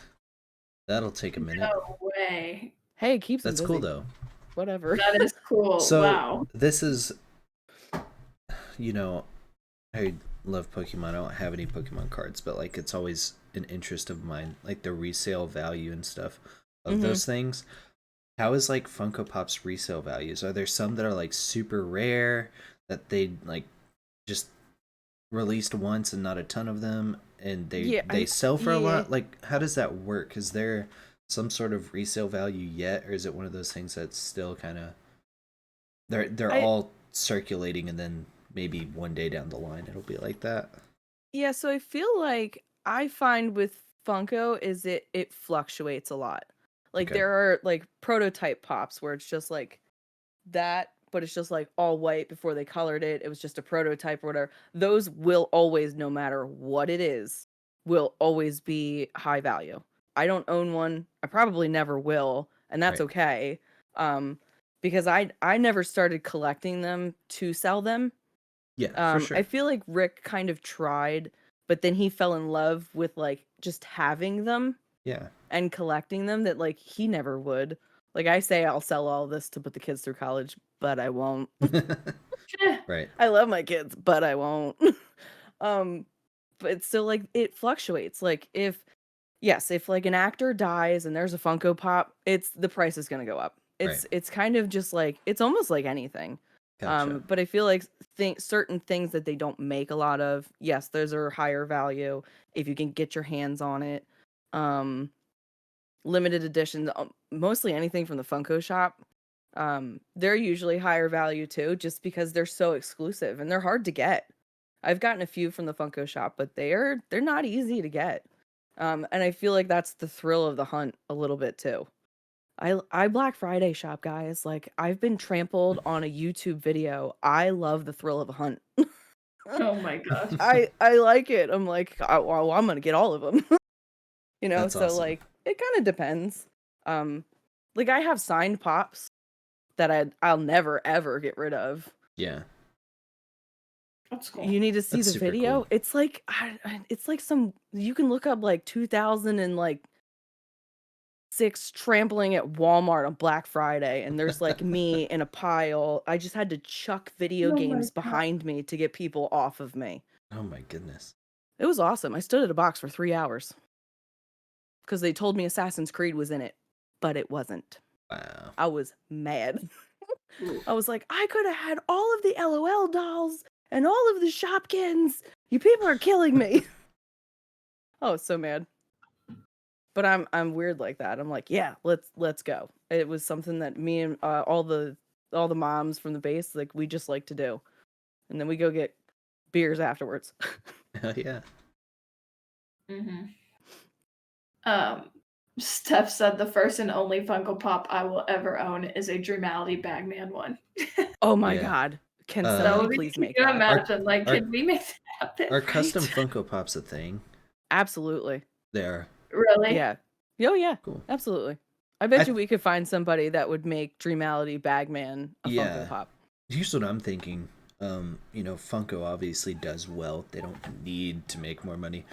That'll take a minute. No way. Hey, it keeps That's him cool busy. though. Whatever. That is cool. So Wow. this is, I love Pokemon. I don't have any Pokemon cards, but like it's always an interest of mine, like the resale value and stuff of those things. How is like Funko Pop's resale values? Are there some that are like super rare that they like just released once and not a ton of them, and they sell for a lot? Like, how does that work? Is there some sort of resale value yet, or is it one of those things that's still kind of They're all circulating, and then maybe one day down the line it'll be like that. Yeah, so I feel like I find with Funko is it fluctuates a lot. Like Okay. there are like prototype pops where it's just like that, but it's just like all white before they colored it. It was just a prototype or whatever. Those will always, no matter what it is, will always be high value. I don't own one. I probably never will, and that's Right. okay. Because I never started collecting them to sell them. Yeah, for sure. I feel like Rick kind of tried, but then he fell in love with like just having them Yeah. and collecting them that like he never would. Like I say I'll sell all this to put the kids through college, but I won't. Right. I love my kids, but I won't. um but it's still like it fluctuates. Like if like an actor dies and there's a Funko Pop, it's the price is going to go up. Right. It's kind of just like it's almost like anything. Gotcha. But I feel like certain things that they don't make a lot of, yes, those are higher value if you can get your hands on it. Limited editions, mostly anything from the Funko shop. They're usually higher value too, just because they're so exclusive and they're hard to get. I've gotten a few from the Funko shop, but they're not easy to get. And I feel like that's the thrill of the hunt a little bit too. I Black Friday shop, guys. Like I've been trampled on a YouTube video. I love the thrill of a hunt. Oh my gosh. I like it. I'm like, well, I'm gonna get all of them. That's So awesome. like it kind of depends. Like I have signed pops that I'll never ever get rid of. Yeah. That's cool. You need to see That's the super video. cool. It's like it's like some you can look up like 2006 trampling at Walmart on Black Friday, and there's like me in a pile. I just had to chuck video Oh my games God. behind me to get people off of me. Oh my goodness. It was awesome. I stood at a box for 3 hours because they told me Assassin's Creed was in it, but it wasn't. Wow. I was mad. Ooh. I was like, I could have had all of the LOL dolls and all of the Shopkins. You people are killing me. I was so mad. But I'm weird like that. I'm like, yeah, let's go. It was something that me and all the moms from the base, like we just like to do. And then we go get beers afterwards. Hell yeah. Mm-hmm. Steph said the first and only Funko Pop I will ever own is a Dreamality Bagman one. Oh my Yeah. god. Can Uh, somebody please Can make you that? imagine? Like, our- can we make that happen? Are right? custom Funko Pops a thing? Absolutely. They are. Really? Yeah. Oh yeah. Cool. Absolutely. I bet you we could find somebody that would make Dreamality Bagman a Funko Pop. Here's what I'm thinking. Funko obviously does well. They don't need to make more money.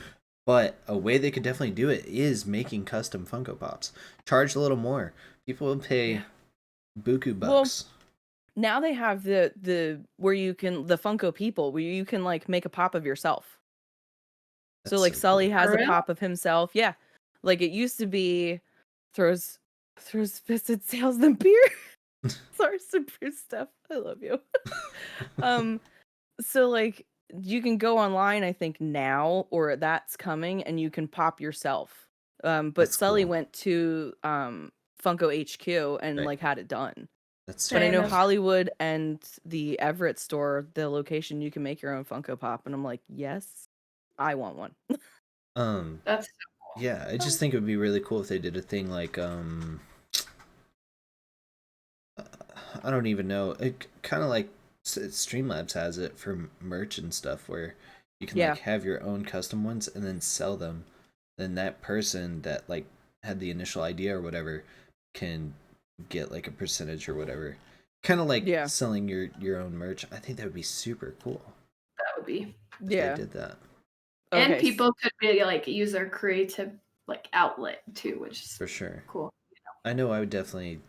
But a way they could definitely do it is making custom Funko Pops. Charge a little more. People will pay buku bucks. Now they have the where you can the Funko people where you can like make a pop of yourself. So like Sully cool. has For a real? pop of himself. Yeah. Like it used to be throws fists at sales than beer. Sorry, super stuff. I love you. So like you can go online, I think now, or that's coming, and you can pop yourself. But That's Sully cool. went to Funko HQ and Right. like had it done. That's But I Dang, know that's- Hollywood and the Everett store, the location, you can make your own Funko Pop, and I'm like, yes, I want one. That's so cool. Yeah, I just think it would be really cool if they did a thing like I don't even know. It kind of like Streamlabs has it for merch and stuff, where you can like have your own custom ones and then sell them. Then that person that like had the initial idea or whatever can get like a percentage or whatever. Kind of like selling your own merch. I think that would be super cool That would be. if they did that. And people could be like use their creative like outlet too, which is for sure cool. I know I would definitely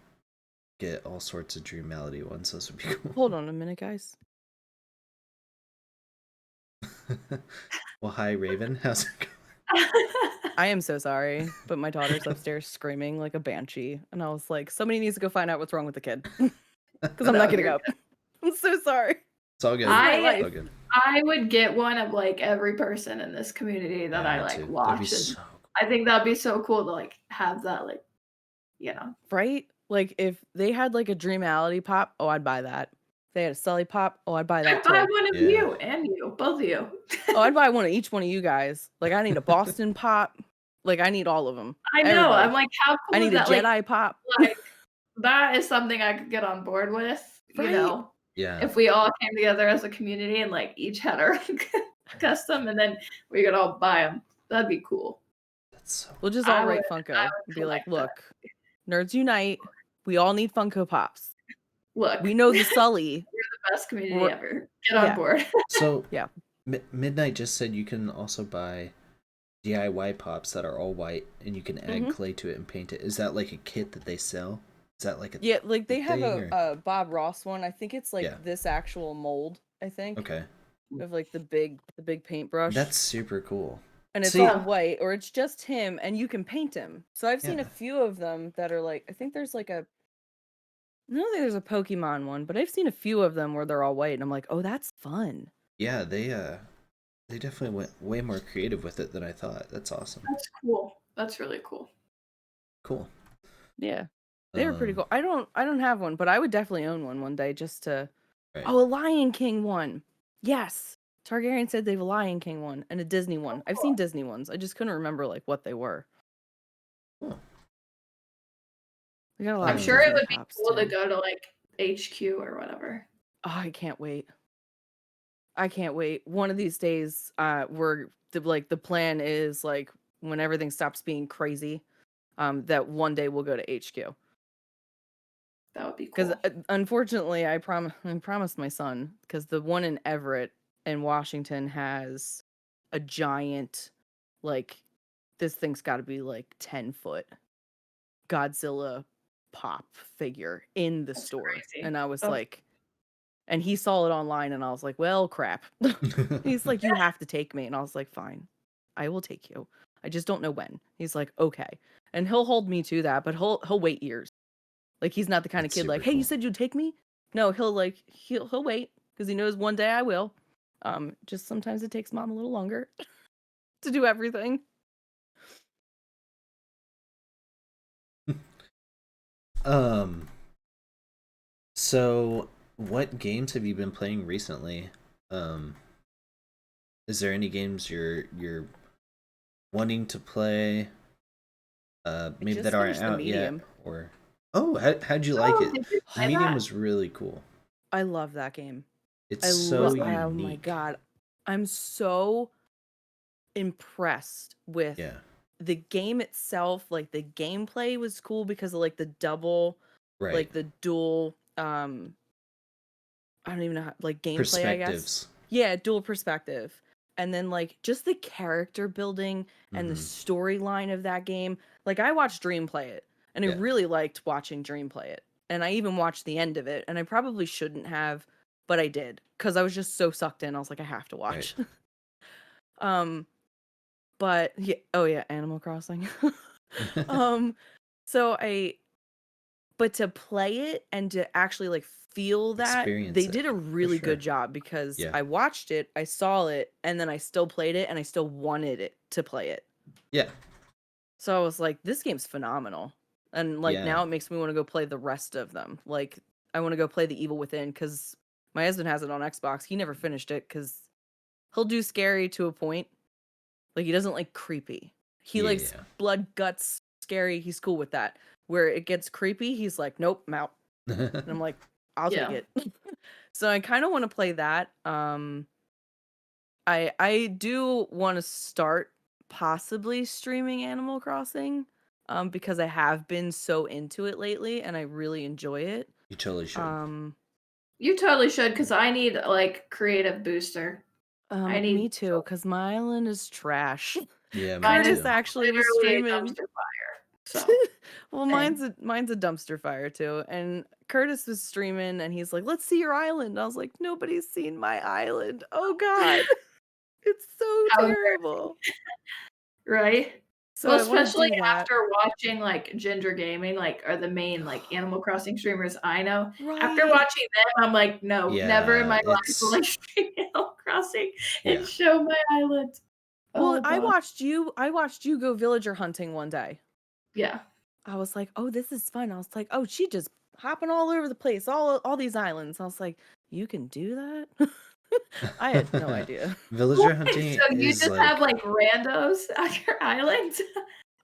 get all sorts of Dreamality ones. Those would be cool. Hold on a minute, guys. Well, hi Raven, how's it going? I am so sorry, but my daughter's upstairs screaming like a banshee, and I was like, somebody needs to go find out what's wrong with the kid, because I'm not getting up. I'm so sorry. It's all good. I it's all good. I would get one of like every person in this community that I like watch. So cool. I think that'd be so cool to like have that, like, right? Like, if they had like a Dreamality pop, oh, I'd buy that. If they had a Sully pop, oh, I'd buy that I'd buy too. one of Yeah. you and you, both of you. Oh, I'd buy one of each one of you guys. Like, I need a Boston pop. Like, I need all of them. I know. Everybody. I'm like, how cool I is need a that? Jedi pop. Like that is something I could get on board with. You Right. know, Yeah. if we all came together as a community and like each had our custom, and then we could all buy them. That'd be cool. That's so We'll just I all write would Funko and be like, collect that. look, nerds unite. We all need Funko Pops. Look, We know the Sully. we're the best community We're- ever. Get on yeah. board. So Yeah. Midnight just said you can also buy DIY pops that are all white, and you can add Mhm. clay to it and paint it. Is that like a kit that they sell? Is that like a Yeah, like they have thing, a Bob Ross one. I think it's like Yeah. this actual mold, I think. Okay, Of like the big paintbrush. that's super cool. And it's See- all white, or it's just him, and you can paint him. So I've seen Yeah. a few of them that are like, I think there's like a, no, there's a Pokemon one, but I've seen a few of them where they're all white, and I'm like, oh, that's fun. Yeah, they definitely went way more creative with it than I thought. That's awesome. That's cool. That's really cool. Cool. Yeah, they were pretty Um, cool. I don't have one, but I would definitely own one day just to. Right. Oh, a Lion King one. Yes, Targaryen said they have a Lion King one and a Disney one. I've seen Disney ones. I just couldn't remember like what they were. Cool. We got a lot I'm of sure it Disney would be pops, cool to too. go to like HQ or whatever. Oh, I can't wait. I can't wait. One of these days, the plan is like when everything stops being crazy, that one day we'll go to HQ. That would be Because cool. unfortunately, I promised my son, because the one in Everett in Washington has a giant, like, this thing's got to be like 10-foot Godzilla pop figure in the That's store, crazy. and I was That's- like, and he saw it online, and I was like, well, crap. He's like, you have to take me, and I was like, fine, I will take you. I just don't know when. He's like, okay, and he'll hold me to that, but he'll wait years. Like, he's not the kind That's of kid like, super hey, you cool. said you'd take me? No, he'll wait because he knows one day I will. Just sometimes it takes mom a little longer to do everything. So what games have you been playing recently? Is there any games you're wanting to play? Maybe just that aren't finished The out yet, Medium. or how'd you like it? did you The play Medium that? was really cool. I love that game. It's so unique. Oh my god. I'm so impressed with Yeah. the game itself. Like, the gameplay was cool because of like the double, Right. like the dual I don't even know how, like, gameplay, I guess. Perspectives. Yeah, dual perspective. And then like just the character building and the Mhm. storyline of that game. Like, I watched Dream play it, and I Yeah. really liked watching Dream play it. And I even watched the end of it, and I probably shouldn't have, but I did because I was just so sucked in. I was like, I have to watch. But yeah, oh yeah, Animal Crossing. So but to play it and to actually like feel that, Experience they it, did a for really good sure. job because Yeah. I watched it, I saw it, and then I still played it, and I still wanted it to play it. Yeah. So I was like, this game's phenomenal. And like, Yeah. now it makes me want to go play the rest of them. Like, I want to go play The Evil Within because my husband has it on Xbox. He never finished it because he'll do scary to a point. Like, he doesn't like creepy. He likes Yeah. blood, guts, scary. He's cool with that. Where it gets creepy, he's like, nope, I'm out. And I'm like, I'll take Yeah. it. So I kind of want to play that. I do want to start possibly streaming Animal Crossing, because I have been so into it lately and I really enjoy it. You totally should. You totally should, because I need like creative booster. I need Me too, because my island is trash. Yeah, me Mine Curtis is too. actually was literally a streaming. dumpster fire. So Well, mine's a dumpster fire too. And Curtis was streaming and he's like, let's see your island. I was like, nobody's seen my island. Oh god. It's so How terrible. right? So Well, I wanna especially do that. after watching like Ginger Gaming, like are the main like Animal Crossing streamers I know. After Right. watching them, I'm like, no, never in Yeah, my life it's will I stream Animal Crossing Yeah. and show my island. Well, Oh, I God. watched you go villager hunting one day. Yeah. I was like, oh, this is fun. I was like, oh, she just hopping all over the place, all these islands. I was like, you can do that? I had no idea. Villager hunting So you is just have like, like randos on your island?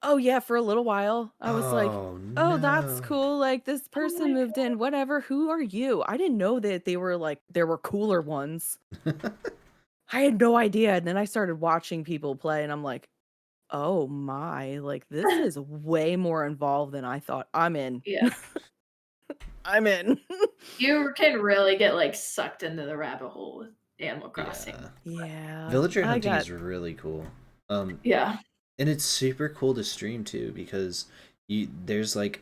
Oh yeah, for a little while. I was like, oh oh, that's no. cool. Like this Oh person my moved in, whatever. Who are you? I didn't know that they were like there were cooler ones. I had no idea. And then I started watching people play and I'm like, oh my, like this is way more involved than I thought. I'm in. Yeah. I'm in. You can really get like sucked into the rabbit hole with Animal Crossing. Yeah. Yeah. Villager I hunting got is really cool. Yeah. And it's super cool to stream too because there's like,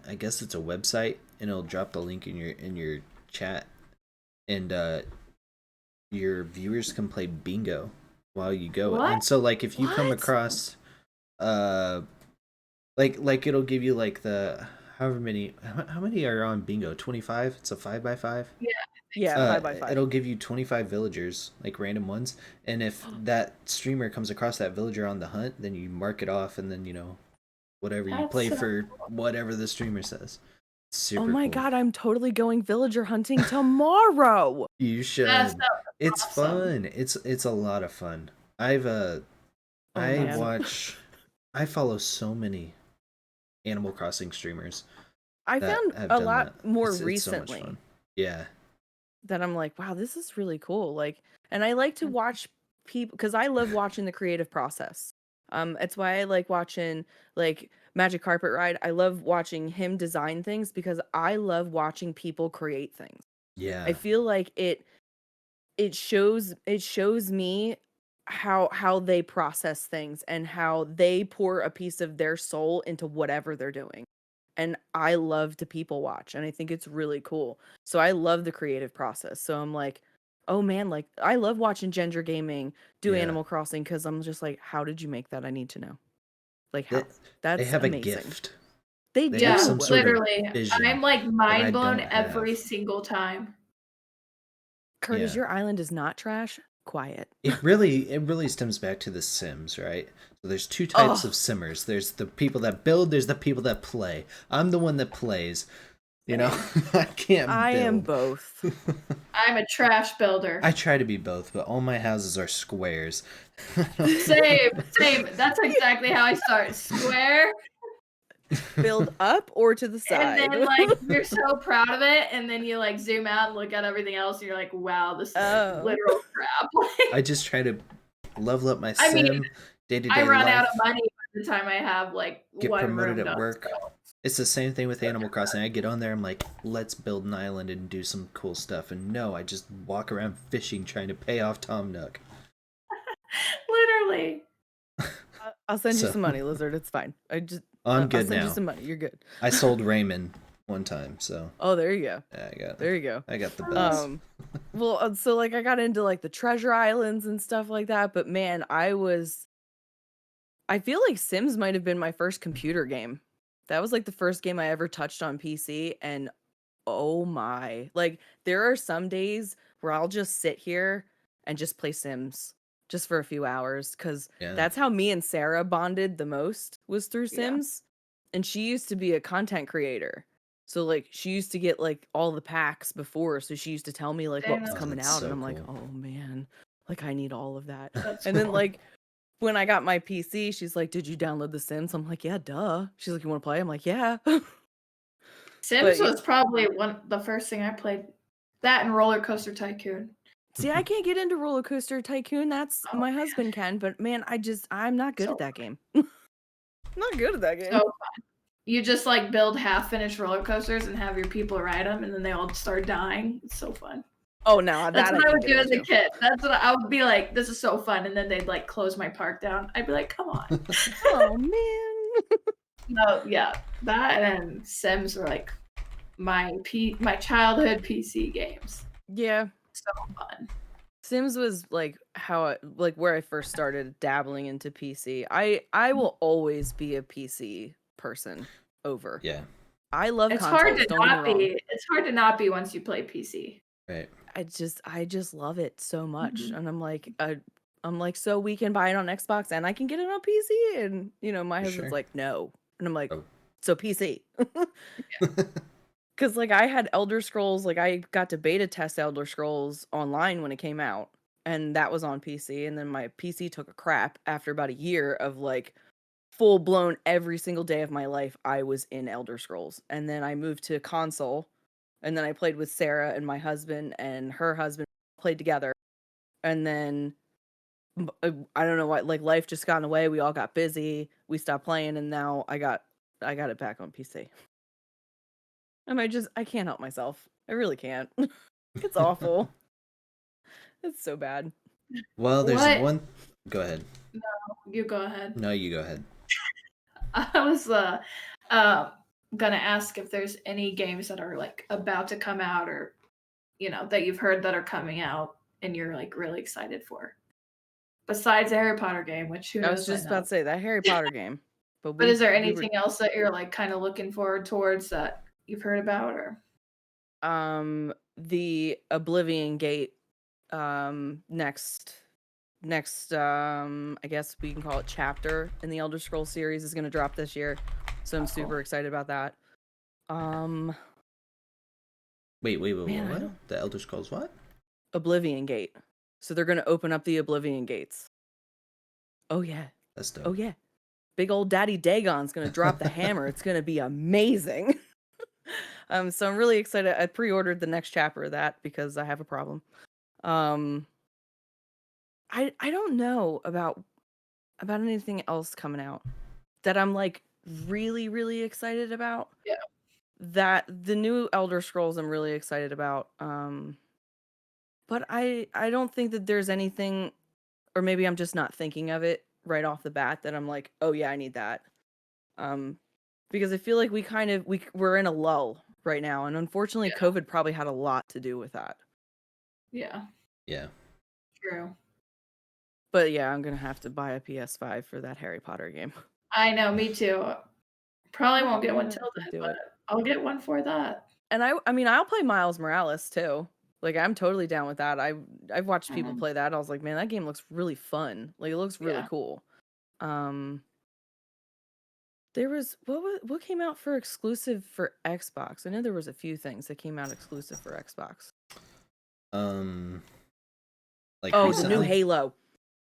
I guess it's a website and it'll drop the link in your chat, and your viewers can play bingo while you go. What? And so like if you come What? across like it'll give you like the however many, how many are on bingo, 25, it's a 5x5. Yeah, 5x5. It'll give you 25 villagers, like random ones, and if that streamer comes across that villager on the hunt, then you mark it off, and then whatever you That's play so for whatever the streamer says. Super Oh my cool. god, I'm totally going villager hunting tomorrow. You should. That's It's awesome. fun. It's a lot of fun. I've Oh I man. watch I follow so many Animal Crossing streamers I that found have a done lot that. more It's so much recently fun. Yeah. that I'm like, wow, this is really cool. Like, and I like to watch people because I love watching the creative process. It's why I like watching like Magic Carpet Ride. I love watching him design things because I love watching people create things. I Yeah. feel like it shows me how they process things and how they pour a piece of their soul into whatever they're doing. And I love to people watch and I think it's really cool. So I love the creative process. So I'm like, oh man, like I love watching Ginger Gaming do Yeah. Animal Crossing because I'm just like, how did you make that? I need to know. Like They, how? they That's have a amazing. gift. They They have Yeah, some do. sort of literally. vision I'm like that I mind blown don't every have. single time. Curtis, Yeah. your island is not trash. Quiet. It really stems back to the Sims, right? So there's two types of Oh, Simmers. There's the people that build, there's the people that play. I'm the one that plays. I can't I am build. both. I'm a trash builder. I try to be both, but all my houses are squares. Same, same. That's exactly how I start. Square, Build up or to the and side. then like you're so proud of it, and then you like zoom out and look at everything else, and you're like, wow, this is Oh. literal crap. I just try to level up my I mean, Sim, day to I day run out of life, money by the time I have like get one promoted room at done. work. So. It's the same thing with Animal Crossing. I get on there, I'm like, let's build an island and do some cool stuff. And no, I just walk around fishing trying to pay off Tom Nook. Literally. I'll send you So some money, Lizard. It's fine. I'm I'll good send you now. some money. You're good. I sold Raymond one time, so Oh, there you go. yeah, There you go. I got the bells. Well, so like I got into like the treasure islands and stuff like that, but man, I feel like Sims might have been my first computer game. That was like the first game I ever touched on PC, and oh my, like there are some days where I'll just sit here and just play Sims just for a few hours because Yeah. that's how me and Sarah bonded the most was through Yeah. Sims. And she used to be a content creator. So like she used to get like all the packs before. So she used to tell me like what was Damn. coming that's out. so And I'm like, cool. oh man, like I need all of that. That's And then cool. like when I got my PC, she's like, did you download The Sims? I'm like, yeah, duh. She's like, you want to play? I'm like, yeah. Sims But was probably the first thing I played. That and Roller Coaster Tycoon. see, I can't get into Roller Coaster Tycoon. That's Oh, my husband can, but man, I'm not good so at that game. Not good at that game. so fun. You just like build half-finished roller coasters and have your people ride them, and then they all start dying. It's so fun. Oh no, That's that what I can would get do as a into. kid. That's what I would be like. This is so fun, and then they'd like close my park down. I'd be like, come on. Oh man. No, yeah, that and Sims were like my childhood PC games. Yeah. So fun. Sims was like like where I first started dabbling into PC. I will always be a PC person over. Yeah. I love It's consoles, hard to don't get not me wrong. be. It's hard to not be once you play PC. Right. I just love it so much. Mhm. And I'm like, so we can buy it on Xbox and I can get it on PC. And my For husband's sure. like, no, And I'm like, Oh. so PC. Because, like, I had Elder Scrolls, like, I got to beta test Elder Scrolls online when it came out, and that was on PC, and then my PC took a crap after about a year of, like, full-blown every single day of my life, I was in Elder Scrolls. And then I moved to console, and then I played with Sarah and my husband and her husband played together. And then I don't know what, like, life just got in the way. We all got busy. We stopped playing, and now I got it back on PC. And I can't help myself. I really can't. It's awful. It's so bad. Well, there's What? one. Go ahead. You go ahead. No, you go ahead. I was gonna ask if there's any games that are like about to come out, or that you've heard that are coming out and you're like really excited for, besides the Harry Potter game, which who knows? I was just about to say that Harry Potter game. But is there anything else that you're like kind of looking forward towards that you've heard about, or? The Oblivion Gate next I guess we can call it chapter in the Elder Scrolls series is going to drop this year. So I'm super excited about that. Wait, Man, what? The Elder Scrolls what? Oblivion Gate. So they're going to open up the Oblivion Gates. Oh yeah. That's dope. Oh yeah. Big old Daddy Dagon's going to drop the hammer. It's going to be amazing. So I'm really excited. I pre-ordered the next chapter of that because I have a problem. I don't know about anything else coming out that I'm like really, really excited about. Yeah. That the new Elder Scrolls I'm really excited about. But I don't think that there's anything, or maybe I'm just not thinking of it right off the bat that I'm like, oh yeah, I need that. Because I feel like we're in a lull right now, and unfortunately COVID probably had a lot to do with that. Yeah. Yeah. True. But yeah, I'm gonna have to buy a PS5 for that Harry Potter game. I know, me too. Probably won't get one till then, but I'll get one for that. And I mean, I'll play Miles Morales too. Like, I'm totally down with that. I've watched people play that. I was like, man, that game looks really fun. Like, it looks really cool. There was what came out for exclusive for Xbox? I know there was a few things that came out exclusive for Xbox. Like the recently? new Halo.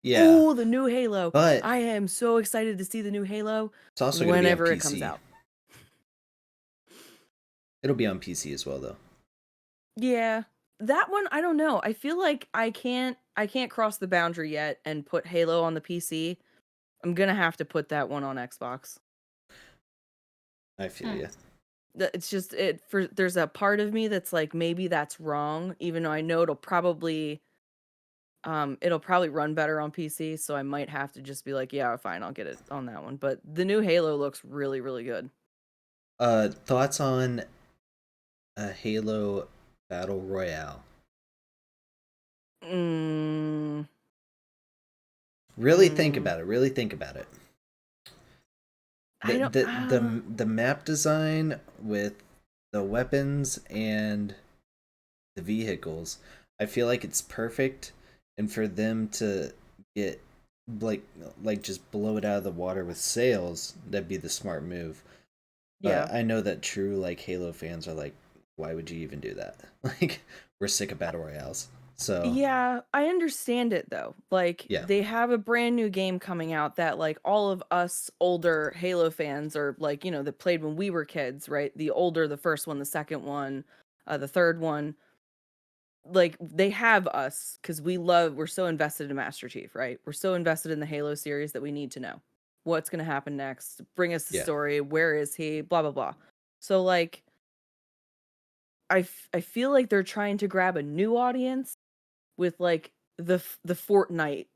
Yeah. Oh, the new Halo. But I am so excited to see the new Halo. It's also whenever gonna be on it PC. comes out. It'll be on PC as well, though. Yeah. That one, I don't know. I feel like I can't cross the boundary yet and put Halo on the PC. I'm gonna have to put that one on Xbox. I feel you. It's just there's a part of me that's like, maybe that's wrong, even though I know it'll probably run better on PC, so I might have to just be like, yeah, fine, I'll get it on that one. But the new Halo looks really, really good. Thoughts on a Halo Battle Royale? Really think about it. Really think about it. The map design with the weapons and the vehicles, I feel like it's perfect, and for them to get like just blow it out of the water with sails, that'd be the smart move. But I know that true like Halo fans are like, why would you even do that? Like, we're sick of battle royales. So yeah, I understand it though. Like, they have a brand new game coming out that like all of us older Halo fans, or like, that played when we were kids, right? The first one, the second one, the third one, like, they have us because we're so invested in Master Chief, right? We're so invested in the Halo series that we need to know what's going to happen next. Bring us the story. Where is he? Blah, blah, blah. So like, I feel like they're trying to grab a new audience with like the Fortnite,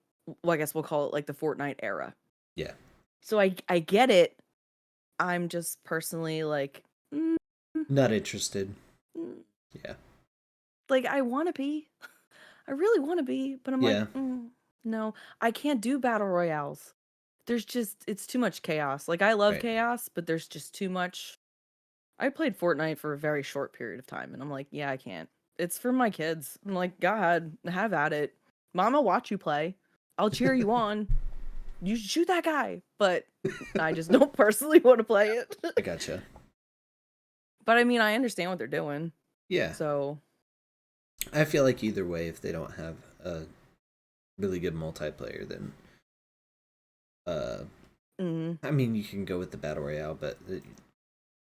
well, I guess we'll call it like the Fortnite era. Yeah. So I get it. I'm just personally like not interested. Yeah. Like, I want to be. I really want to be, but I'm like, no, I can't do battle royales. It's too much chaos. Like, I love chaos, but there's just too much. I played Fortnite for a very short period of time, and I'm like, yeah, I can't. It's for my kids. I'm like, God, have at it. Mama, watch you play. I'll cheer you on. you should shoot that guy. But I just don't personally want to play it. I gotcha. But I mean, I understand what they're doing. Yeah. So I feel like either way, if they don't have a really good multiplayer, then I mean, you can go with the battle royale, but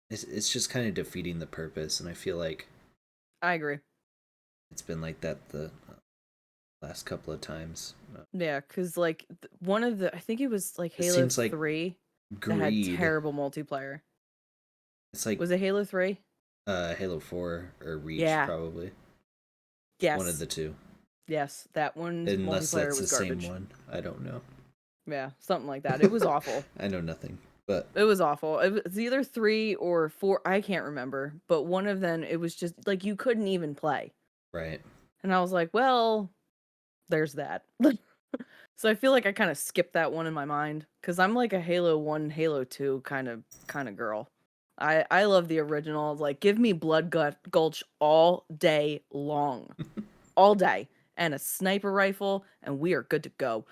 it's just kind of defeating the purpose, and I feel like I agree. it's been like that the last couple of times. Yeah, because like one of the, I think it was like It Halo seems like 3 that had greed. terrible multiplayer. It's like, Was it Halo 3? Halo 4 or Reach, Yeah. probably. Yes. One of the two. Yes, that one's Unless multiplayer that's was the garbage. same one. I don't know. Yeah, something like that. It was awful. I know nothing, but It was awful. It was either 3 or 4. I can't remember. But one of them, it was just like you couldn't even play. right. And I was like, well, there's that. So I feel like I kind of skipped that one in my mind because I'm like a Halo 1, Halo 2 kind of girl. I love the original. Like, give me Blood Gulch all day long. All day. And a sniper rifle, and we are good to go.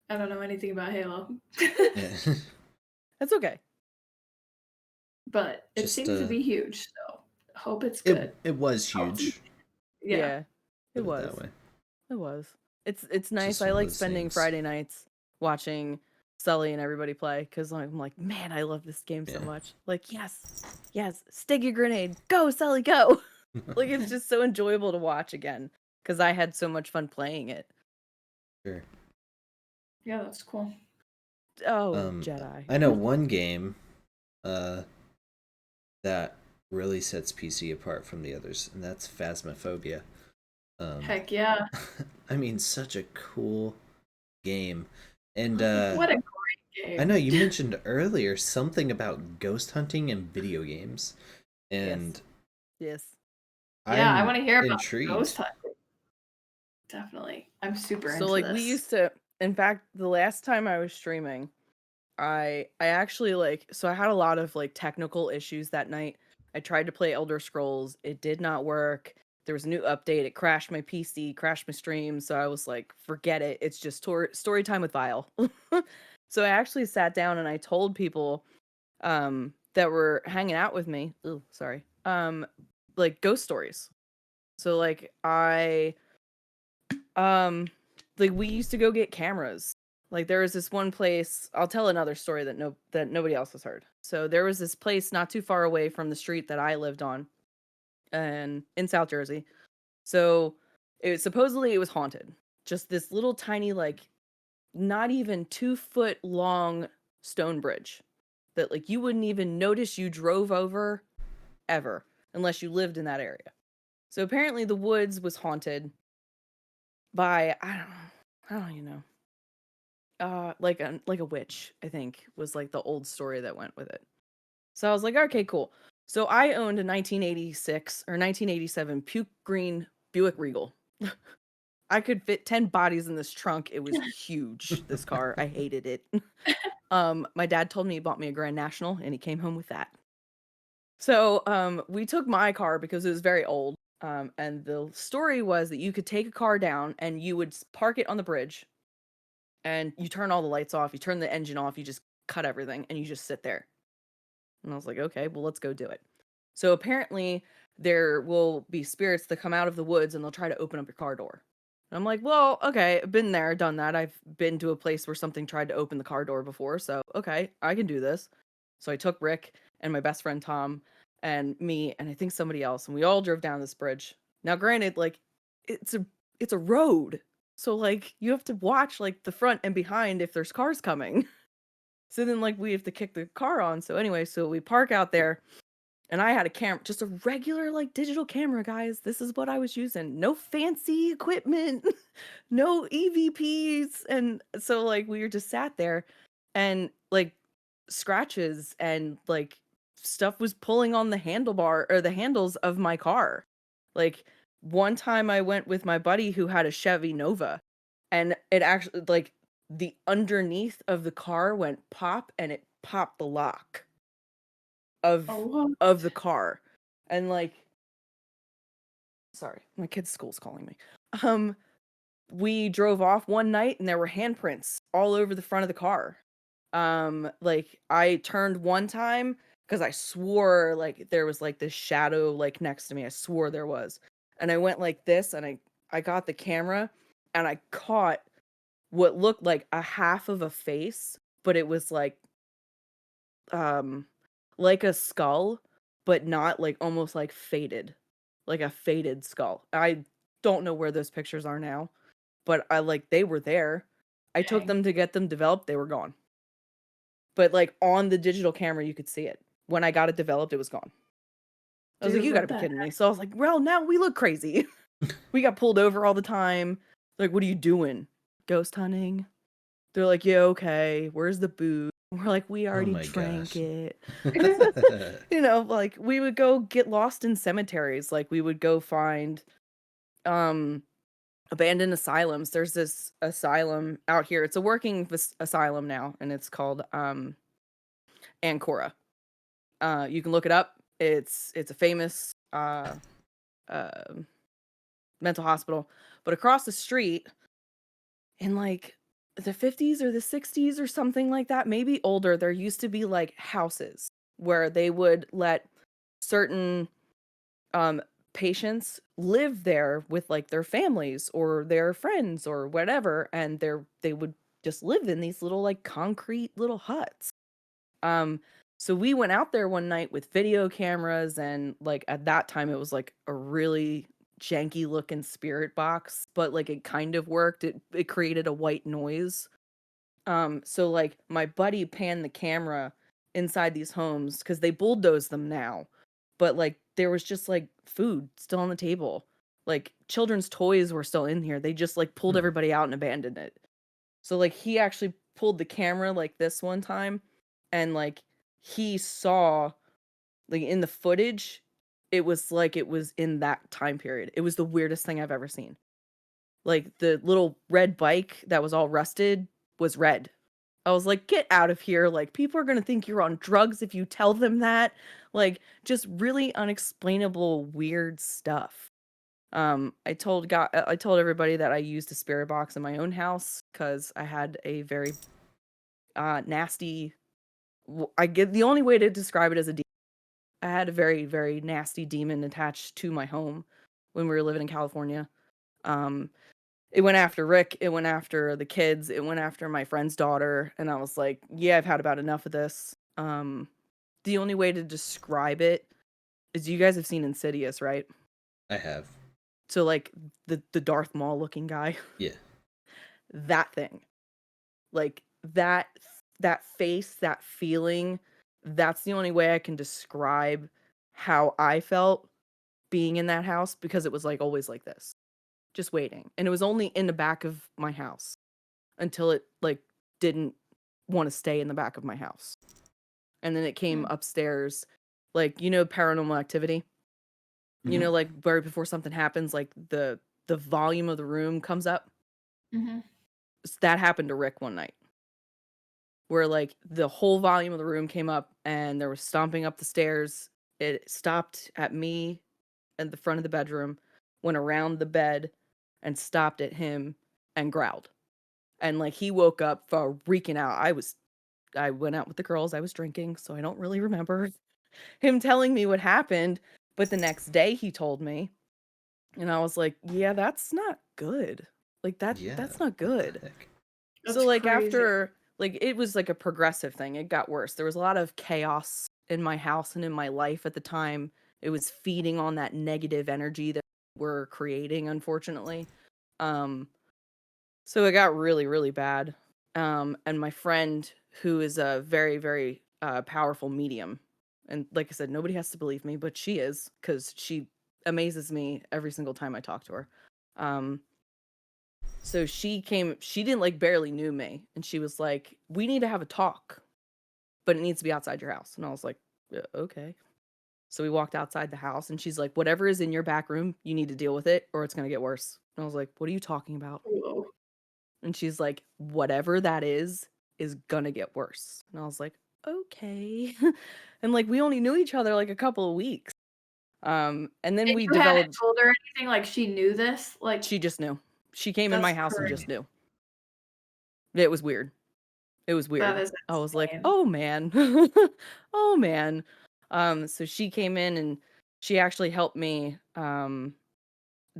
I don't know anything about Halo. Yeah. That's okay. But it Just, seems to be huge, so hope it's good. it was huge. Yeah. It Put was. that way. It was. It's nice. Just I one of like those spending things. Friday nights watching Sully and everybody play because I'm like, man, I love this game so Yeah. much. Like, yes, stick your grenade, go Sully, go. Like, it's just so enjoyable to watch again because I had so much fun playing it. Sure. Yeah, that's cool. Oh, Jedi. I know one game that really sets PC apart from the others, and that's Phasmophobia. Heck yeah. I mean, such a cool game. And What a great game. I know you mentioned earlier something about ghost hunting and video games. And Yes. Yeah, I want to hear about intrigued. ghost hunting. Definitely. I'm super into So like this. we used to, in fact, the last time I was streaming, I actually like, so I had a lot of like technical issues that night. I tried to play Elder Scrolls, it did not work. There was a new update, it crashed my PC, crashed my stream, so I was like, forget it. It's just story time with Vile. So I actually sat down and I told people that were hanging out with me, ooh, sorry. Like ghost stories. So like like we used to go get cameras. Like there was this one place, I'll tell another story that nobody else has heard. So there was this place not too far away from the street that I lived on and in South Jersey. So supposedly it was haunted. Just this little tiny, like not even 2 foot long stone bridge that like you wouldn't even notice you drove over ever unless you lived in that area. So apparently the woods was haunted by I don't even know. Like a witch, I think, was like the old story that went with it. So I was like, okay, cool. So I owned a 1986 or 1987 puke green Buick Regal. I could fit 10 bodies in this trunk. It was huge, this car. I hated it. My dad told me he bought me a Grand National and he came home with that. So we took my car because it was very old. And the story was that you could take a car down and you would park it on the bridge and you turn all the lights off, you turn the engine off, you just cut everything and you just sit there. And I was like, okay, well, let's go do it. So apparently there will be spirits that come out of the woods and they'll try to open up your car door. And I'm like, well, okay, I've been there, done that. I've been to a place where something tried to open the car door before. So, okay, I can do this. So I took Rick and my best friend Tom and me and I think somebody else, and we all drove down this bridge. Now, granted, like it's a road. So like you have to watch like the front and behind if there's cars coming. So then like we have to kick the car on. So anyway, so we park out there and I had a camera, just a regular like digital camera, guys. This is what I was using. No fancy equipment, no EVPs. And so like we were just sat there and like scratches and like stuff was pulling on the handlebar or the handles of my car. Like one time I went with my buddy who had a Chevy Nova and it actually like the underneath of the car went pop and it popped the lock of the car. And like sorry, my kid's school's calling me. um, we drove off one night and there were handprints all over the front of the car. Like I turned one time because I swore like there was like this shadow like next to me. I swore there was. And I went like this and I got the camera and I caught what looked like a half of a face, but it was um like a skull, but not like almost like faded. Like a faded skull. I don't know where those pictures are now, but I like they were there. I took Dang. them to get them developed, they were gone. But like on the digital camera you could see it. When I got it developed, it was gone. I was like, Dude, you gotta what be the kidding me. So I was like, well, now we look crazy. We got pulled over all the time. Like, what are you doing? Ghost hunting? They're like, yeah, okay. Where's the booze? We're like, we Oh already my drank gosh. it. Like we would go get lost in cemeteries. Like we would go find abandoned asylums. There's this asylum out here. It's a working asylum now, and it's called Ancora. You can look it up. It's a famous uh, mental hospital. But across the street, in like the 50s or the 60s or something like that, maybe older, there used to be like houses where they would let certain um patients live there with like their families or their friends or whatever, and they would just live in these little like concrete little huts. um so we went out there one night with video cameras, and like at that time it was like a really janky looking spirit box, but like it kind of worked. It created a white noise. So like my buddy panned the camera inside these homes because they bulldoze them now. But like there was just like food still on the table. Like children's toys were still in here. They just like pulled Hmm. everybody out and abandoned it. So like he actually pulled the camera like this one time, and like he saw like in the footage, it was like it was in that time period. It was the weirdest thing I've ever seen. Like the little red bike that was all rusted was red. I was like, "Get out of here, like, people are gonna think you're on drugs if you tell them that." Like, just really unexplainable, weird stuff. I told everybody that I used a spirit box in my own house because I had a very, nasty I get the only way to describe it as a demon. I had a very, very nasty demon attached to my home when we were living in California. Um, it went after Rick, it went after the kids, it went after my friend's daughter, and I was like, "Yeah, I've had about enough of this." The only way to describe it is you guys have seen Insidious, right? I have. So, like, the Darth Maul looking guy, Yeah. that thing. Like, that face, that feeling, that's the only way I can describe how I felt being in that house because it was, like, always like this, just waiting, and it was only in the back of my house. Until it, like, didn't wanna stay in the back of my house. And then it came Hmm. upstairs, like, Paranormal Activity? Mhm. Like, right before something happens, like, the volume of the room comes up? Mm-hmm. That happened to Rick one night, where, like, the whole volume of the room came up, and there was stomping up the stairs. It stopped at me at the front of the bedroom, went around the bed, and stopped at him, and growled. And, like, he woke up, freaking out. I went out with the girls, I was drinking, so I don't really remember him telling me what happened, but the next day he told me, and I was like, "Yeah, that's not good. Like, Yeah. that's not What the good." heck? So, That's like, crazy. after like, it was, like, a progressive thing, it got worse. There was a lot of chaos in my house and in my life at the time. It was feeding on that negative energy that we're creating, unfortunately. Um so it got really, really bad. And my friend, who is a very, very powerful medium, and like I said, nobody has to believe me, but she is because she amazes me every single time I talk to her. Um, so she came, she didn't like barely knew me, and she was like, "We need to have a talk, but it needs to be outside your house." And I was like, "Yeah, okay." So we walked outside the house, and she's like, "Whatever is in your back room, you need to deal with it, or it's gonna get worse." And I was like, "What are you talking about?" Whoa. And she's like, "Whatever that is gonna get worse." And I was like, "Okay." And like we only knew each other like a couple of weeks. And then And we you hadn't developed. told her anything, like, she knew this? Like, She just knew. She came in my that's house and crazy. just knew. It was weird. It was That weird. is I was like, insane. "Oh, man." "Oh, man." So she came in and she actually helped me,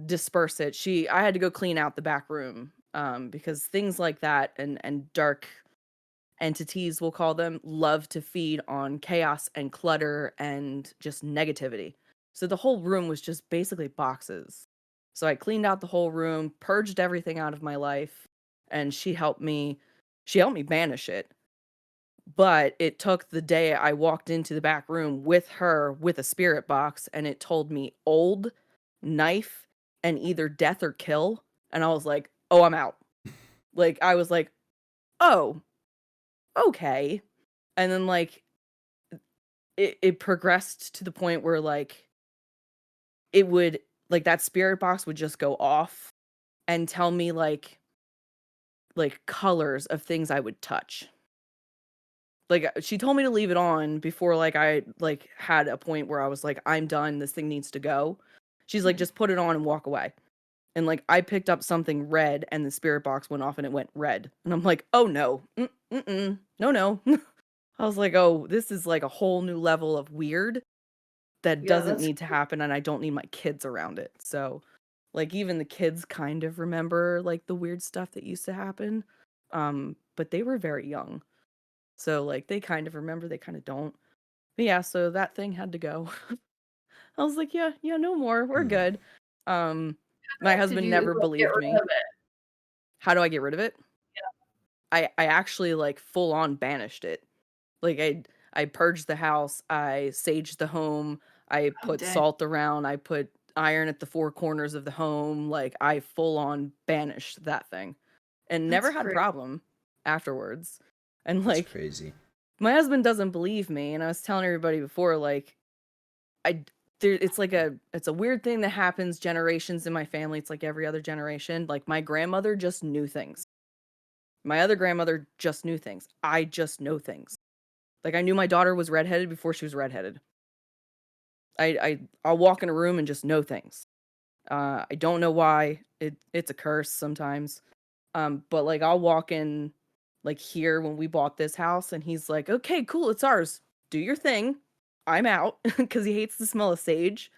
disperse it. I had to go clean out the back room, because things like that and dark entities, we'll call them, love to feed on chaos and clutter and just negativity. So the whole room was just basically boxes. So I cleaned out the whole room, purged everything out of my life, and she helped me banish it. But it took the day I walked into the back room with her with a spirit box and it told me old, knife, and either death or kill. And I was like, "Oh, I'm out." Like I was like, "Oh, okay." And then like it progressed to the point where like it would like that spirit box would just go off and tell me like colors of things I would touch. Like she told me to leave it on before like I like had a point where I was like, I'm done, this thing needs to go. She's like, Mhm. just put it on and walk away. And like I picked up something red and the spirit box went off and it went red. And I'm like, oh no. No, no. I was like, oh, this is like a whole new level of weird that Yeah, doesn't that's need to happen and I don't need my kids around it. So like even the kids kind of remember like the weird stuff that used to happen. But they were very young. So like they kind of remember, they kind of don't. But yeah, so that thing had to go. I was like, yeah, yeah, no more. We're Hmm. good. Um my did husband you, never like, get believed rid me. of it? How do I get rid of it? Yeah. I actually like full on banished it. Like I purged the house, I saged the home, I Oh, put dang. salt around, I put iron at the four corners of the home, like I full on banished that thing and never That's had a crazy. problem afterwards. And That's like crazy. my husband doesn't believe me and I was telling everybody before like I it's a weird thing that happens generations in my family. It's like every other generation. Like my grandmother just knew things. My other grandmother just knew things. I just know things. Like I knew my daughter was redheaded before she was redheaded. I'll walk in a room and just know things. I don't know why. It's a curse sometimes. But like I'll walk in like here when we bought this house and he's like, "Okay, cool, it's ours. Do your thing. I'm out," because he hates the smell of sage.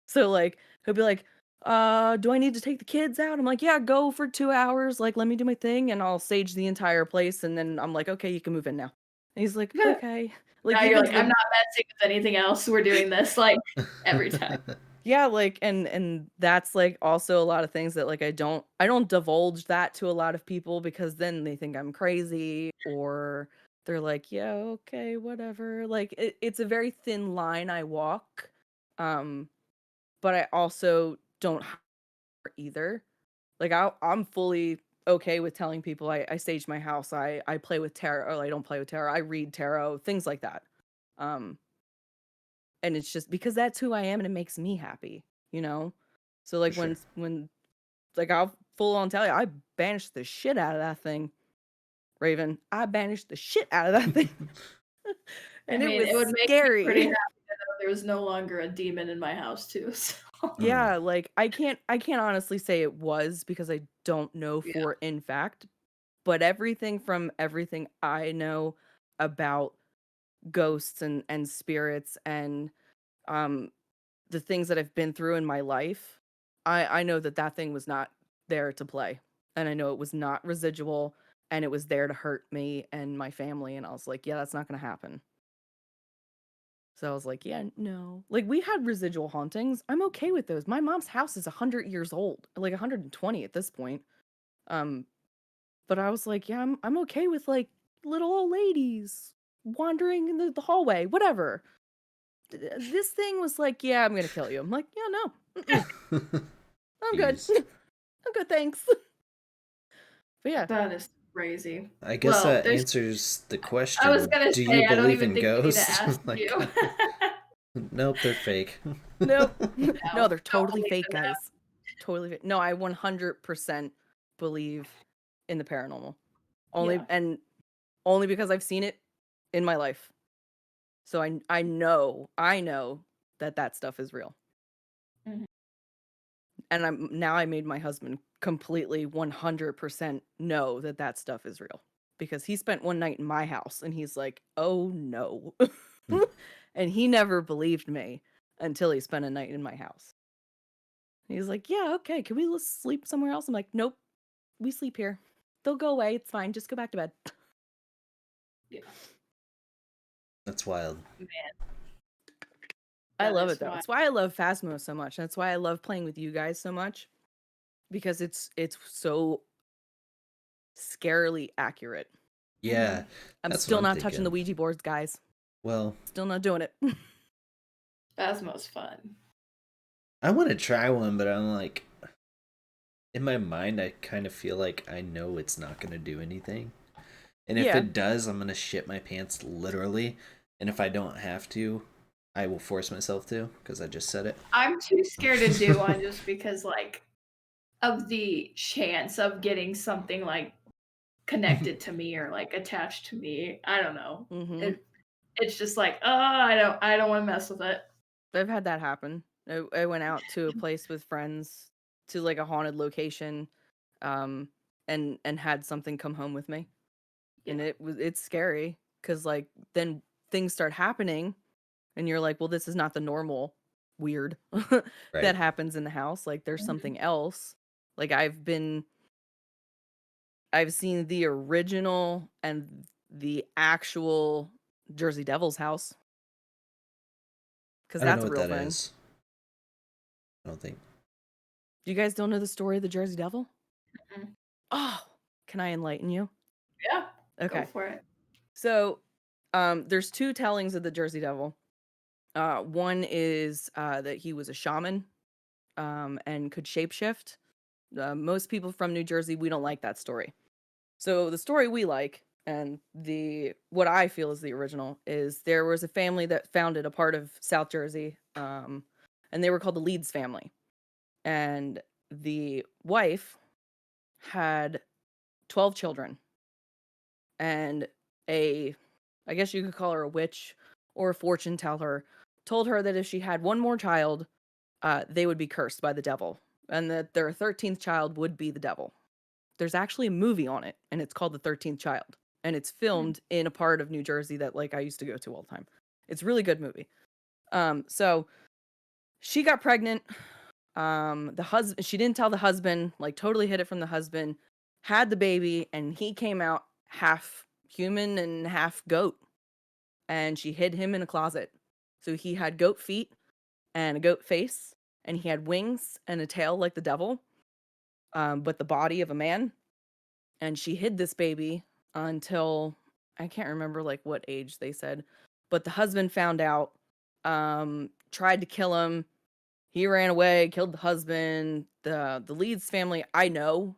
So like he'll be like, do I need to take the kids out?" I'm like, "Yeah, go for 2 hours. Like, let me do my thing and I'll sage the entire place." And then I'm like, "Okay, you can move in now." And he's like, "Okay." Like Now you're even to like, "I'm the not messing with anything else. We're doing this, like, every time." yeah, like and that's like also a lot of things that like I don't divulge that to a lot of people because then they think I'm crazy or they're like, "Yeah, okay, whatever." Like it's a very thin line I walk. Um but I also don't either. Like I'm fully okay with telling people I stage my house, I play with tarot, or I don't play with tarot, I read tarot, things like that. Um, and it's just because that's who I am and it makes me happy, you know? So For like sure. when like I'll full on tell you, I banished the shit out of that thing, Raven. I banished the shit out of that thing. I And it mean, was it would make me pretty scary. happy to know there was no longer a demon in my house too, so Hmm. Yeah, like I can't honestly say it was because I don't know yeah. for in fact, but everything I know about ghosts and spirits and um the things that I've been through in my life, I know that that thing was not there to play. And I know it was not residual and it was there to hurt me and my family and I was like, yeah, that's not going to happen. So I was like, yeah, no. Like we had residual hauntings. I'm okay with those. My mom's house is 100 years old, like 120 at this point. Um But I was like, "Yeah, I'm okay with, like, little old ladies wandering in the hallway, whatever." This thing was like, "Yeah, I'm gonna kill you." I'm like, "Yeah, no, mm-mm, I'm good. Jeez. I'm good, thanks." But yeah. That is crazy. I guess Well, that there's answers the I was question. gonna Do you say, I don't believe even in think we need to ghosts? ask Like, you. nope, they're fake. Nope. No, No, they're don't totally believe fake, in that. guys. Totally fake. No, I 100% believe in the paranormal. Yeah. Only because I've seen it in my life. So I know that that stuff is real. Mhm. And I made my husband completely 100% know that stuff is real, because he spent one night in my house and he's like, "Oh no." Hmm. And he never believed me until he spent a night in my house. He's like, "Yeah, okay, can we sleep somewhere else?" I'm like, "Nope, we sleep here. They'll go away. It's fine. Just go back to bed." Yeah, That's wild. man, I that love is it though. why. That's why I love Phasmo so much. That's why I love playing with you guys so much, because it's so scarily accurate. Yeah, I'm that's what still I'm not touching the thinking. Ouija boards, guys. Well, Still not doing it. Phasmo's fun. I want to try one, but I'm like, in my mind, I kind of feel like I know it's not going to do anything. And if Yeah. it does, I'm going to shit my pants literally. And if I don't have to, I will force myself to because I just said it. I'm too scared to do one just because, like, of the chance of getting something like connected to me or like attached to me. I don't know. Mm-hmm. It's just like, oh, I don't want to mess with it. I've had that happen. I went out to a place with friends, to like a haunted location, and had something come home with me. And Yeah. it's scary, because like then things start happening and you're like, well, this is not the normal weird that Right. happens in the house. Like there's Mhm. something else. Like I've seen the original and the actual Jersey Devil's house, because I don't know that's a what real that thing. is. I don't think. You guys don't know the story of the Jersey Devil? Mhm. Oh, can I enlighten you? Yeah. Go Okay. for it. So, there's two tellings of the Jersey Devil. One is that he was a shaman, and could shapeshift. Most people from New Jersey, we don't like that story. So the story we like, and what I feel is the original, is there was a family that founded a part of South Jersey, and they were called the Leeds family. And the wife had 12 children, and I guess you could call her a witch or a fortune teller, told her that if she had one more child, they would be cursed by the devil, and that their 13th child would be the devil. There's actually a movie on it, and it's called The 13th Child, and it's filmed in a part of New Jersey that like I used to go to all the time. It's a really good movie. So she got pregnant. The husband, she didn't tell the husband, like totally hid it from the husband, had the baby, and he came out half human and half goat, and she hid him in a closet. So he had goat feet and a goat face, and he had wings and a tail like the devil, but the body of a man. And she hid this baby until, I can't remember like what age they said, but the husband found out, tried to kill him. He ran away, killed the husband. The Leeds family, I know,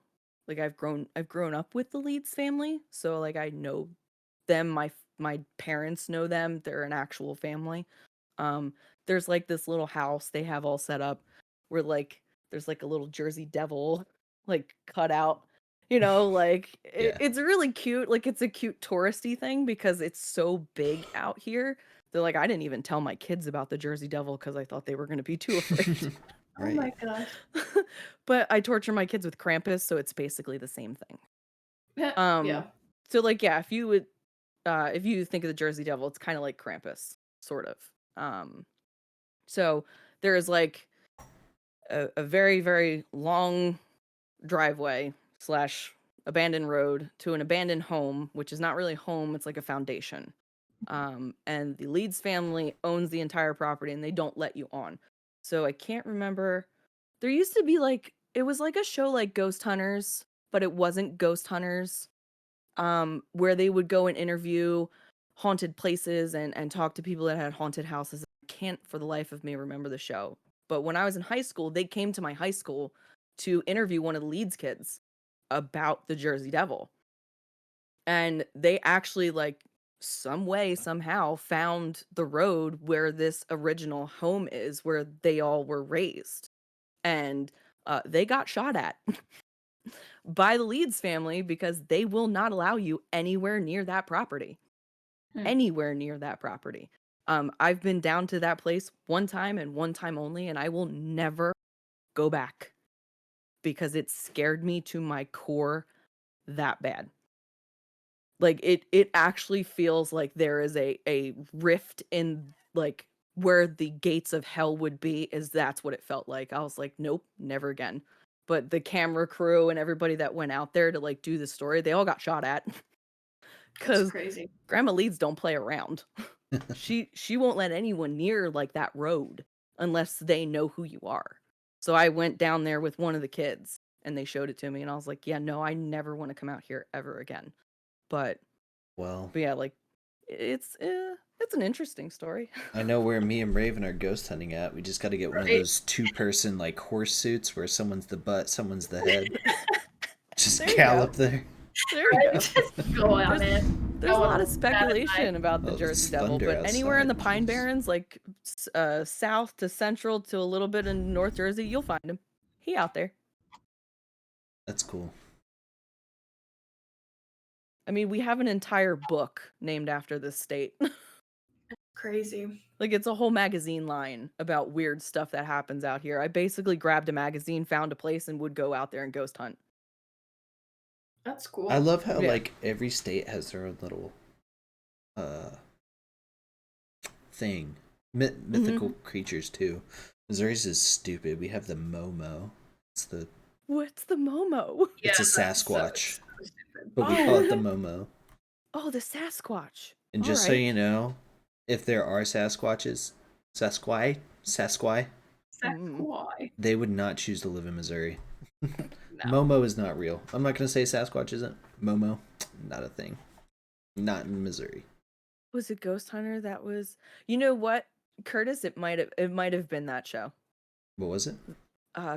like I've grown up with the Leeds family, so like I know them. My parents know them. They're an actual family. There's like this little house they have all set up where like there's like a little Jersey Devil like cut out. Like Yeah. it's really cute. Like it's a cute touristy thing because it's so big out here. They're like, I didn't even tell my kids about the Jersey Devil because I thought they were going to be too afraid. Oh Right. my gosh. But I torture my kids with Krampus, so it's basically the same thing. Yeah. So like yeah, if you think of the Jersey Devil, it's kind of like Krampus, sort of. So there is like a very, very long driveway slash abandoned road to an abandoned home, which is not really home, it's like a foundation. And the Leeds family owns the entire property and they don't let you on. So I can't remember. There used to be like, it was like a show like Ghost Hunters, but it wasn't Ghost Hunters, where they would go and interview haunted places and talk to people that had haunted houses. I can't for the life of me remember the show. But when I was in high school, they came to my high school to interview one of the Leeds kids about the Jersey Devil. And they actually like some way somehow found the road where this original home is, where they all were raised. And they got shot at by the Leeds family because they will not allow you anywhere near that property. Hmm. Anywhere near that property. I've been down to that place one time and one time only, and I will never go back because it scared me to my core that bad. Like it actually feels like there is a rift in like where the gates of hell would be, is that's what it felt like. I was like, nope, never again. But the camera crew and everybody that went out there to like do the story, they all got shot at. That's Because crazy. Grandma Leeds don't play around. She won't let anyone near like that road unless they know who you are. So I went down there with one of the kids and they showed it to me and I was like, yeah, no, I never want to come out here ever again. But Well, yeah, like it's an interesting story. I know where me and Raven are ghost hunting at. We just got to get one of Right. those 2-person like horse suits where someone's the butt, someone's the head. Just There you gallop go. there. There you go. Just go out it. There's a Go lot on of speculation about the Oh, Jersey it's Devil, thunder but anywhere in the outside. Pine Jeez. Barrens, like south to central to a little bit in North Jersey, you'll find him. He out there. That's cool. I mean, we have an entire book named after this state. Crazy. Like it's a whole magazine line about weird stuff that happens out here. I basically grabbed a magazine, found a place, and would go out there and ghost hunt. That's cool. I love how Yeah. like every state has their own little thing. Mythical creatures too. Missouri's is stupid. We have the Momo. It's the What's the Momo? it's a Yeah, that's Sasquatch, so stupid. but we call it the Momo. Oh, the Sasquatch. And All just so right. you know, if there are Sasquatch, Sasquatch. they would not choose to live in Missouri. No. Momo is not real. I'm not gonna say Sasquatch isn't. Momo, not a thing. Not in Missouri. Was it Ghost Hunter that was? You know what, Curtis? It might have been that show. What was it?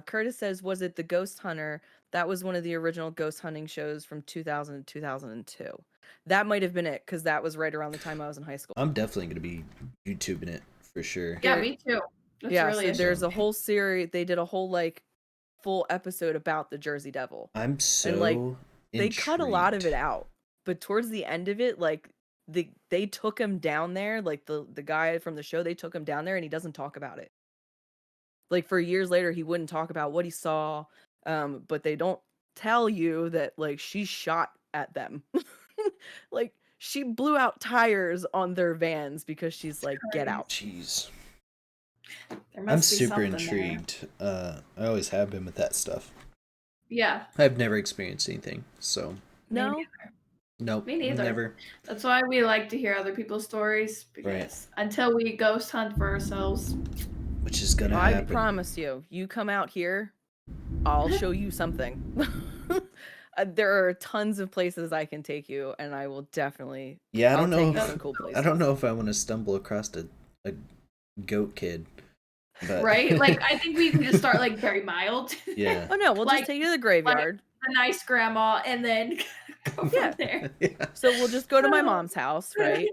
Curtis says, was it the Ghost Hunter? That was one of the original ghost hunting shows from 2000 to 2002. That might have been it, because that was right around the time I was in high school. I'm definitely gonna be YouTubing it for sure. Yeah, me too. That's yeah, really so there's a interesting. whole series. They did a whole like full episode about the Jersey Devil. I'm so And like they intrigued. cut a lot of it out, but towards the end of it, like they took him down there, like the guy from the show, they took him down there and he doesn't talk about it. Like for years later, he wouldn't talk about what he saw, but they don't tell you that like she shot at them. Like she blew out tires on their vans because she's like, get out. Jeez. There I'm must be super something there. intrigued. I always have been with that stuff. Yeah. I've never experienced anything, so No, Me nope. Me neither. Never. That's why we like to hear other people's stories, because until we ghost hunt for ourselves, Which is gonna I happen. promise you come out here, I'll show you something. There are tons of places I can take you, and I will definitely. Yeah, I don't I'll know. take you some cool places. I don't know if I want to stumble across a goat kid. But... right? Like I think we can just start like very mild. Yeah. Oh no, we'll Like- just take you to the graveyard. A nice grandma, and then go Yeah. from there. Yeah. So we'll just go to my mom's house, right?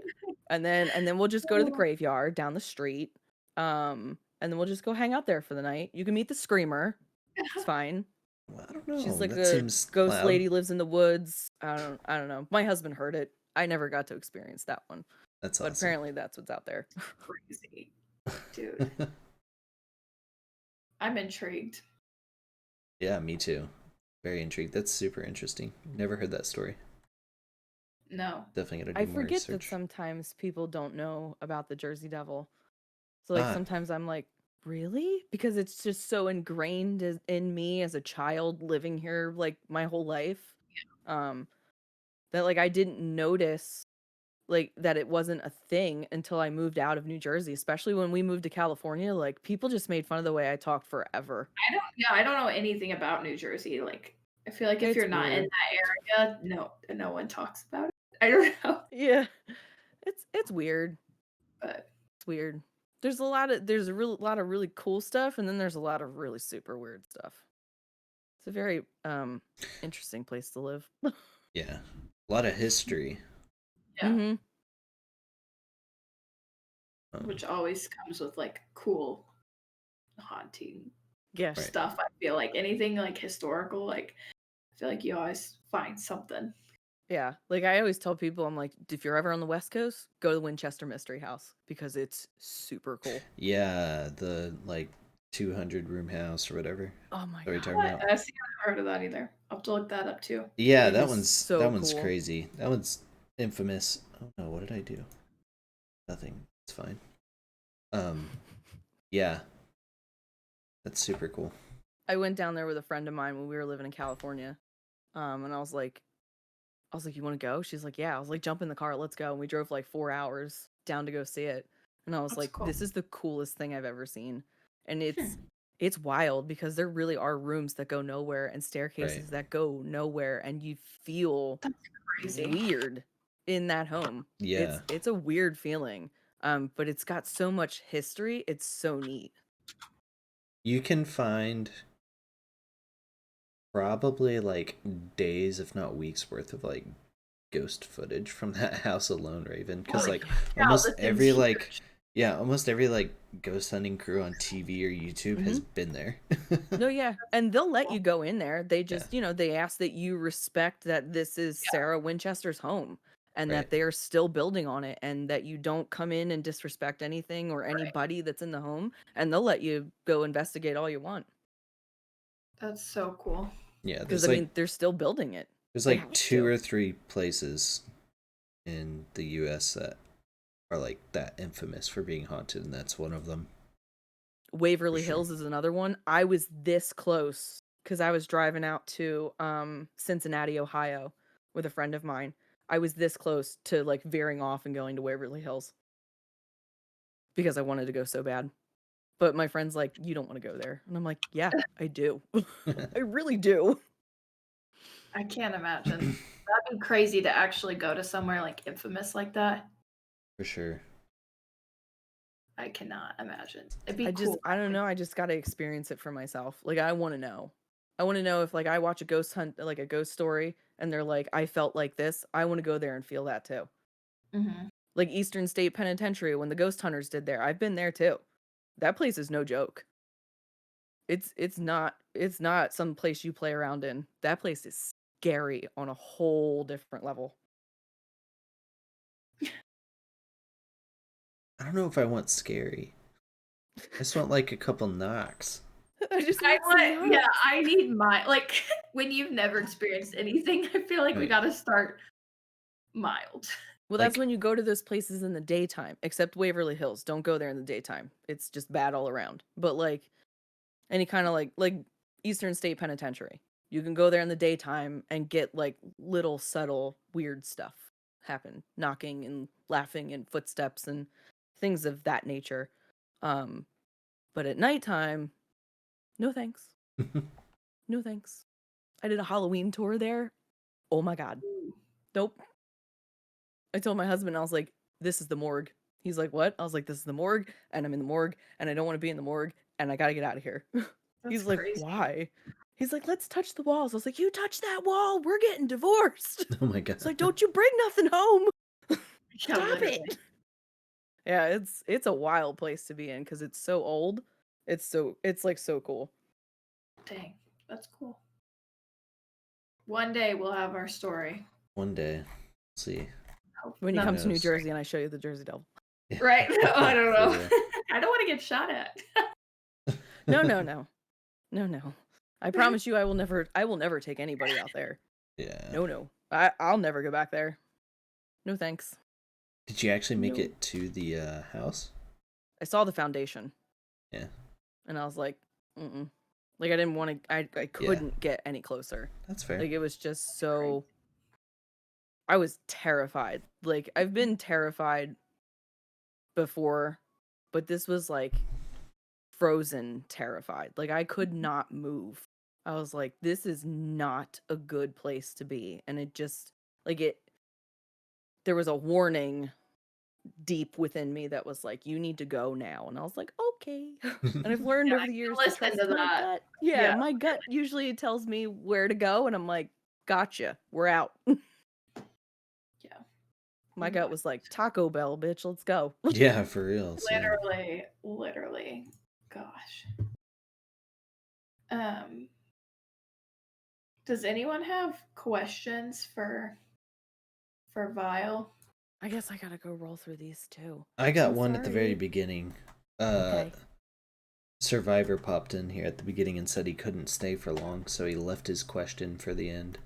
And then we'll just go to the graveyard down the street. And then we'll just go hang out there for the night. You can meet the Screamer. It's fine. Well, I don't know. She's like that a seems ghost loud. lady, lives in the woods. I don't know. My husband heard it. I never got to experience that one. That's But awesome. apparently that's what's out there. Crazy, dude. I'm intrigued. Yeah, me too. Very intrigued. That's super interesting. Never heard that story. No. Definitely gotta do I more forget that research. sometimes people don't know about the Jersey Devil. So like sometimes I'm like, really? Because it's just so ingrained in me as a child living here like my whole life. That like I didn't notice like that it wasn't a thing until I moved out of New Jersey, especially when we moved to California. Like people just made fun of the way I talked forever. I don't know anything about New Jersey. Like I feel like if It's you're not in weird. that area, no one talks about it. I don't know. Yeah. It's weird. But It's weird. There's a lot of really cool stuff, and then there's a lot of really super weird stuff. It's a very interesting place to live. Yeah. A lot of history. yeah. Mm-hmm. Which always comes with like cool haunting Yes. Right. stuff. I feel like anything like historical, like I feel like you always find something. Yeah, like, I always tell people, I'm like, "If you're ever on the West Coast, go to the Winchester Mystery House because it's super cool." Yeah, the like 200 room house or whatever. Oh my What are you god. talking about? I see, I haven't heard of that either. I'll have to look that up too. Yeah, It that is one's so that one's cool. crazy. That one's infamous. Oh no, what did I do? Nothing. It's fine. Yeah, that's super cool. I went down there with a friend of mine when we were living in California. And I was like, "You want to go?" She's like, "Yeah." I was like, "Jump in the car, let's go." And we drove like 4 hours down to go see it. And I was That's like, cool. "This is the coolest thing I've ever seen." And Hmm. it's wild because there really are rooms that go nowhere and Right. staircases that go nowhere, and you feel That's crazy. weird in that home. Yeah. It's a weird feeling. But it's got so much history. It's so neat. You can find probably like days, if not weeks worth of like ghost footage from that house alone, Raven. Because Oh like yeah. almost this thing's every huge. almost every like ghost hunting crew on TV or YouTube has been there. No, yeah. And they'll let Cool. you go in there. They Yeah. just, they ask that you respect that this is Sarah Winchester's home and Right. that they are still building on it and that you don't come in and disrespect anything or Right. anybody that's in the home, and they'll let you go investigate all you want. That's so cool. Yeah, Because I mean, they're still building it. there's They like have two to. or three places in the US that are like that infamous for being haunted, and that's one of them. Waverly sure. Hills is another one. I was this close because I was driving out to Cincinnati, Ohio with a friend of mine. I was this close to like veering off and going to Waverly Hills because I wanted to go so bad. But my friend's like, "You don't want to go there." And I'm like, "Yeah, I do. I really do." I can't imagine. That'd be crazy to actually go to somewhere like infamous like that. For sure. I cannot imagine. It'd be cool. I don't know. I just got to experience it for myself. Like, I want to know. I want to know if like I watch a ghost hunt, like a ghost story, and they're like, "I felt like this." I want to go there and feel that too. Mm-hmm. Like Eastern State Penitentiary when the ghost hunters did there. I've been there too. That place is no joke. It's not some place you play around in. That place is scary on a whole different level. I don't know if I want scary. I just want like a couple knocks. I just I want some want, yeah, knocks. I need my like when you've never experienced anything, I feel like we Right. gotta start mild. Well, that's Like when you go to those places in the daytime, except Waverly Hills. Don't go there in the daytime. It's just bad all around. But like any kind of like Eastern State Penitentiary, you can go there in the daytime and get like little subtle weird stuff happen, knocking and laughing and footsteps and things of that nature. Um, but at nighttime, no thanks. No thanks. I did a Halloween tour there. Oh my god. Nope. I told my husband, I was like, "This is the morgue." He's like, "What?" I was like, "This is the morgue, and I'm in the morgue, and I don't want to be in the morgue, and I gotta get out of here." That's He's like, crazy. "Why?" He's like, "Let's touch the walls." I was like, "You touch that wall, we're getting divorced." oh my god. It's like, "Don't you bring nothing home." Yeah, Stop literally. it. Yeah, it's a wild place to be in because it's so old. It's like so cool. Dang, that's cool. One day we'll have our story. One day. Let's see. When you Not- come to New knows? Jersey and I show you the Jersey Devil. Right? I don't For know. real. I don't want to get shot at. No, no, no. No, no. I promise you I will never take anybody out there. Yeah. No, no. I'll never go back there. No thanks. Did you actually make No. it to the house? I saw the foundation. Yeah. And I was like, mm-mm. Like I didn't want to I couldn't get any closer. That's fair. Like it was just so I was terrified. Like I've been terrified before, but this was like frozen terrified. Like I could not move. I was like, this is not a good place to be. And it just like there was a warning deep within me that was like, you need to go now. And I was like, okay. And I've learned Yeah, over the years to listen trust to my that. gut. Yeah, Yeah. my gut usually tells me where to go. And I'm like, gotcha, we're out. Yeah. My gut was like, Taco Bell, bitch, let's go. yeah, for real. Same. Literally. Gosh. Does anyone have questions for for Vile. I guess I gotta go roll through these too. I got I'm one at the very sorry. beginning. Okay. Survivor popped in here at the beginning and said he couldn't stay for long, so he left his question for the end.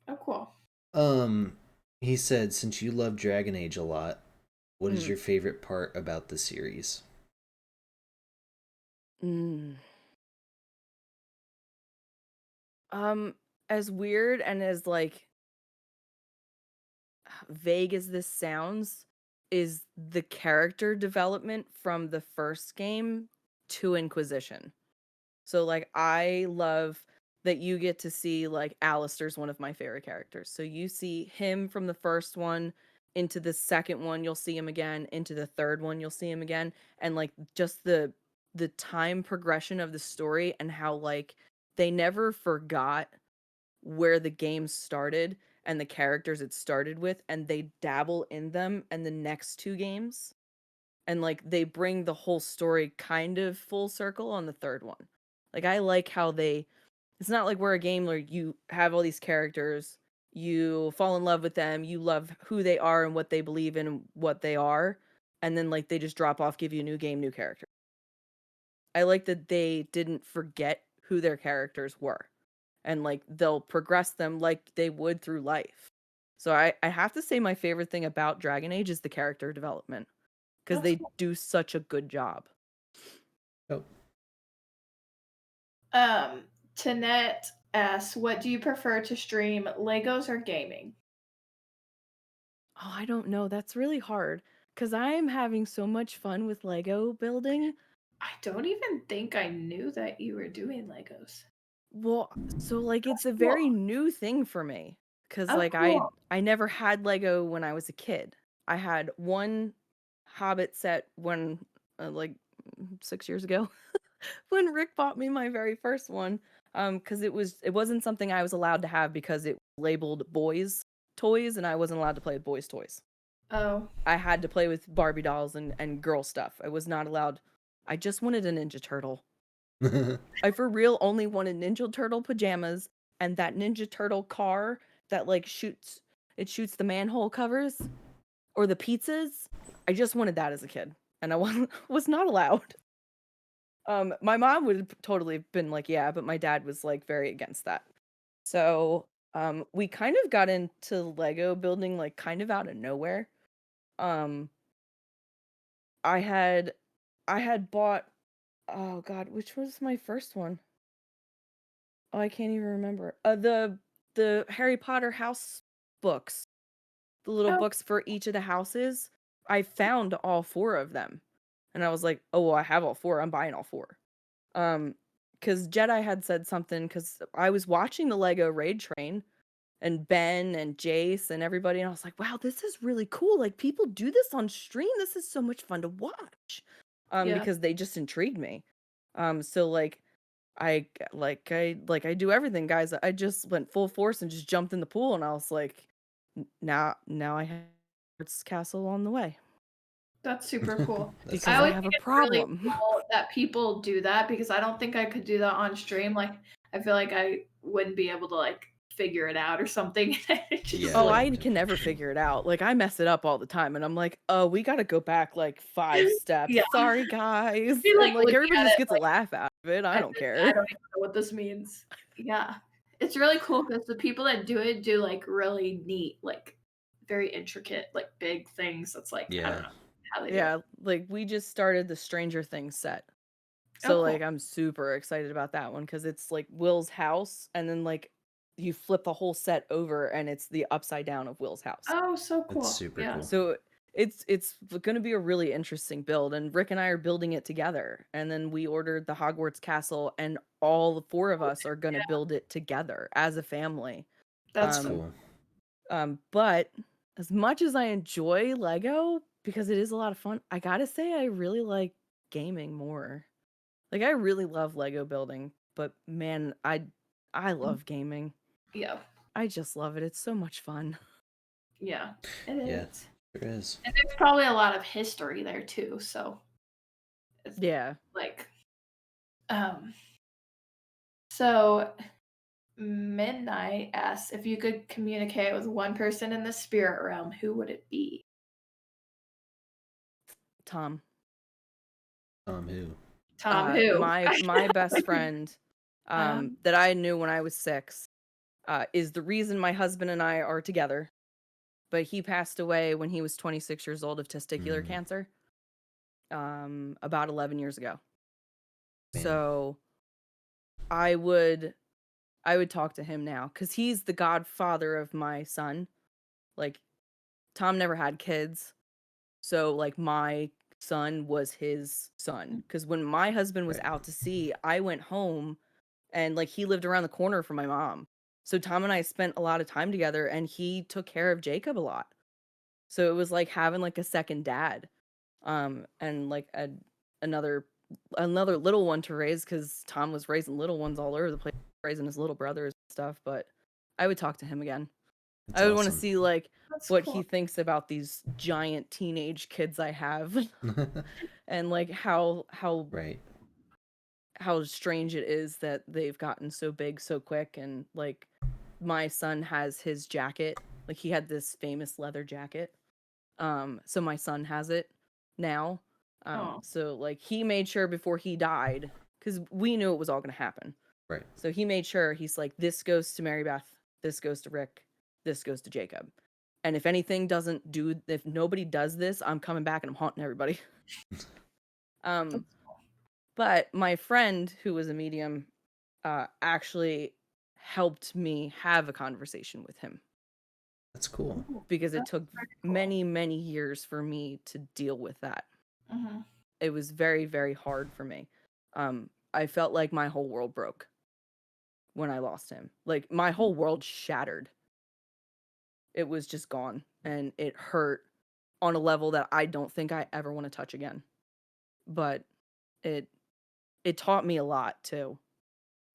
Oh, cool. He said, since you love Dragon Age a lot, what is Mm. your favorite part about the series? As weird and as like vague as this sounds, is the character development from the first game to Inquisition. So like I love that you get to see like Alistair's one of my favorite characters. So you see him from the first one into the second one, you'll see him again, into the third one, you'll see him again, and like just the time progression of the story and how like they never forgot where the game started and the characters it started with, and they dabble in them in the next two games, and like they bring the whole story kind of full circle on the third one. Like I like how it's not like we're a game where you have all these characters, you fall in love with them, you love who they are and what they believe in and what they are, and then like they just drop off, give you a new game, new character. I like that they didn't forget who their characters were, and like they'll progress them like they would through life. So I have to say my favorite thing about Dragon Age is the character development, because That's they do such a good job. Oh, Tanette asks, what do you prefer to stream, Legos or gaming? Oh, I don't know. That's really hard because I'm having so much fun with Lego building. I don't even think I knew that you were doing Legos. Well, so like it's a Cool. very new thing for me because Oh, like cool. I never had Lego when I was a kid. I had one Hobbit set when like 6 years ago when Rick bought me my very first one, because it wasn't something I was allowed to have because it labeled boys toys and I wasn't allowed to play with boys toys. Oh, I had to play with Barbie dolls and girl stuff. I was not allowed. I just wanted a Ninja Turtle. I for real only wanted Ninja Turtle pajamas and that Ninja Turtle car that like shoots the manhole covers or the pizzas. I just wanted that as a kid, and I was not allowed. My mom would have totally been like, yeah, but my dad was like very against that. So, we kind of got into Lego building like kind of out of nowhere. Um, I had bought, oh god, which was my first one? Oh, I can't even remember. The Harry Potter house books, the little oh, books for each of the houses. I found all four of them, and I was like, oh, well, I have all four. I'm buying all four. Because Jedi had said something because I was watching the Lego Raid Train and Ben and Jace and everybody, and I was like, wow, this is really cool. Like people do this on stream. This is so much fun to watch. yeah. Because they just intrigued me. So like I do everything, guys. I just went full force and just jumped in the pool, and I was like, now I have Hogwarts Castle on the way That's super cool. That's because I I always have think a it's really problem. cool that people do that because I don't think I could do that on stream. Like, I feel like I wouldn't be able to like figure it out or something. Just, Yeah. Oh, like, I can never figure it out. Like I mess it up all the time, and I'm like, oh, we got to go back like 5 steps. yeah. Sorry, guys. Be And like like looking everybody at just it gets a like, laugh out of it. I and don't I care. don't even know what this means. Yeah. It's really cool because the people that do it do like really neat, like very intricate, like big things. That's like, I don't Yeah. know how they do it. Yeah, like we just started the Stranger Things set. Oh, So cool. like I'm super excited about that one because it's like Will's house, and then like you flip the whole set over and it's the upside down of Will's house. Oh, so It's cool. super Yeah. cool. So it's going to be a really interesting build, and Rick and I are building it together, and then we ordered the Hogwarts castle, and all the four of us are going to build it together as a family. That's That's fun. cool. But as much as I enjoy Lego because it is a lot of fun, I gotta say I really like gaming more. Like I really love Lego building, but man, I love gaming. Yeah. I just love it. It's so much fun. Yeah. It Yeah. is. There is. And there's probably a lot of history there too. So Yeah. like so Midnight asks if you could communicate with one person in the spirit realm, who would it be? Tom. Who? Tom, who? My best friend that I knew when I was 6 is the reason my husband and I are together. But he passed away when he was 26 years old of testicular cancer about 11 years ago. Man. So I would talk to him now because he's the godfather of my son. Like, Tom never had kids. So, like, my son was his son. Because when my husband was out to sea, I went home and, like, he lived around the corner from my mom. So Tom and I spent a lot of time together and he took care of Jacob a lot. So it was like having like a second dad. And like another little one to raise because Tom was raising little ones all over the place, raising his little brothers and stuff. But I would talk to him again. That's I would want to awesome. see like That's what cool. he thinks about these giant teenage kids I have, and like how Right. how strange it is that they've gotten so big so quick. And like my son has his jacket, like he had this famous leather jacket. So my son has it now. Oh. So like he made sure before he died, because we knew it was all going to happen. Right. So he made sure, he's like, this goes to Mary Beth, this goes to Rick, this goes to Jacob. And if anything doesn't do, if nobody does this, I'm coming back and I'm haunting everybody. But my friend who was a medium actually helped me have a conversation with him. That's cool. Because it That's took very cool. many years for me to deal with that. Mhm. It was very, very hard for me. I felt like my whole world broke when I lost him. Like my whole world shattered. It was just gone, and it hurt on a level that I don't think I ever want to touch again. But it taught me a lot too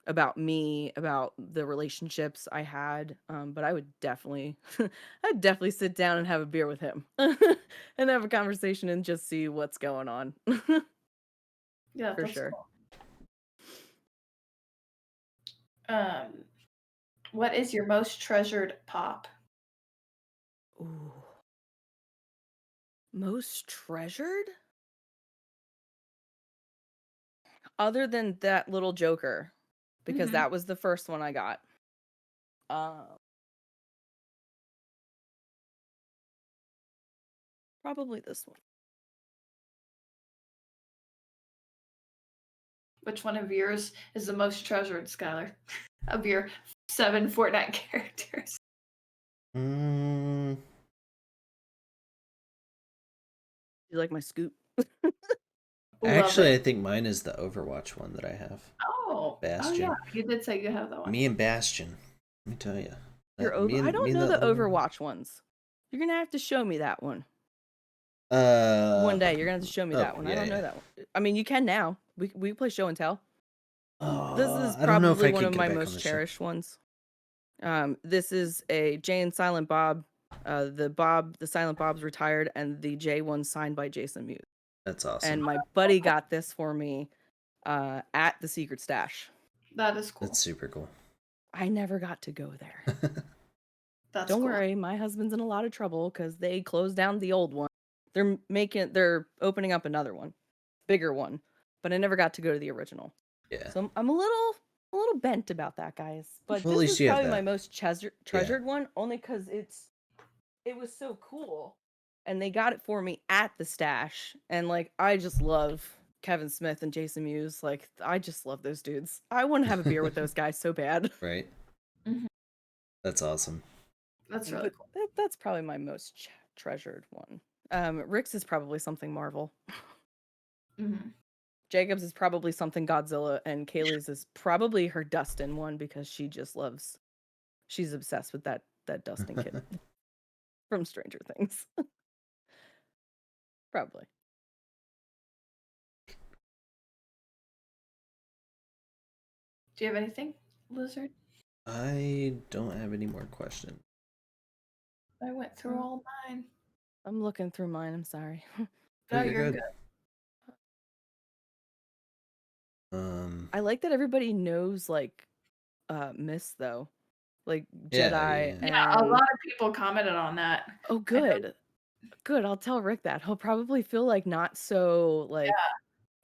about me, about the relationships I had. But I would definitely I'd definitely sit down and have a beer with him and have a conversation and just see what's going on. Yeah, For that's sure. cool. What is your most treasured pop? Ooh. Most treasured? Other than that little Joker, because Mhm. that was the first one I got. Probably this one. Which one of yours is the most treasured, Skylar? Of your 7 Fortnite characters. You like my scoop? Actually, I think mine is the Overwatch one that I have. Oh, Bastion. yeah, you did say you have that one. Me and Bastion. Let me tell you. I don't know the Overwatch ones. You're gonna have to show me that one. One day you're gonna have to show me that one. I don't know that one. I mean, you can now. We play show and tell. This is I don't know if probably I one can of get my back on most the show. cherished ones. This is a Jay and Silent Bob. The Silent Bob's retired, and the Jay one's signed by Jason Mewes. That's awesome. And my buddy got this for me at the Secret Stash. That is cool. That's super cool. I never got to go there. That's Don't cool. worry, my husband's in a lot of trouble because they closed down the old one. They're opening up another one, bigger one, but I never got to go to the original. Yeah. So I'm a little bent about that, guys. But Well, at this least is you have probably my that. most treasured one, only because it was so cool, and they got it for me at the stash, and like I just love Kevin Smith and Jason Mewes. Like I just love those dudes. I want to have a beer with those guys so bad. Right. Mhm. That's awesome. That's really But cool. that's probably my most treasured one. Rick's is probably something Marvel. Mm-hmm. Jacob's is probably something Godzilla, and Kaylee's is probably her Dustin one because she's obsessed with that Dustin kid from Stranger Things. Probably. Do you have anything, Lizard? I don't have any more questions. I went through all mine. I'm looking through mine. I'm sorry. No, you're good. I like that everybody knows like miss though. Like Yeah, Jedi yeah. Yeah, a and lot of people commented on that. oh good. Good. I'll tell Rick that. He'll probably feel like not so like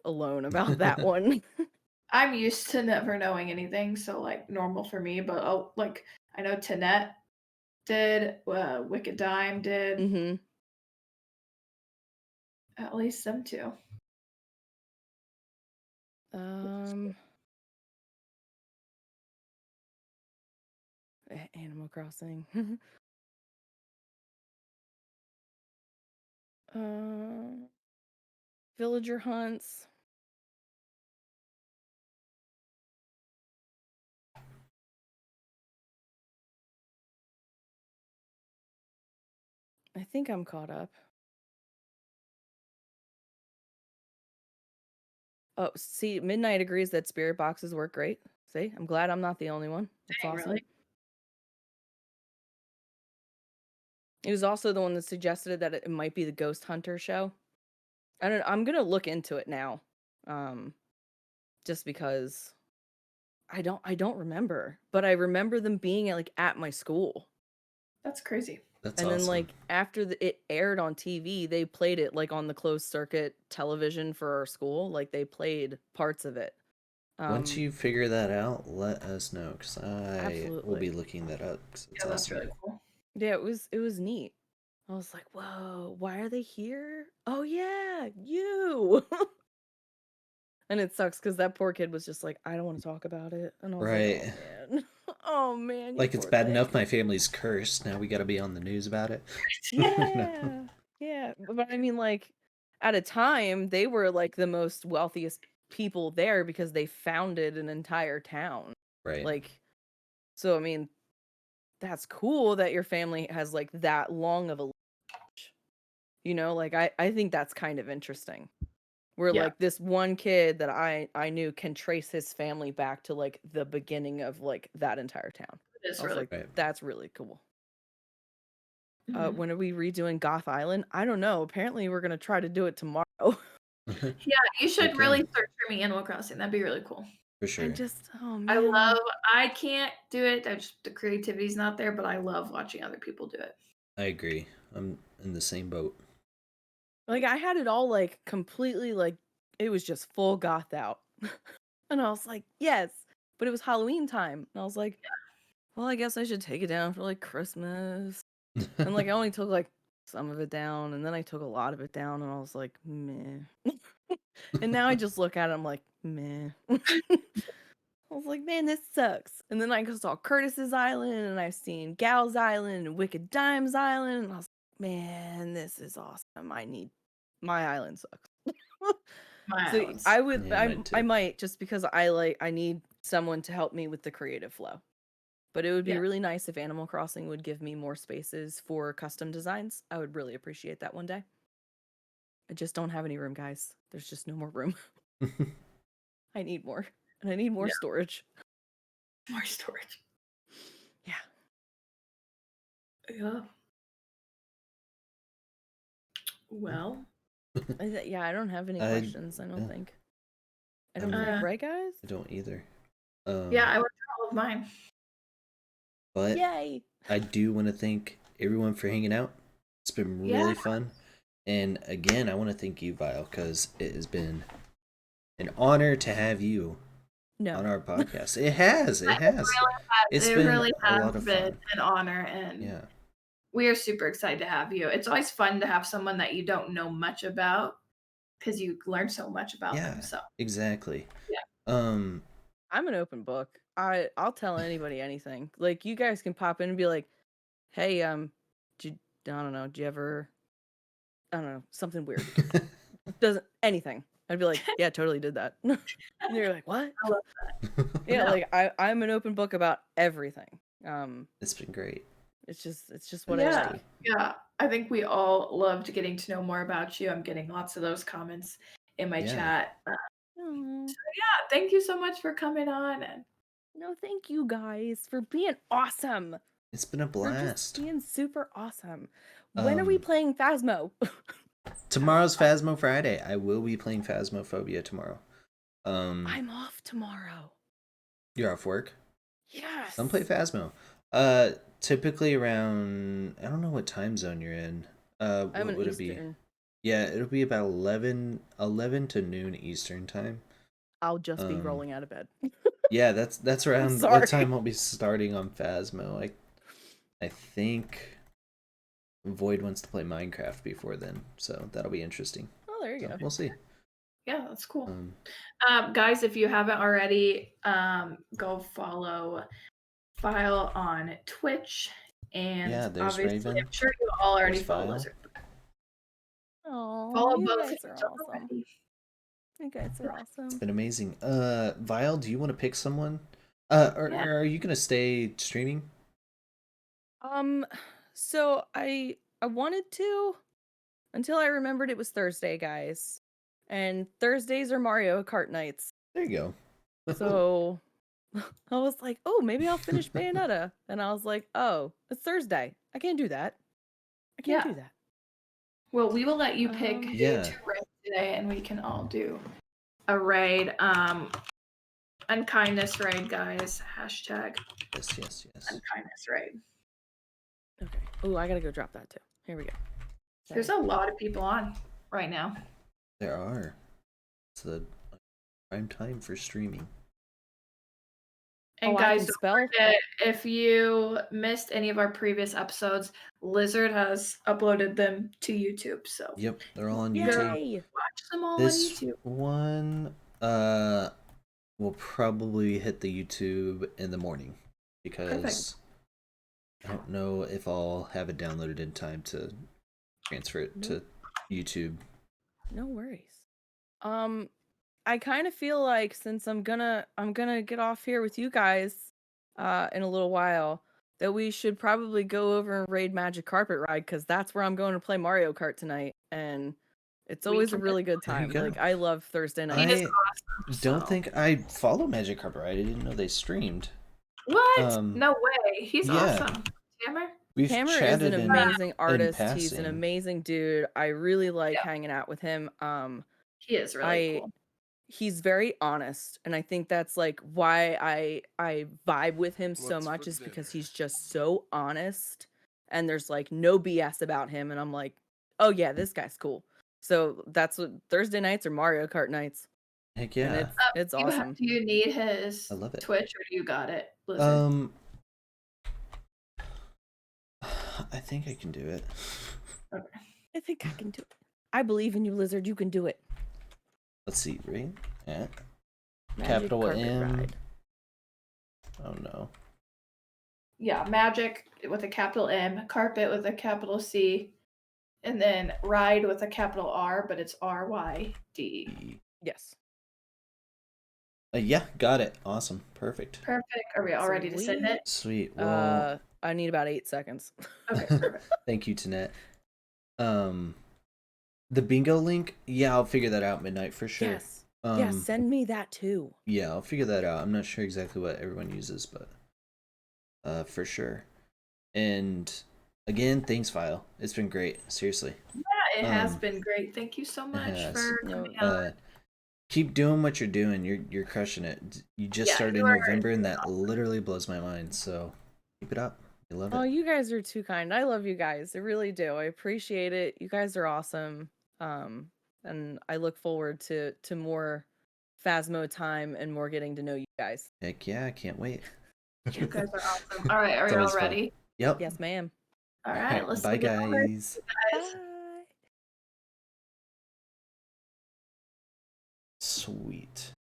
alone about that one. I'm used to never knowing anything, so like normal for me. But like I know Tanette did, Wicked Dime did, Mm-hmm. at least them two. Animal Crossing. Villager hunts. I think I'm caught up. Oh, see, Midnight agrees that spirit boxes work great. See, I'm glad I'm not the only one. That's Dang, awesome. really? He was also the one that suggested that it might be the Ghost Hunter show. I'm gonna look into it now. Just because I don't remember, but I remember them being at my school. That's crazy. That's And then awesome. after it aired on TV, they played it on the closed circuit television for our school. Like they played parts of it. Once you figure that out, let us know, because I will Absolutely. be looking that up. 'Cause it's Yeah, that's awesome. really cool. Yeah, it was neat. I was like, whoa, why are they here? Oh yeah, you. And it sucks because that poor kid was just like, I don't want to talk about it. And I was Right. like, oh man. Oh man, you Like, it's poor bad thing. enough my family's cursed. Now we gotta be on the news about it. Yeah. Yeah. But I mean, at a time, they were the most wealthiest people there because they founded an entire town. Right. So I mean, that's cool that your family has that long of a lineage. I think that's kind of interesting. Where Yeah. this one kid that I knew can trace his family back to the beginning of that entire town. It is I was really Right. that's really cool. Mhm. When are we redoing Goth Island? I don't know. Apparently we're gonna try to do it tomorrow. Yeah, you should Good really thing. search for me Animal Crossing. That'd be really cool. For sure. Oh I man. can't do it. The creativity's not there, but I love watching other people do it. I agree. I'm in the same boat. I had it all completely it was just full goth out. And I was like, yes. But it was Halloween time. And I was like, well, I guess I should take it down for Christmas. And I only took some of it down, and then I took a lot of it down, and I was like, meh. And now I just look at it, I'm like, meh. I was like, man, this sucks. And then I saw Curtis's Island, and I've seen Gal's Island and Wicked Dime's Island, and I was like, man, this is awesome. My island sucks. My So islands. I would, Yeah, mine I too. might, just because I need someone to help me with the creative flow. But it would be Yeah. really nice if Animal Crossing would give me more spaces for custom designs. I would really appreciate that one day. I just don't have any room, guys. There's just no more room. I need more. And I need more storage. More storage. Yeah. Yeah. Well. I don't have any questions, I don't think. I don't think, right, guys? I don't either. Yeah, I went through all of mine. But Yay! I do want to thank everyone for hanging out. It's been really fun. And again, I want to thank you, Vile, because it has been an honor to have you on our podcast. It has. It has. It's been really a has lot of been fun. an honor, and we are super excited to have you. It's always fun to have someone that you don't know much about because you learn so much about them. So exactly. Yeah. I'm an open book. I'll tell anybody anything. You guys can pop in and be like, hey, I don't know, do you ever, I don't know, something weird. Doesn't anything. I'd be like, yeah, totally did that. And you're like, what? I love that. Yeah, Yeah. I'm an open book about everything. It's been great. It's just what I like. Yeah. I think we all loved getting to know more about you. I'm getting lots of those comments in my chat. So thank you so much for coming on. And no, thank you guys for being awesome. It's been a blast. For just being super awesome. When are we playing Phasmo? Tomorrow's Phasmo Friday. I will be playing Phasmophobia tomorrow. I'm off tomorrow. You're off work? Yes. Come play Phasmo. Typically around, I don't know what time zone you're in. I'm What an would it be? Eastern. Yeah, it'll be about 11 to noon Eastern time. I'll just be rolling out of bed. Yeah, that's around sorry. what time I'll be starting on Phasmo. I think Void wants to play Minecraft before then, so that'll be interesting. Oh, there you So go. we'll see. Yeah, that's cool. Um, Guys, if you haven't already, go follow Vile on Twitch. And Yeah, there's obviously, Raven. I'm sure you all already There's follow Vile. Lizard. Oh, Follow you both guys if you are don't awesome. already. You guys are It's awesome. been amazing. Vile, do you want to pick someone? Or are you gonna stay streaming? So I wanted to until I remembered it was Thursday, guys. And Thursdays are Mario Kart nights. There you go. So I was like, oh, maybe I'll finish Bayonetta. And I was like, oh, it's Thursday. I can't do that. I can't do that. Well, we will let you pick Yeah. 2 raids today, and we can all do a raid. Unkindness raid, guys. Hashtag Yes. unkindness raid. Okay. Oh, I gotta go drop that too. Here we go. There's a lot of people on right now. There are. It's the prime time for streaming. And I guys, can don't spell. forget, if you missed any of our previous episodes, Lizard has uploaded them to YouTube. So Yep, they're all on YouTube. Yay! watch them all This on YouTube. one will probably hit the YouTube in the morning because I don't know if I'll have it downloaded in time to transfer it to YouTube. No worries. I kind of feel like since I'm gonna get off here with you guys in a little while, that we should probably go over and raid Magic Carpet Ride, because that's where I'm going to play Mario Kart tonight, and it's always a really good time. go. Like, I love Thursday night. He is I awesome, don't so. think I follow Magic Carpet Ride. I didn't know they streamed. What? No way. He's yeah. awesome. Hammer? We've Hammer is chatted an in amazing artist. passing. He's an amazing dude. I really like hanging out with him. He is really cool. He's very honest, and I think that's like why I vibe with him so much, is because he's just so honest, and there's like no BS about him, and I'm like, oh yeah, this guy's cool. So that's what Thursday nights are Mario Kart nights. Heck yeah. And it's awesome. Do you need his I love it. Twitch, or do you got it, Lizard? I think I can do it. Okay. I think I can do it. I believe in you, Lizard. You can do it. Let's see, right? Yeah. Magic Capital Carpet M. Ride. Oh no. Yeah, Magic with a capital M, Carpet with a capital C, and then Ride with a capital R, but it's RYD. Yes. Yeah, got it. Awesome. Perfect. Perfect. Are we all ready to send it? Sweet. Well, I need about 8 seconds. Okay, perfect. Thank you, Tanette. The bingo link, yeah, I'll figure that out midnight for sure. Yes. Yeah, send me that too. Yeah, I'll figure that out. I'm not sure exactly what everyone uses, but for sure. And again, thanks, File. It's been great. Seriously. Yeah, it has been great. Thank you so much for coming on. Keep doing what you're doing. You're crushing it. You just started in November, and that literally blows my mind. So keep it up. I love it. Oh, you guys are too kind. I love you guys. I really do. I appreciate it. You guys are awesome. And I look forward to more Phasmo time and more getting to know you guys. Heck yeah, I can't wait. You guys are awesome. All right, are you all ready? Yep. Yes, ma'am. All right, let's bye, guys. Bye. Sweet.